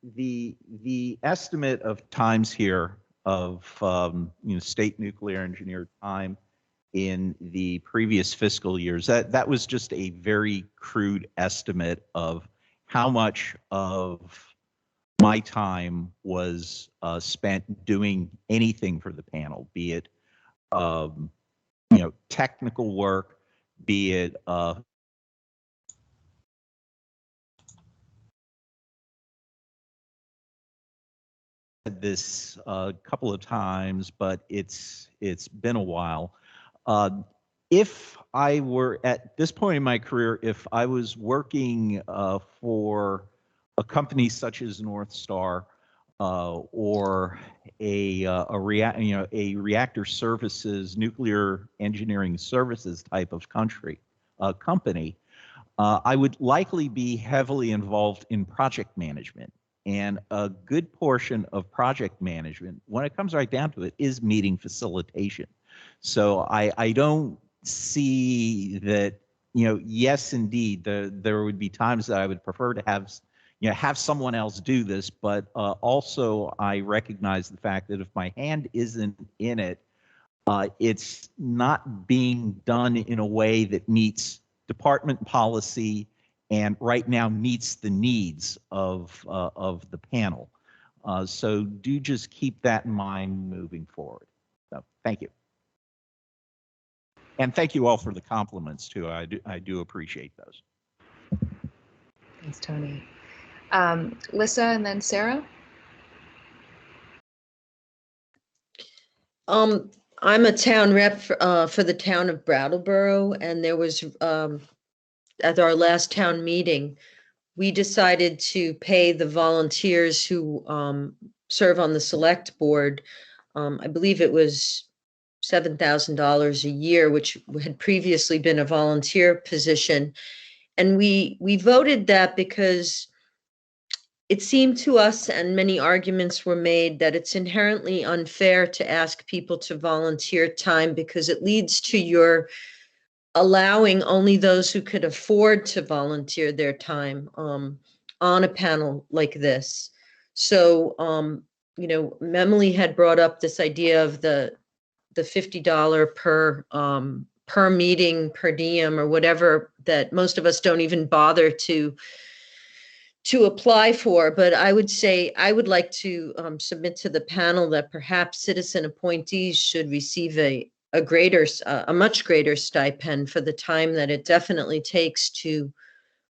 the estimate of times here of you know, state nuclear engineer time in the previous fiscal years, that was just a very crude estimate of how much of my time was spent doing anything for the panel, be it you know, technical work, be it this a couple of times, but it's been a while. If I were at this point in my career, if I was working for a company such as NorthStar or a reactor services, nuclear engineering services type of company, I would likely be heavily involved in project management. And a good portion of project management, when it comes right down to it, is meeting facilitation. So I don't see that, you know, yes, indeed, there would be times that I would prefer to have, you know, have someone else do this, but also I recognize the fact that if my hand isn't in it, it's not being done in a way that meets department policy and right now meets the needs of the panel. So do just keep that in mind moving forward. So thank you. And thank you all for the compliments too. I do appreciate those. Thanks, Tony. Lissa and then Sarah. I'm a town rep for the town of Brattleboro, and there was at our last town meeting, we decided to pay the volunteers who serve on the select board. I believe it was $7,000 a year, which had previously been a volunteer position. And we voted that because it seemed to us, and many arguments were made, that it's inherently unfair to ask people to volunteer time because it leads to your allowing only those who could afford to volunteer their time on a panel like this. So, you know, Emily had brought up this idea of the $50 per meeting per diem or whatever that most of us don't even bother to apply for. But I would say I would like to submit to the panel that perhaps citizen appointees should receive a much greater stipend for the time that it definitely takes to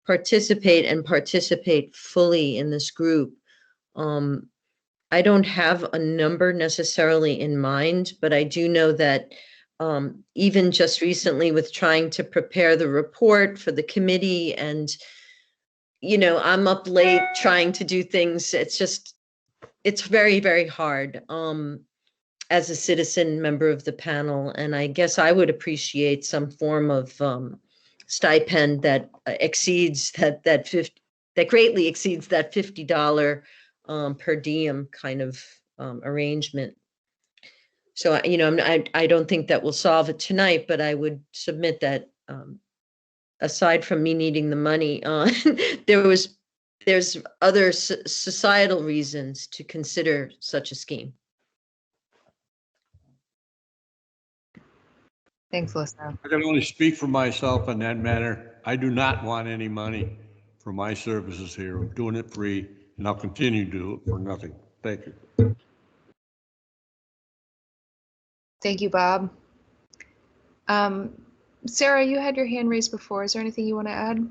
participate fully in this group. I don't have a number necessarily in mind, but I do know that even just recently with trying to prepare the report for the committee, and, you know, I'm up late trying to do things. It's very, very hard as a citizen member of the panel. And I guess I would appreciate some form of stipend that exceeds that greatly exceeds that $50 per diem kind of arrangement. So, you know, I don't think that will solve it tonight, but I would submit that aside from me needing the money, there's other societal reasons to consider such a scheme. Thanks, Lissa. I can only speak for myself in that matter. I do not want any money for my services here. I'm doing it free, and I'll continue to do it for nothing. Thank you. Thank you, Bob. Sarah, you had your hand raised before. Is there anything you want to add?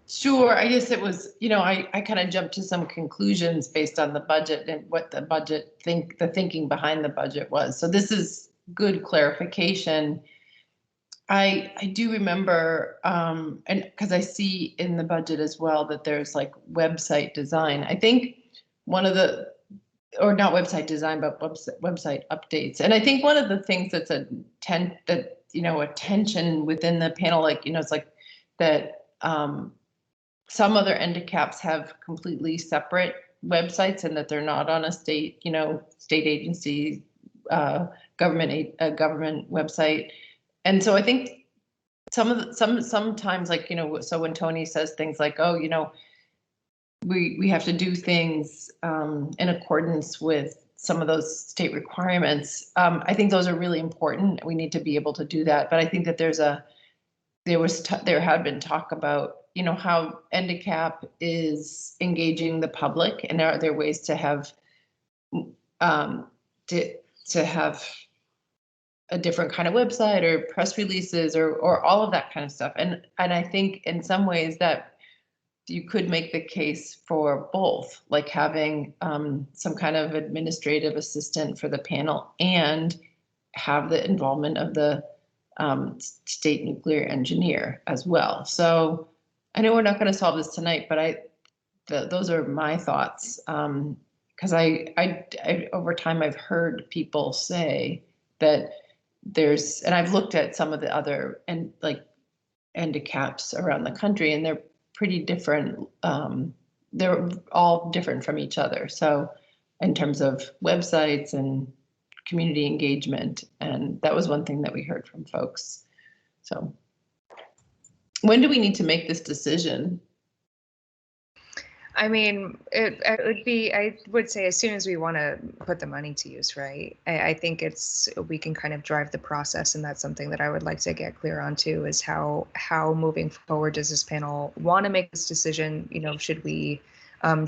Sure. I guess it was, you know, I kind of jumped to some conclusions based on the budget and what the budget the thinking behind the budget was. So this is good clarification. I do remember, and because I see in the budget as well that there's like website design. I think one of the or not website design, but website updates. And I think one of the things that's a tension within the panel, like, it's like that some other NDCAPs have completely separate websites and that they're not on a state agency, government website. And so I think sometimes, like, so when Tony says things like, oh, we have to do things in accordance with some of those state requirements. I think those are really important. We need to be able to do that. But I think that there had been talk about, how NDCAP is engaging the public, and are there ways to have to have a different kind of website or press releases or all of that kind of stuff. And I think in some ways that you could make the case for both, like having some kind of administrative assistant for the panel and have the involvement of the state nuclear engineer as well. So I know we're not going to solve this tonight, but those are my thoughts. Because I over time I've heard people say that and I've looked at some of the other NDCAPs around the country, and they're pretty different. They're all different from each other. So in terms of websites and community engagement, and that was one thing that we heard from folks. So when do we need to make this decision? I mean, it would be, I would say, as soon as we want to put the money to use, right? I think we can kind of drive the process, and that's something that I would like to get clear on too, is how moving forward does this panel want to make this decision? Should we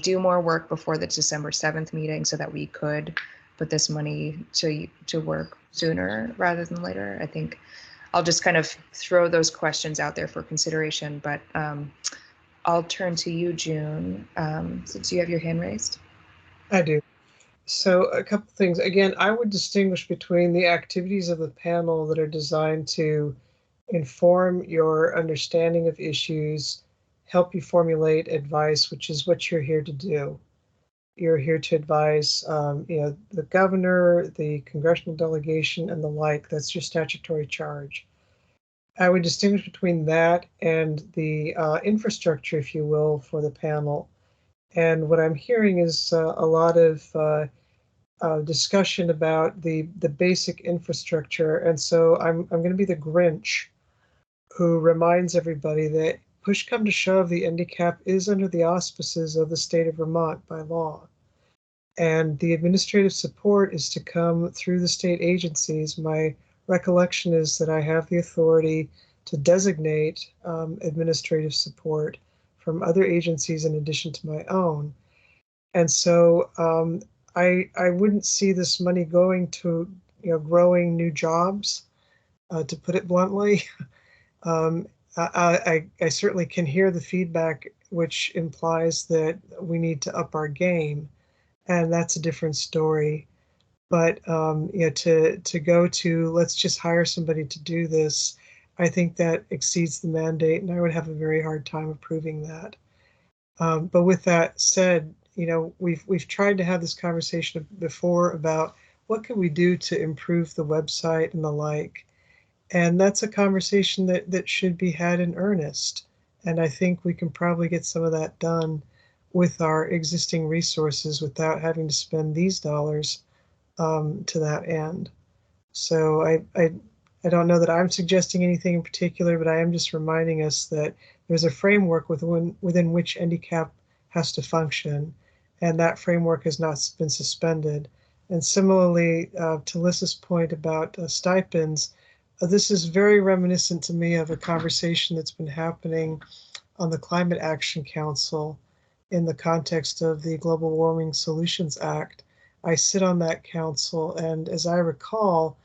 do more work before the December 7th meeting so that we could put this money to work sooner rather than later? I think I'll just kind of throw those questions out there for consideration, but I'll turn to you, June, since you have your hand raised. I do. So a couple things. Again, I would distinguish between the activities of the panel that are designed to inform your understanding of issues, help you formulate advice, which is what you're here to do. You're here to advise, the governor, the congressional delegation, and the like. That's your statutory charge. I would distinguish between that and the infrastructure, if you will, for the panel. And what I'm hearing is a lot of discussion about the basic infrastructure. And so I'm going to be the Grinch who reminds everybody that push come to shove, the NDCAP is under the auspices of the state of Vermont by law. And the administrative support is to come through the state agencies. My recollection is that I have the authority to designate administrative support from other agencies in addition to my own. And so I wouldn't see this money going to growing new jobs, to put it bluntly. I certainly can hear the feedback, which implies that we need to up our game, and that's a different story. But to go to let's just hire somebody to do this, I think that exceeds the mandate, and I would have a very hard time approving that. But with that said, we've tried to have this conversation before about what can we do to improve the website and the like, and that's a conversation that should be had in earnest. And I think we can probably get some of that done with our existing resources without having to spend these dollars to that end. So I don't know that I'm suggesting anything in particular, but I am just reminding us that there's a framework within which NDCAP has to function, and that framework has not been suspended. And similarly, to Lissa's point about stipends, this is very reminiscent to me of a conversation that's been happening on the Climate Action Council in the context of the Global Warming Solutions Act. I sit on that council, and as I recall,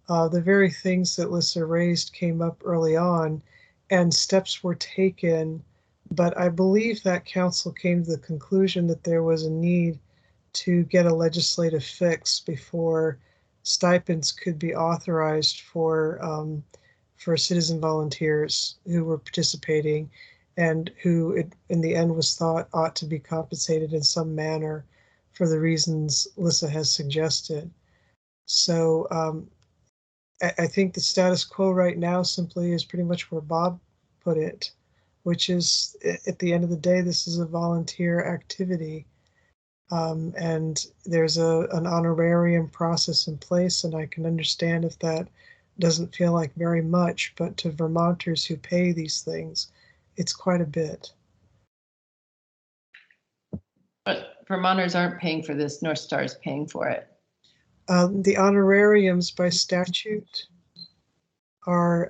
the very things that Lissa raised came up early on, and steps were taken. But I believe that council came to the conclusion that there was a need to get a legislative fix before stipends could be authorized for citizen volunteers who were participating, and who in the end was thought ought to be compensated in some manner for the reasons Lissa has suggested. So I think the status quo right now simply is pretty much where Bob put it, which is at the end of the day, this is a volunteer activity. And there's an honorarium process in place, and I can understand if that doesn't feel like very much, but to Vermonters who pay these things, it's quite a bit. But Vermonters aren't paying for this, NorthStar is paying for it. The honorariums by statute are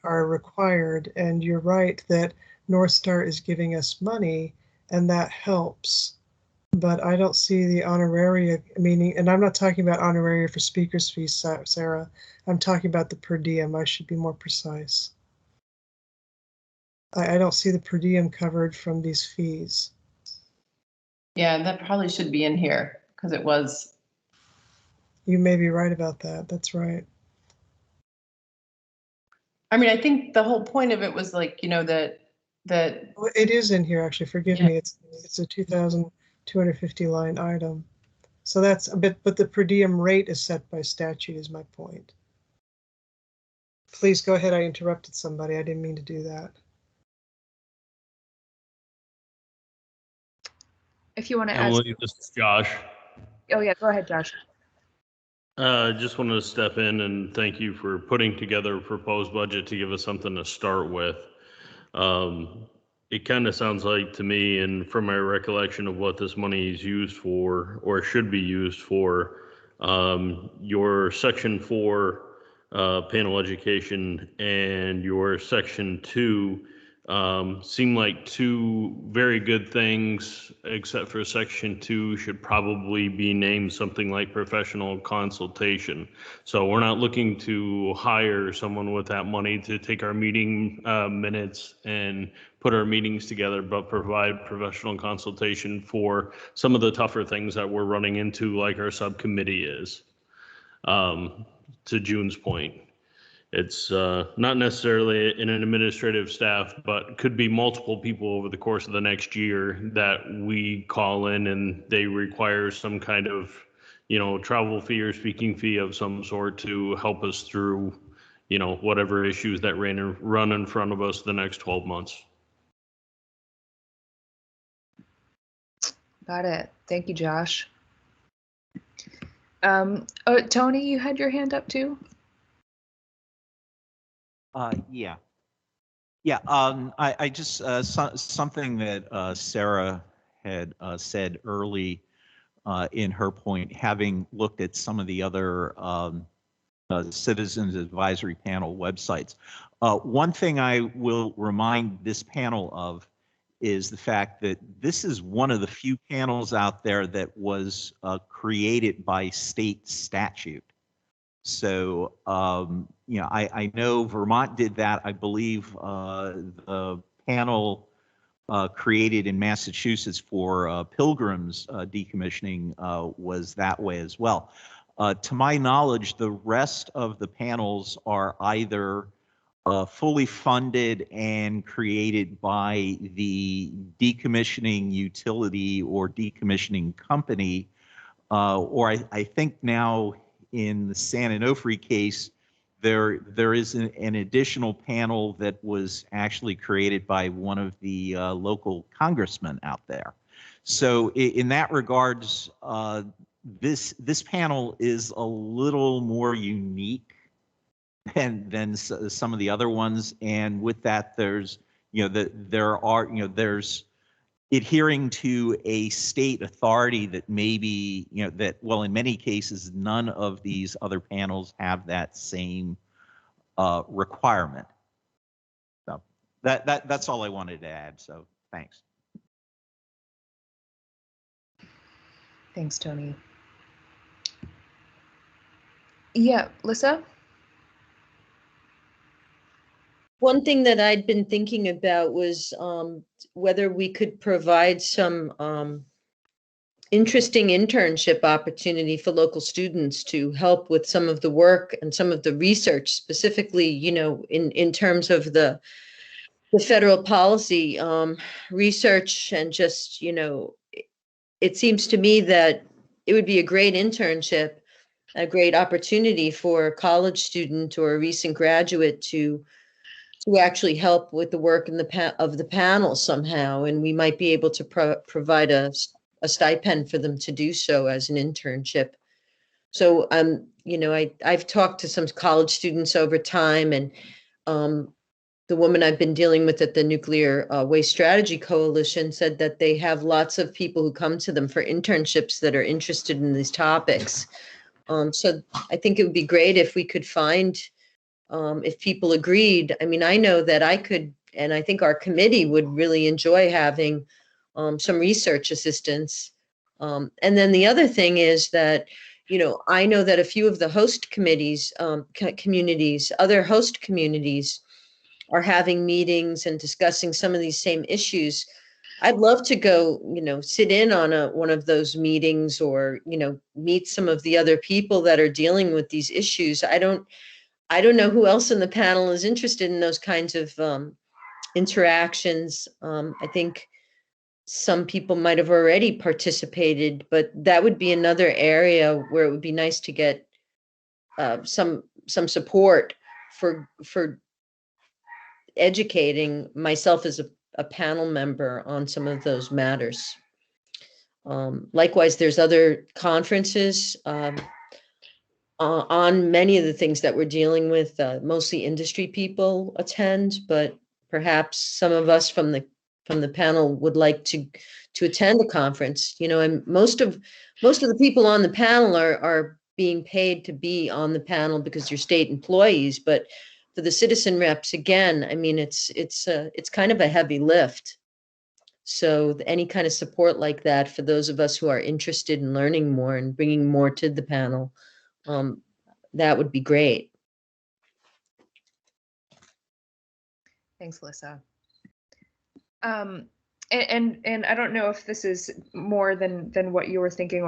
required, and you're right that NorthStar is giving us money, and that helps. But I don't see the honoraria, meaning, and I'm not talking about honoraria for speakers' fees, Sarah. I'm talking about the per diem. I should be more precise. I don't see the per diem covered from these fees. Yeah, that probably should be in here because it was. You may be right about that. That's right. I mean, I think the whole point of it was like, you know, that Well, it is in here, actually. Forgive me. It's a 2,250 line item. So that's a bit, but the per diem rate is set by statute is my point. Please go ahead. I interrupted somebody. I didn't mean to do that. If you want to add. Emily, this is Josh. Oh yeah, go ahead, Josh. Just wanted to step in and thank you for putting together a proposed budget to give us something to start with. It kind of sounds like to me, and from my recollection of what this money is used for or should be used for, your Section 4 panel education and your Section 2 seem like two very good things, except for Section 2 should probably be named something like professional consultation. So we're not looking to hire someone with that money to take our meeting minutes and put our meetings together, but provide professional consultation for some of the tougher things that we're running into, like our subcommittee is. To June's point, it's not necessarily in an administrative staff, but could be multiple people over the course of the next year that we call in and they require some kind of, you know, travel fee or speaking fee of some sort to help us through, you know, whatever issues that run in front of us the next 12 months. Got it. Thank you, Josh. Tony, you had your hand up too? Yeah. I just something that Sarah had said early in her point, having looked at some of the other Citizens Advisory Panel websites. One thing I will remind this panel of is the fact that this is one of the few panels out there that was created by state statute. So, you know, I know Vermont did that. I believe the panel created in Massachusetts for Pilgrims decommissioning was that way as well. To my knowledge, the rest of the panels are either fully funded and created by the decommissioning utility or decommissioning company, or I think now in the San Onofre case, there is an additional panel that was actually created by one of the local congressmen out there. So in that regards, this panel is a little more unique than some of the other ones, and with that, there's there's adhering to a state authority that maybe, well, in many cases, none of these other panels have that same requirement. So that's all I wanted to add. So thanks. Thanks, Tony. Yeah, Lissa? One thing that I'd been thinking about was whether we could provide some interesting internship opportunity for local students to help with some of the work and some of the research, specifically, you know, in terms of the federal policy research and just, you know, it seems to me that it would be a great internship, a great opportunity for a college student or a recent graduate to actually help with the work in of the panel somehow, and we might be able to provide a stipend for them to do so as an internship. So, you know, I've talked to some college students over time, and the woman I've been dealing with at the Nuclear Waste Strategy Coalition said that they have lots of people who come to them for internships that are interested in these topics. So I think it would be great if we could find, if people agreed. I mean, I know that I could, and I think our committee would really enjoy having some research assistance. And then the other thing is that, you know, I know that a few of the host committees, other host communities are having meetings and discussing some of these same issues. I'd love to go, you know, sit in on one of those meetings, or, you know, meet some of the other people that are dealing with these issues. I don't know who else in the panel is interested in those kinds of interactions. I think some people might have already participated, but that would be another area where it would be nice to get some support for educating myself as a panel member on some of those matters. Likewise, there's other conferences on many of the things that we're dealing with. Mostly industry people attend, but perhaps some of us from the panel would like to attend the conference. You know, and most of the people on the panel are being paid to be on the panel because you're state employees, but for the citizen reps, again, I mean, it's kind of a heavy lift. So any kind of support like that for those of us who are interested in learning more and bringing more to the panel, that would be great. Thanks, Alyssa. And I don't know if this is more than what you were thinking,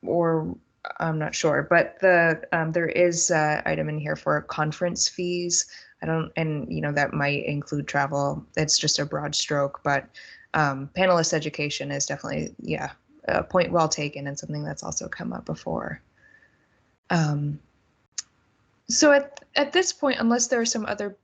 or I'm not sure, but there is an item in here for conference fees. And you know, that might include travel. It's just a broad stroke, but panelist education is definitely, yeah, a point well taken, and something that's also come up before. So at this point, unless there are some other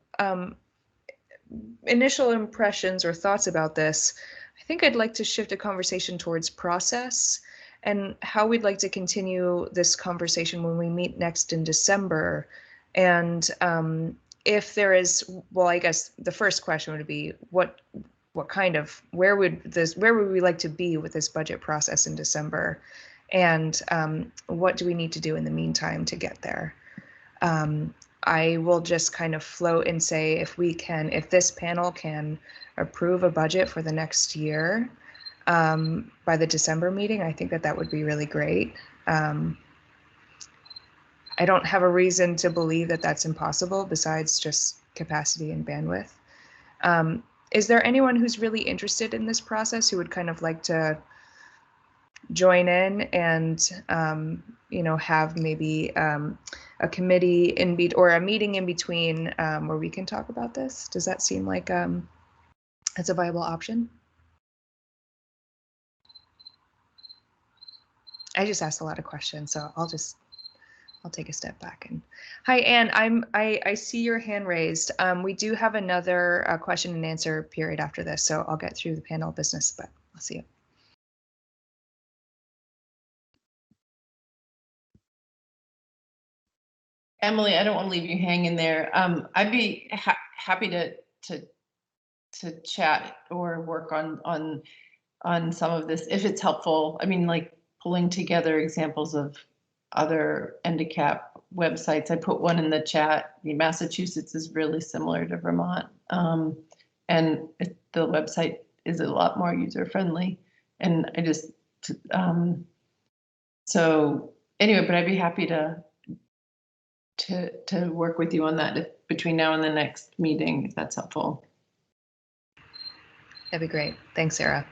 initial impressions or thoughts about this, I think I'd like to shift a conversation towards process and how we'd like to continue this conversation when we meet next in December. And if there is, well, I guess the first question would be what kind of, where would we like to be with this budget process in December? And what do we need to do in the meantime to get there? I will just kind of float and say, if this panel can approve a budget for the next year by the December meeting, I think that would be really great. I don't have a reason to believe that that's impossible besides just capacity and bandwidth. Is there anyone who's really interested in this process who would kind of like to join in and you know, have maybe a committee or a meeting in between where we can talk about this? Does that seem like it's a viable option? I just asked a lot of questions, so I'll take a step back. And hi, Anne, I see your hand raised. We do have another question and answer period after this, so I'll get through the panel business, but I'll see you. Emily, I don't want to leave you hanging there. I'd be happy to chat or work on some of this if it's helpful. I mean, like pulling together examples of other NDCAP websites. I put one in the chat. Massachusetts is really similar to Vermont, and the website is a lot more user friendly. And I just so anyway, but I'd be happy to work with you on that between now and the next meeting, if that's helpful. That'd be great. Thanks, Sarah.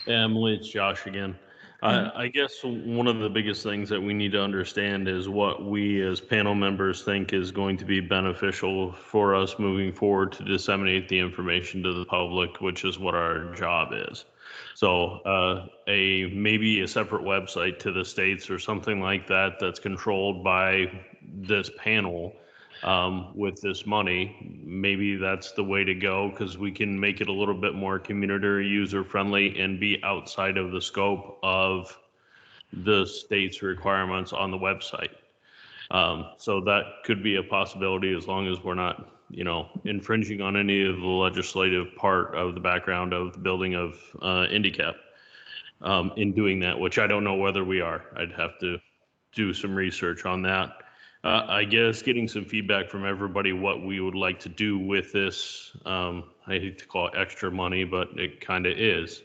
Yeah, Emily, it's Josh again. I guess one of the biggest things that we need to understand is what we as panel members think is going to be beneficial for us moving forward to disseminate the information to the public, which is what our job is. So maybe a separate website to the states or something like that that's controlled by this panel with this money. Maybe that's the way to go, because we can make it a little bit more community user friendly and be outside of the scope of the state's requirements on the website. So that could be a possibility, as long as we're not, infringing on any of the legislative part of the background of the building of NDCAP in doing that, which I don't know whether we are. I'd have to do some research on that. I guess getting some feedback from everybody what we would like to do with this. I hate to call it extra money, but it kind of is.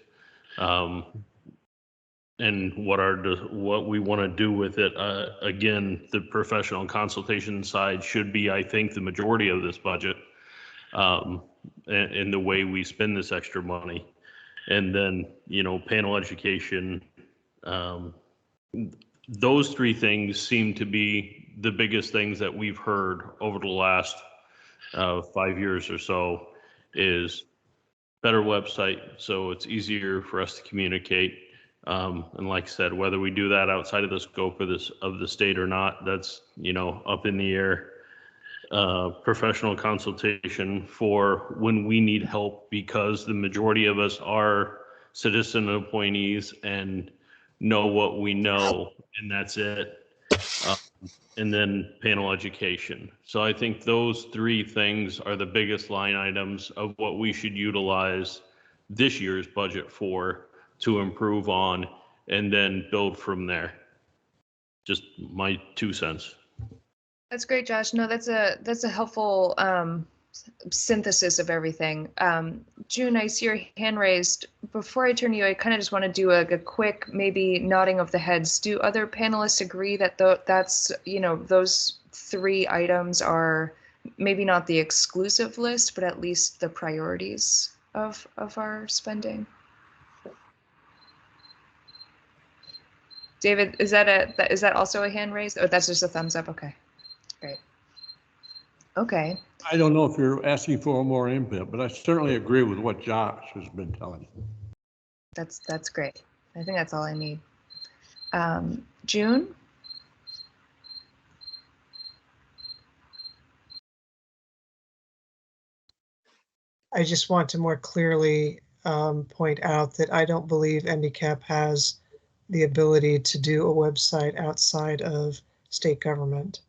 And what we want to do with it. Again, the professional consultation side should be, I think, the majority of this budget, in the way we spend this extra money. And then, panel education. Those three things seem to be the biggest things that we've heard over the last 5 years or so, is better website, so it's easier for us to communicate. And like I said, whether we do that outside of the scope of the state or not, that's, up in the air. Professional consultation for when we need help, because the majority of us are citizen appointees and know what we know, and that's it. And then panel education. So I think those three things are the biggest line items of what we should utilize this year's budget for, to improve on, and then build from there. Just my 2 cents. That's great, Josh. No, that's a helpful synthesis of everything. June, I see your hand raised. Before I turn to you, I kind of just want to do a quick, maybe nodding of the heads. Do other panelists agree that that's, those three items are maybe not the exclusive list, but at least the priorities of our spending? David, is that also a hand raised? Oh, that's just a thumbs up. Okay, great. Okay. I don't know if you're asking for more input, but I certainly agree with what Josh has been telling you. That's great. I think that's all I need. June? I just want to more clearly point out that I don't believe NDCAP has the ability to do a website outside of state government.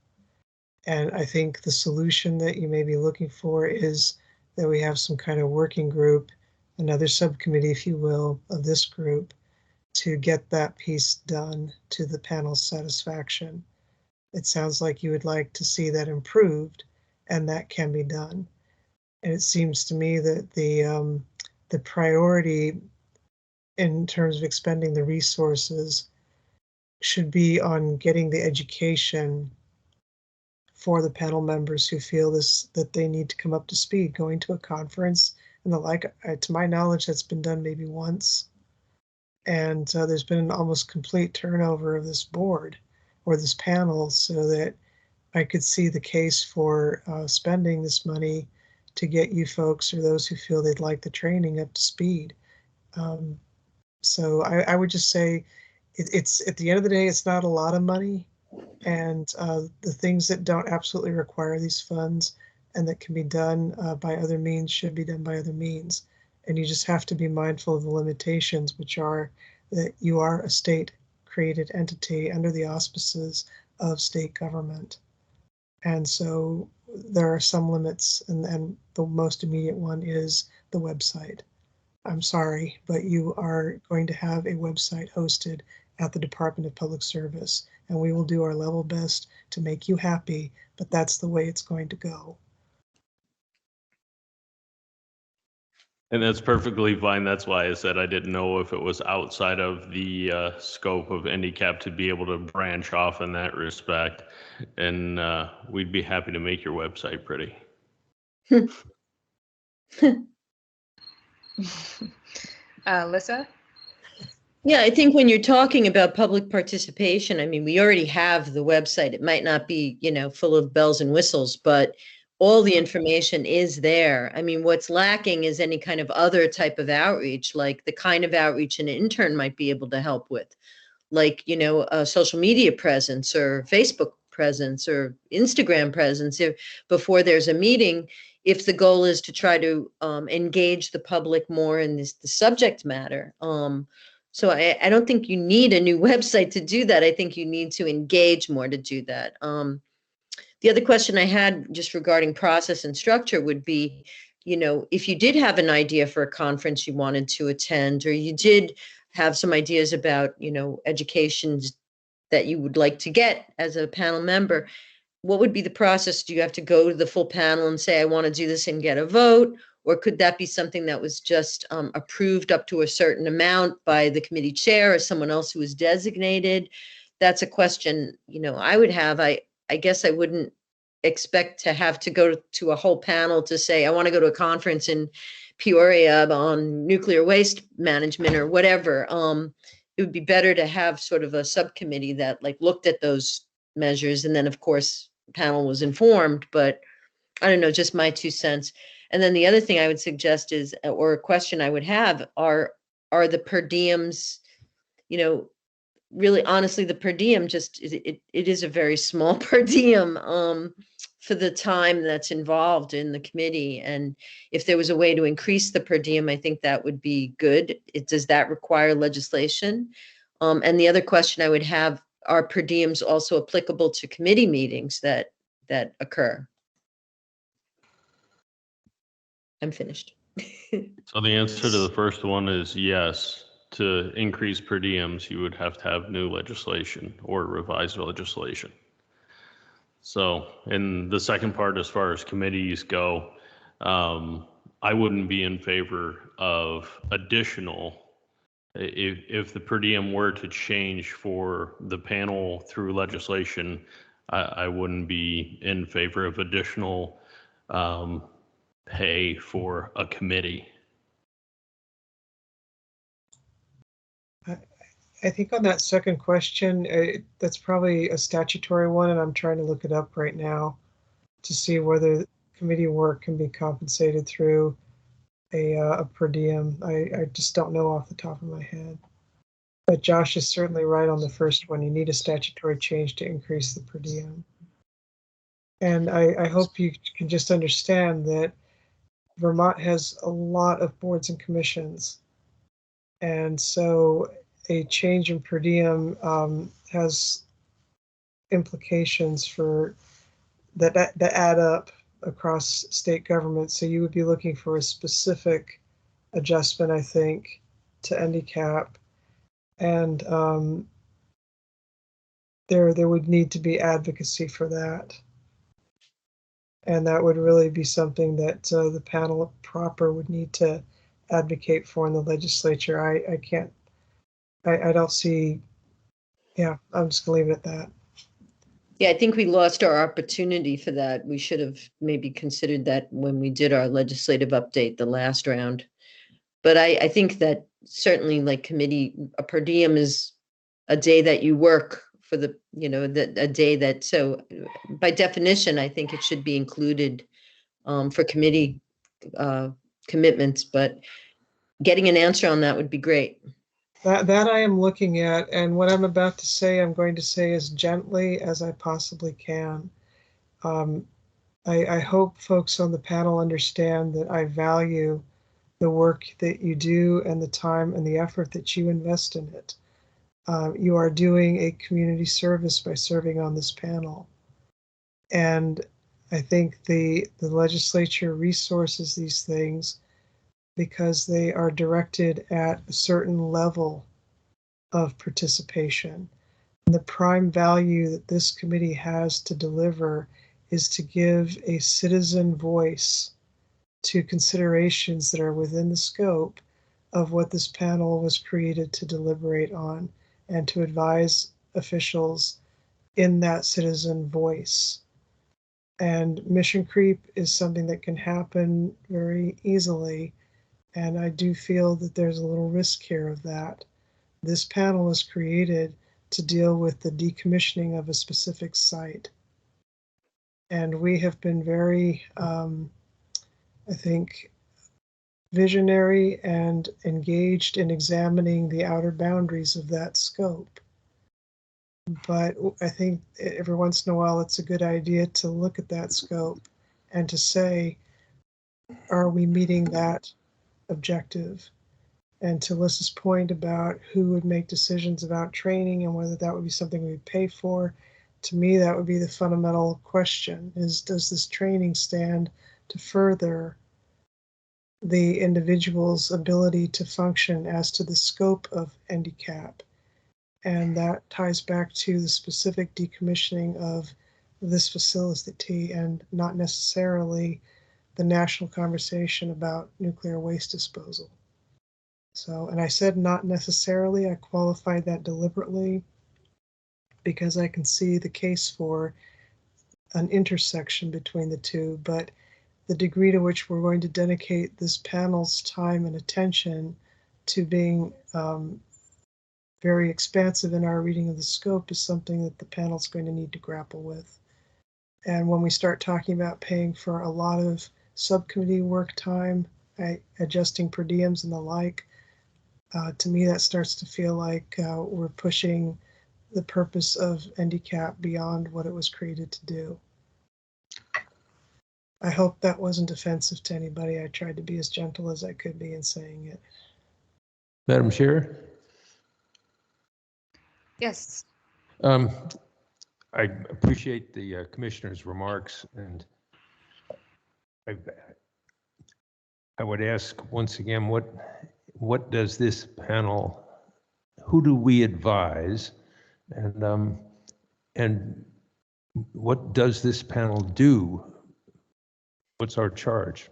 And I think the solution that you may be looking for is that we have some kind of working group, another subcommittee, if you will, of this group, to get that piece done to the panel's satisfaction. It sounds like you would like to see that improved, and that can be done. And it seems to me that the priority in terms of expending the resources should be on getting the education for the panel members who feel that they need to come up to speed, going to a conference and the like. To my knowledge, that's been done maybe once. And there's been an almost complete turnover of this board or this panel, so that I could see the case for spending this money to get you folks or those who feel they'd like the training up to speed. So I would just say it's at the end of the day, it's not a lot of money. And the things that don't absolutely require these funds and that can be done by other means should be done by other means. And you just have to be mindful of the limitations, which are that you are a state-created entity under the auspices of state government. And so there are some limits, and the most immediate one is the website. I'm sorry, but you are going to have a website hosted at the Department of Public Service, and we will do our level best to make you happy, but that's the way it's going to go. And that's perfectly fine. That's why I said I didn't know if it was outside of the scope of NDCAP to be able to branch off in that respect. And we'd be happy to make your website pretty. Lissa? Yeah, I think when you're talking about public participation, I mean, we already have the website. It might not be, full of bells and whistles, but all the information is there. I mean, what's lacking is any kind of other type of outreach, like the kind of outreach an intern might be able to help with, like, you know, a social media presence or Facebook presence or Instagram presence before there's a meeting, if the goal is to try to engage the public more in the subject matter. So I don't think you need a new website to do that. I think you need to engage more to do that. The other question I had just regarding process and structure would be, you know, if you did have an idea for a conference you wanted to attend, or you did have some ideas about, you know, education that you would like to get as a panel member, what would be the process? Do you have to go to the full panel and say, I want to do this and get a vote? Or could that be something that was just approved up to a certain amount by the committee chair or someone else who was designated? That's a question, you know, I would have. I guess I wouldn't expect to have to go to a whole panel to say, I want to go to a conference in Peoria on nuclear waste management or whatever. It would be better to have sort of a subcommittee that like looked at those measures. And then of course, the panel was informed, but I don't know, just my 2 cents. And then the other thing I would suggest is, or a question I would have are the per diems, you know, really honestly, the per diem just it is a very small per diem for the time that's involved in the committee. And if there was a way to increase the per diem, I think that would be good. Does that require legislation? And the other question I would have, are per diems also applicable to committee meetings that occur? I'm finished. So the answer to the first one is yes. To increase per diems, you would have to have new legislation or revised legislation. So, and the second part, as far as committees go, I wouldn't be in favor of additional, if the per diem were to change for the panel through legislation, I wouldn't be in favor of additional pay for a committee. I think on that second question, that's probably a statutory one, and I'm trying to look it up right now to see whether committee work can be compensated through a per diem. I just don't know off the top of my head. But Josh is certainly right on the first one. You need a statutory change to increase the per diem. And I hope you can just understand that Vermont has a lot of boards and commissions. And so a change in per diem has implications for that add up across state government. So you would be looking for a specific adjustment, I think, to NDCAP, and there would need to be advocacy for that, and that would really be something that the panel proper would need to advocate for in the legislature. I don't see. Yeah, I'm just gonna leave it at that. Yeah, I think we lost our opportunity for that. We should have maybe considered that when we did our legislative update the last round. But I think that certainly, like, committee, a per diem is a day that you work for the, you know, a day that, so by definition, I think it should be included for committee commitments, but getting an answer on that would be great. That I am looking at, and what I'm about to say, I'm going to say as gently as I possibly can. I hope folks on the panel understand that I value the work that you do and the time and the effort that you invest in it. You are doing a community service by serving on this panel. And I think the legislature resources these things because they are directed at a certain level of participation. And the prime value that this committee has to deliver is to give a citizen voice to considerations that are within the scope of what this panel was created to deliberate on and to advise officials in that citizen voice. And mission creep is something that can happen very easily. And I do feel that there's a little risk here of that. This panel was created to deal with the decommissioning of a specific site. And we have been very, I think, visionary and engaged in examining the outer boundaries of that scope. But I think every once in a while it's a good idea to look at that scope and to say, are we meeting that objective? And to Lissa's point about who would make decisions about training and whether that would be something we'd pay for, to me that would be the fundamental question, is does this training stand to further the individual's ability to function as to the scope of NDCAP? And that ties back to the specific decommissioning of this facility and not necessarily the national conversation about nuclear waste disposal. So, and I said not necessarily, I qualified that deliberately because I can see the case for an intersection between the two, but the degree to which we're going to dedicate this panel's time and attention to being very expansive in our reading of the scope is something that the panel's going to need to grapple with. And when we start talking about paying for a lot of subcommittee work time, adjusting per diems and the like, to me that starts to feel like we're pushing the purpose of NDCAP beyond what it was created to do. I hope that wasn't offensive to anybody. I tried to be as gentle as I could be in saying it. Madam Chair? Yes. I appreciate the commissioner's remarks, and I would ask once again, what does this panel, who do we advise, and what does this panel do? What's our charge?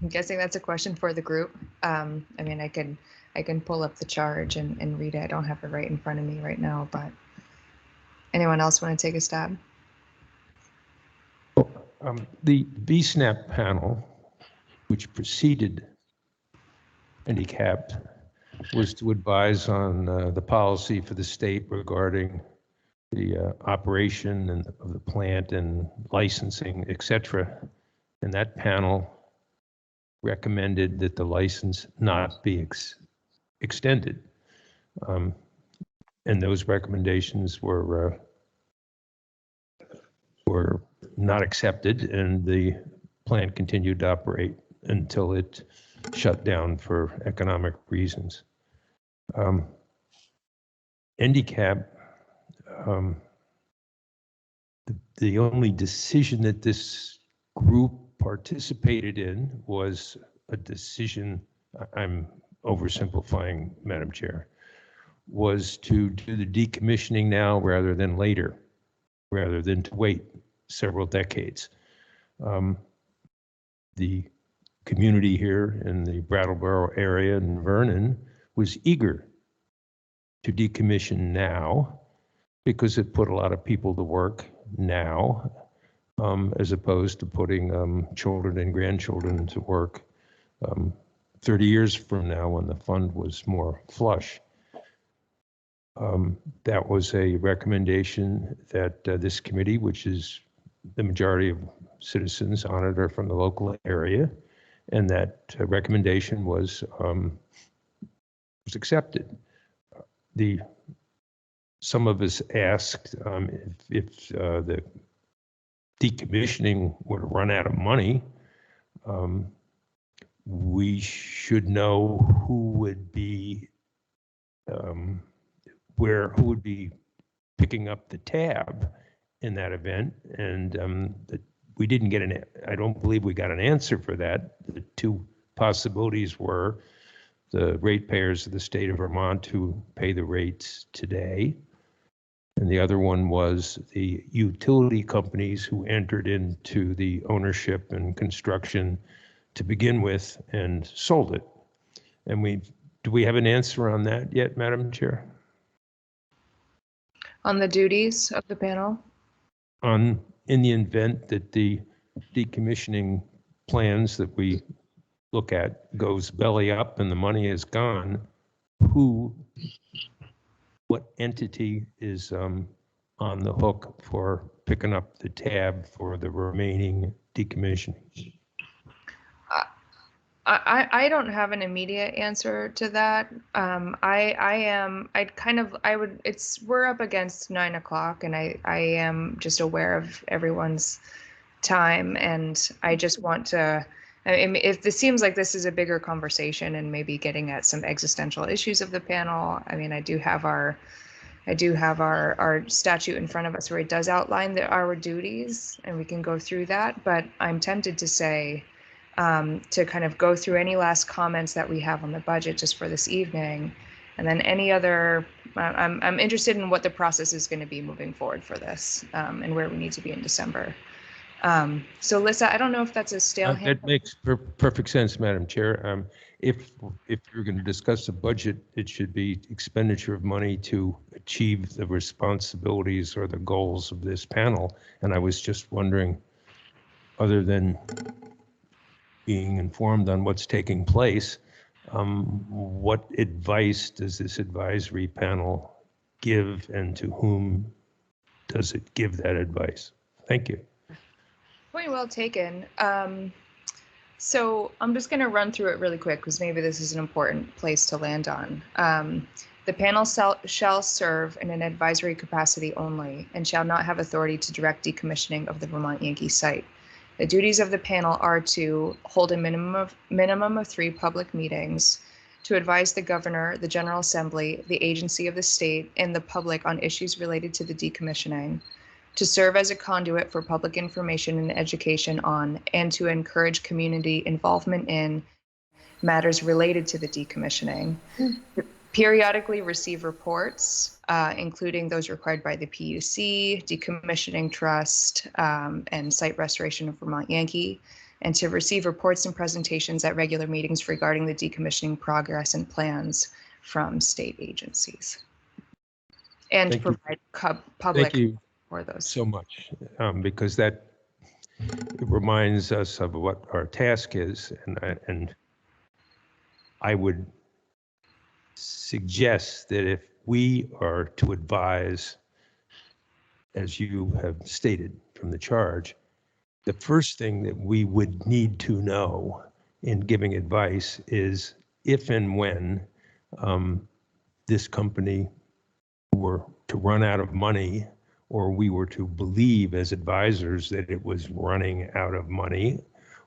I'm guessing that's a question for the group. I mean, I can pull up the charge and read it. I don't have it right in front of me right now, but anyone else want to take a stab? The BSNAP panel, which preceded NDCAP, was to advise on the policy for the state regarding the operation of the plant and licensing, etc. And that panel recommended that the license not be extended. And those recommendations were not accepted, and the plant continued to operate until it shut down for economic reasons. NDCAP, the only decision that this group participated in was a decision, I'm oversimplifying, Madam Chair, was to do the decommissioning now rather than later, rather than to wait several decades. The community here in the Brattleboro area in Vernon was eager to decommission now because it put a lot of people to work now, as opposed to putting children and grandchildren to work 30 years from now when the fund was more flush. That was a recommendation that this committee, which is the majority of citizens on it are from the local area, and that recommendation was accepted. Some of us asked if the decommissioning would run out of money. We should know who would be who would be picking up the tab in that event, and we didn't get I don't believe we got an answer for that. The two possibilities were the ratepayers of the state of Vermont who pay the rates today, and the other one was the utility companies who entered into the ownership and construction to begin with and sold it. And do we have an answer on that yet, Madam Chair? On the duties of the panel? In the event that the decommissioning plans that we look at goes belly up and the money is gone, what entity is on the hook for picking up the tab for the remaining decommissioning? I don't have an immediate answer to that. We're up against 9 o'clock, and I am just aware of everyone's time, and I just want to, if this seems like this is a bigger conversation and maybe getting at some existential issues of the panel, I mean, I do have our statute in front of us where it does outline our duties, and we can go through that, but I'm tempted to say, to kind of go through any last comments that we have on the budget just for this evening, and then any other, I'm interested in what the process is going to be moving forward for this, and where we need to be in December. So Lisa, I don't know if that's a stale hand. That makes perfect sense, Madam Chair. If you're going to discuss the budget, it should be expenditure of money to achieve the responsibilities or the goals of this panel. And I was just wondering, other than being informed on what's taking place, what advice does this advisory panel give, and to whom does it give that advice? Thank you. Point well taken. So I'm just going to run through it really quick because maybe this is an important place to land on. The panel shall serve in an advisory capacity only and shall not have authority to direct decommissioning of the Vermont Yankee site. The duties of the panel are to hold a minimum of 3 public meetings, to advise the governor, the General Assembly, the agency of the state, and the public on issues related to the decommissioning, to serve as a conduit for public information and education on, and to encourage community involvement in matters related to the decommissioning, to periodically receive reports, including those required by the PUC, Decommissioning Trust, and Site Restoration of Vermont Yankee, and to receive reports and presentations at regular meetings regarding the decommissioning progress and plans from state agencies, and to provide public for those. So much, because that reminds us of what our task is, and I would suggest that if we are to advise, as you have stated from the charge, the first thing that we would need to know in giving advice is if and when this company were to run out of money, or we were to believe as advisors that it was running out of money,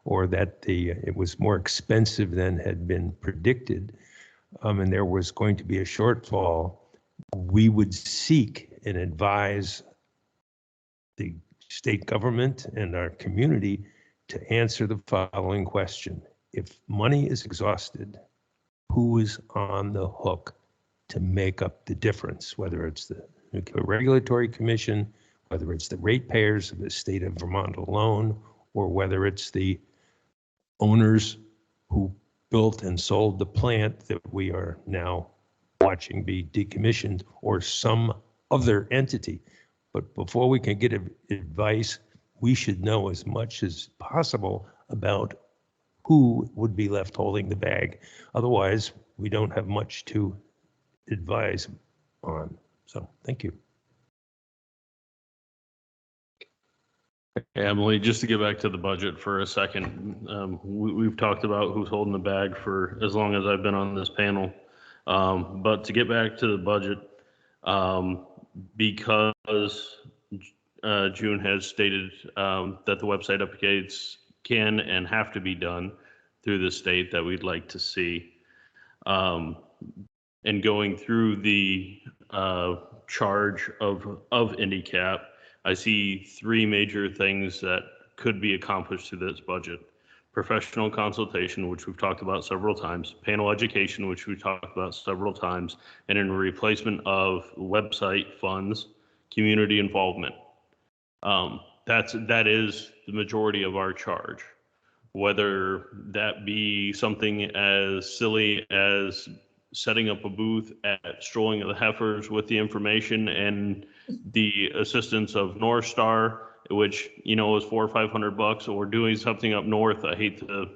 or that it was more expensive than had been predicted, and there was going to be a shortfall, we would seek and advise the state government and our community to answer the following question. If money is exhausted, who is on the hook to make up the difference, whether it's the Nuclear Regulatory Commission, whether it's the ratepayers of the state of Vermont alone, or whether it's the owners who built and sold the plant that we are now watching be decommissioned, or some other entity. But before we can get advice, we should know as much as possible about who would be left holding the bag. Otherwise, we don't have much to advise on. So thank you. Hey, Emily, just to get back to the budget for a second, we've talked about who's holding the bag for as long as I've been on this panel. But to get back to the budget, because June has stated that the website updates can and have to be done through the state that we'd like to see. And going through the charge of NDCAP, I see 3 major things that could be accomplished through this budget. Professional consultation, which we've talked about several times, panel education, which we've talked about several times, and in replacement of website funds, community involvement. That is the majority of our charge. Whether that be something as silly as setting up a booth at Strolling of the Heifers with the information and the assistance of NorthStar, which, is $400 or $500, or doing something up north. I hate to,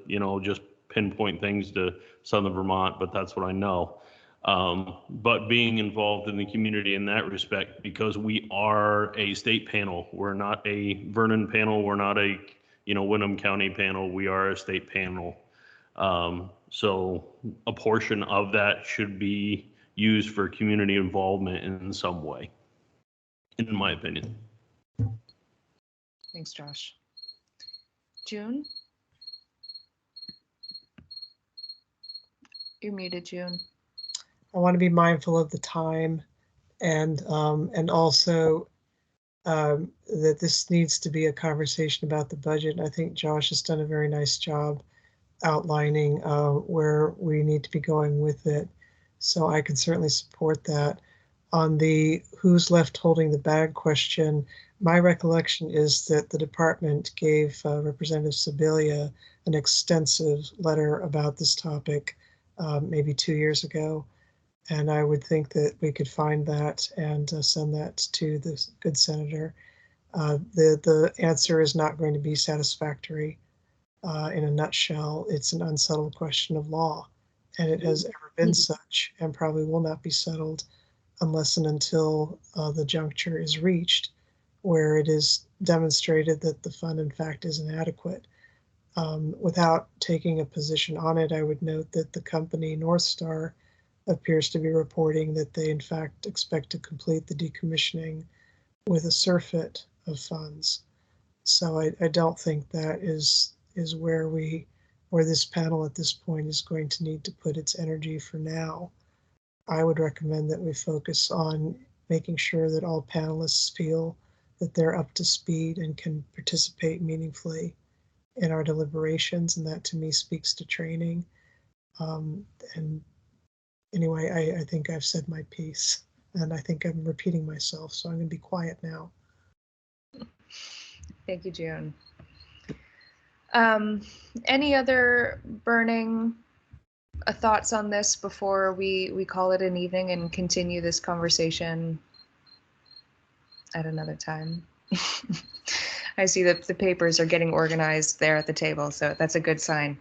just pinpoint things to Southern Vermont, but that's what I know. But being involved in the community in that respect, because we are a state panel, we're not a Vernon panel, we're not a, Windham County panel, we are a state panel. So a portion of that should be used for community involvement in some way, in my opinion. Thanks, Josh. June? You're muted, June. I want to be mindful of the time, and also that this needs to be a conversation about the budget. And I think Josh has done a very nice job outlining where we need to be going with it. So I can certainly support that. On the who's left holding the bag question, my recollection is that the department gave Representative Sibilia an extensive letter about this topic maybe 2 years ago. And I would think that we could find that and send that to the good senator. The answer is not going to be satisfactory. In a nutshell, it's an unsettled question of law, and it has ever been such, and probably will not be settled unless and until the juncture is reached where it is demonstrated that the fund in fact is inadequate. Without taking a position on it, I would note that the company NorthStar appears to be reporting that they in fact expect to complete the decommissioning with a surfeit of funds. So I don't think that is where this panel at this point is going to need to put its energy for now. I would recommend that we focus on making sure that all panelists feel that they're up to speed and can participate meaningfully in our deliberations, and that to me speaks to training. And anyway, I think I've said my piece, and I think I'm repeating myself, so I'm going to be quiet now. Thank you, June. Any other burning thoughts on this before we call it an evening and continue this conversation at another time? I see that the papers are getting organized there at the table, so that's a good sign.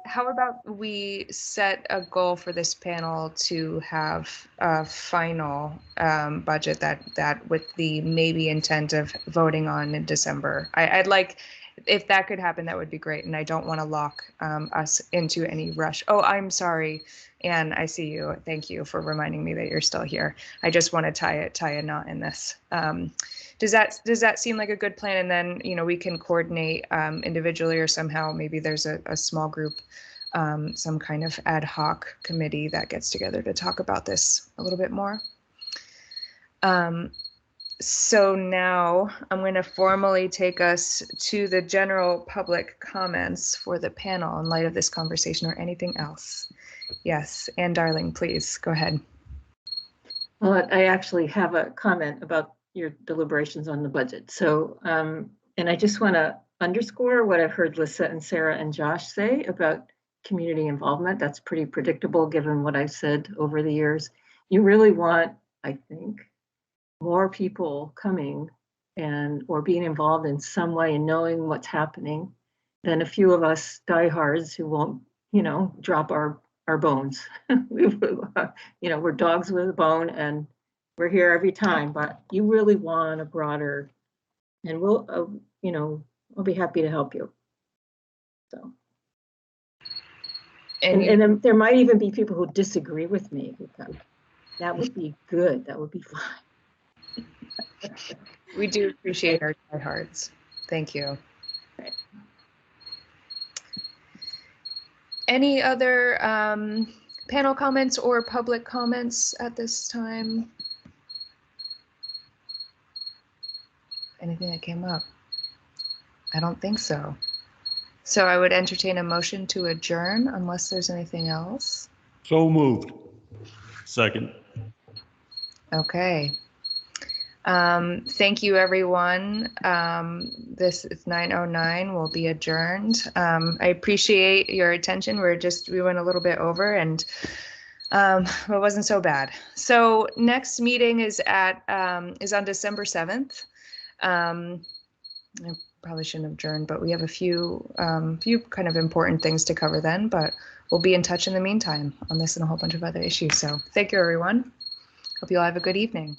How about we set a goal for this panel to have a final budget that with the maybe intent of voting on in December. I'd like, if that could happen, that would be great. And I don't want to lock us into any rush. Oh, I'm sorry, Anne, I see you. Thank you for reminding me that you're still here. I just want to tie a knot in this. Does that seem like a good plan? And then, we can coordinate individually, or somehow maybe there's a small group, some kind of ad hoc committee that gets together to talk about this a little bit more. So now I'm going to formally take us to the general public comments for the panel in light of this conversation, or anything else. Yes, Anne Darling, please go ahead. Well, I actually have a comment about your deliberations on the budget. So, and I just want to underscore what I've heard Lisa and Sarah and Josh say about community involvement. That's pretty predictable given what I've said over the years. You really want, I think, more people coming or being involved in some way and knowing what's happening than a few of us diehards who won't, drop our bones. We're dogs with a bone and we're here every time, but you really want a broader, and we'll, I'll be happy to help you. So. And then there might even be people who disagree with me. That would be good. That would be fine. We do appreciate our diehards. Thank you. Right. Any other panel comments or public comments at this time? Anything that came up? I don't think so. So I would entertain a motion to adjourn unless there's anything else. So moved. Second. Okay. Thank you, everyone. This is 9:09. We'll be adjourned. I appreciate your attention. We went a little bit over, and it wasn't so bad. So next meeting is on December 7th. probably shouldn't have adjourned, but we have a few kind of important things to cover then, but we'll be in touch in the meantime on this and a whole bunch of other issues. So thank you, everyone. Hope you all have a good evening.